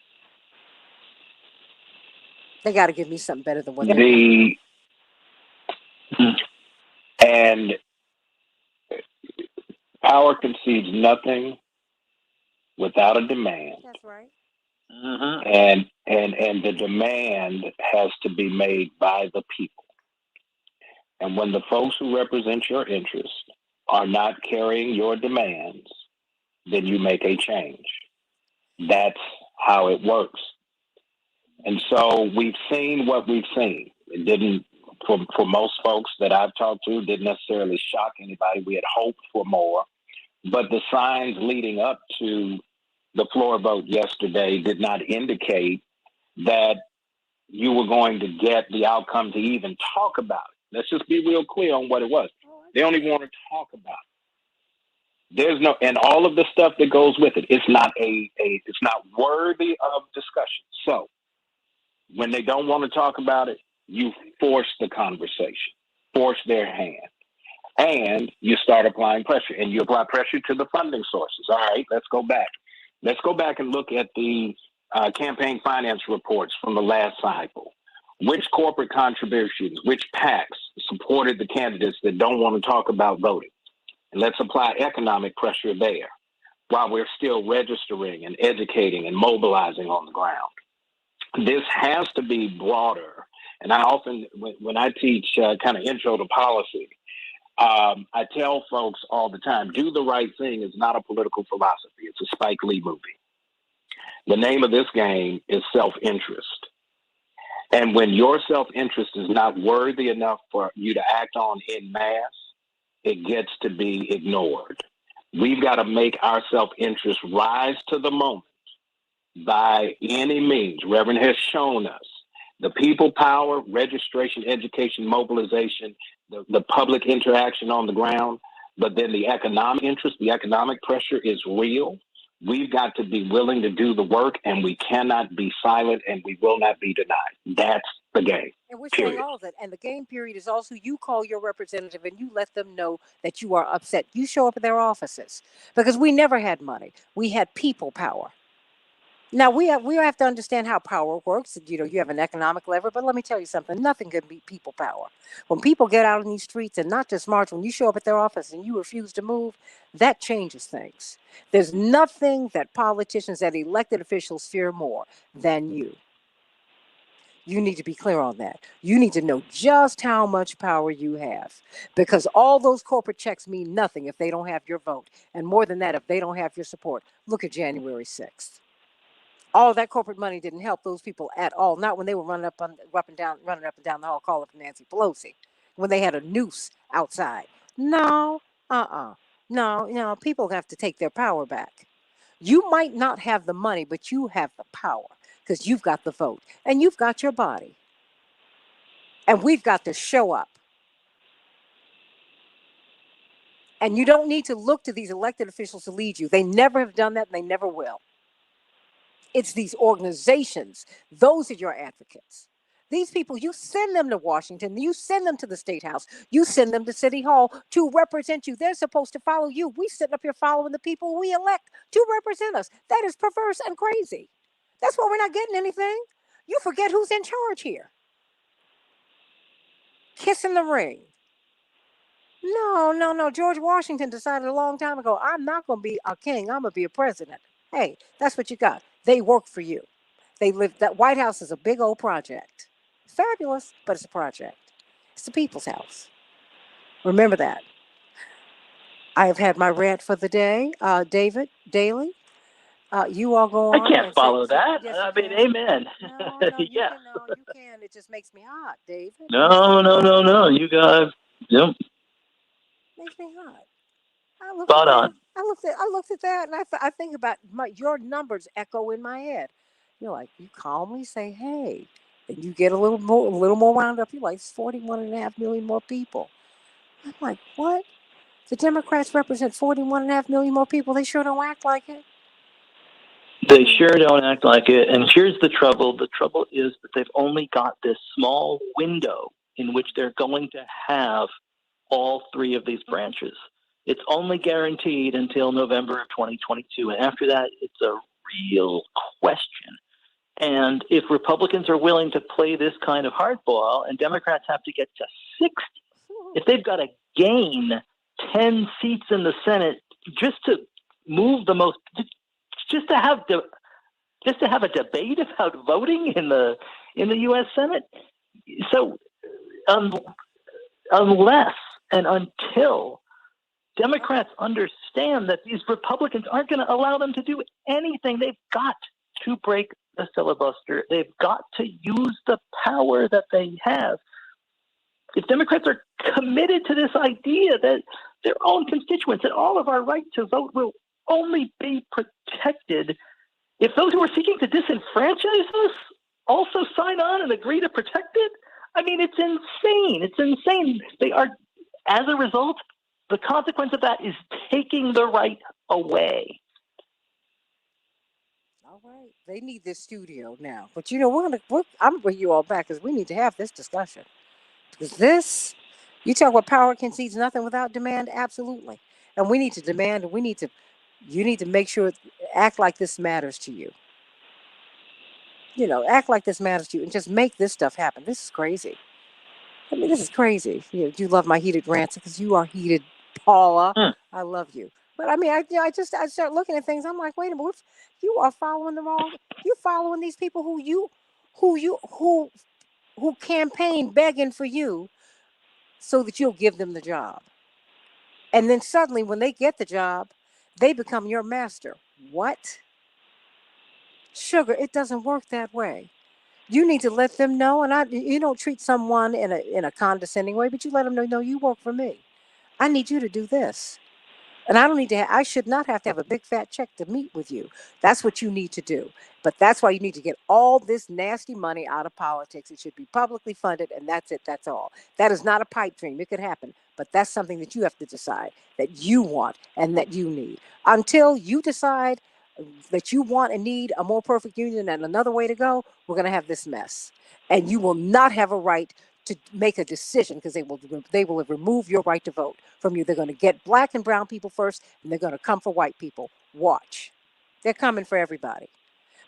They got to give me something better than what they have. And power concedes nothing without a demand. That's right. And the demand has to be made by the people. And when the folks who represent your interests are not carrying your demands, then you make a change. That's how it works. And so we've seen what we've seen. It didn't, for most folks that I've talked to, didn't necessarily shock anybody. We had hoped for more. But the signs leading up to the floor vote yesterday did not indicate that you were going to get the outcome to even talk about it. Let's just be real clear on what it was. They don't even want to talk about it. There's no, and all of the stuff that goes with it, it's not it's not worthy of discussion. So when they don't want to talk about it, you force the conversation, force their hand, and you start applying pressure, and you apply pressure to the funding sources. All right, let's go back. Let's go back and look at the campaign finance reports from the last cycle. Which corporate contributions, which PACs supported the candidates that don't want to talk about voting? And let's apply economic pressure there while we're still registering and educating and mobilizing on the ground. This has to be broader. And I often, when I teach kind of intro to policy, I tell folks all the time, do the right thing is not a political philosophy. It's a Spike Lee movie. The name of this game is self-interest. And when your self-interest is not worthy enough for you to act on en masse, it gets to be ignored. We've got to make our self-interest rise to the moment by any means. Reverend has shown us the people power, registration, education, mobilization, the public interaction on the ground, but then the economic interest, the economic pressure is real. We've got to be willing to do the work, and we cannot be silent, and we will not be denied. That's the game. And we're saying all of that. And the game period is also you call your representative and you let them know that you are upset. You show up at their offices because we never had money. We had people power. Now, we have to understand how power works. You know, you have an economic lever, but let me tell you something. Nothing can beat people power. When people get out in these streets and not just march, when you show up at their office and you refuse to move, that changes things. There's nothing that politicians, that elected officials fear more than you. You need to be clear on that. You need to know just how much power you have, because all those corporate checks mean nothing if they don't have your vote. And more than that, if they don't have your support. Look at January 6th. All that corporate money didn't help those people at all. Not when they were running up and down the hall calling for Nancy Pelosi, when they had a noose outside. No, no, people have to take their power back. You might not have the money, but you have the power because you've got the vote and you've got your body. And we've got to show up And you don't need to look to these elected officials to lead you. They never have done that, and they never will. It's these organizations. Those are your advocates. These people, you send them to Washington, you send them to the State House, you send them to City Hall to represent you. They're supposed to follow you. We sit up here following the people we elect to represent us. That is perverse and crazy. That's why we're not getting anything. You forget who's in charge here. Kissing the ring. No. George Washington decided a long time ago, I'm not going to be a king. I'm going to be a president. Hey, that's what you got. They work for you. They live. That White House is a big old project. Fabulous, but it's a project. It's the people's house. Remember that. I have had my rant for the day. David, Daly, you all go on. I can't follow that. Yes, I mean, amen. No, yes. you can. It just makes me hot, David. No. You guys, yep. Makes me hot. I Spot on. I looked at that, and I think about your numbers echo in my head. You're like, you calmly say, hey, and you get a little more wound up. You're like, it's 41.5 million more people. I'm like, what? The Democrats represent 41.5 million more people. They sure don't act like it. They sure don't act like it. And here's the trouble. The trouble is that they've only got this small window in which they're going to have all three of these branches. It's only guaranteed until November of 2022. And after that, it's a real question. And if Republicans are willing to play this kind of hardball and Democrats have to get to 60, if they've got to gain 10 seats in the Senate just to move the most, just to have a debate about voting in the U.S. Senate. So unless and until Democrats understand that these Republicans aren't going to allow them to do anything, they've got to break the filibuster. They've got to use the power that they have. If Democrats are committed to this idea that their own constituents and all of our right to vote will only be protected if those who are seeking to disenfranchise us also sign on and agree to protect it, I mean, it's insane. It's insane. They are, as a result, the consequence of that is taking the right away. All right. They need this studio now. But I'm going to bring you all back because we need to have this discussion. Because you talk about power concedes nothing without demand, absolutely. And we need to demand, and you need to make sure, act like this matters to you. Act like this matters to you and just make this stuff happen. This is crazy. I mean, this is crazy. You love my heated rants because you are heated, Paula. I love you. But I mean, I start looking at things. I'm like, wait a minute, you are following the wrong. You're following these people who campaign begging for you so that you'll give them the job. And then suddenly when they get the job, they become your master. What? Sugar, it doesn't work that way. You need to let them know, and you don't treat someone in a condescending way, but you let them know, no, you work for me. I need you to do this. And I should not have to have a big fat check to meet with you. That's what you need to do. But that's why you need to get all this nasty money out of politics. It should be publicly funded, and that's it. That's all. That is not a pipe dream. It could happen. But that's something that you have to decide that you want and that you need. Until you decide that you want and need a more perfect union and another way to go, we're going to have this mess. And you will not have a right to make a decision because they will remove your right to vote from you. They're going to get black and brown people first, and they're going to come for white people. Watch. They're coming for everybody.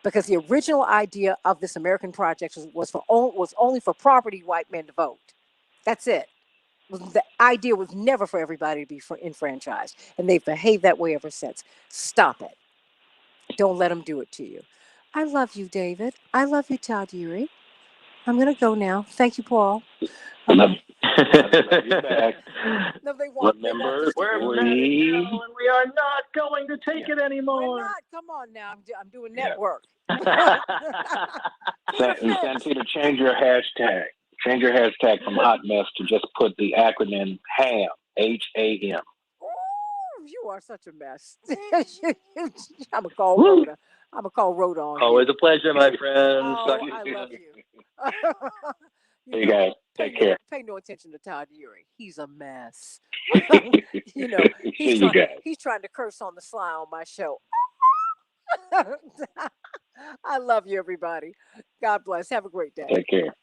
Because the original idea of this American project was only for property white men to vote. That's it. The idea was never for everybody to be enfranchised. And they've behaved that way ever since. Stop it. Don't let them do it to you. I love you, David. I love you, Tadiri. I'm going to go now. Thank you, Paul. Love you back. No, they won't. Remember, we are not going to take it anymore. We're not. Come on now. I'm doing network. Santita, change your hashtag. Change your hashtag from hot mess to just put the acronym HAM, HAM. You are such a mess. I'm going to call Rhoda. I'm going to call Rhoda on Always a pleasure, my friends. Oh, I love you. You guys take care. Pay no attention to Todd Urey. He's a mess. See you guys. He's trying to curse on the sly on my show. I love you, everybody. God bless. Have a great day. Take care.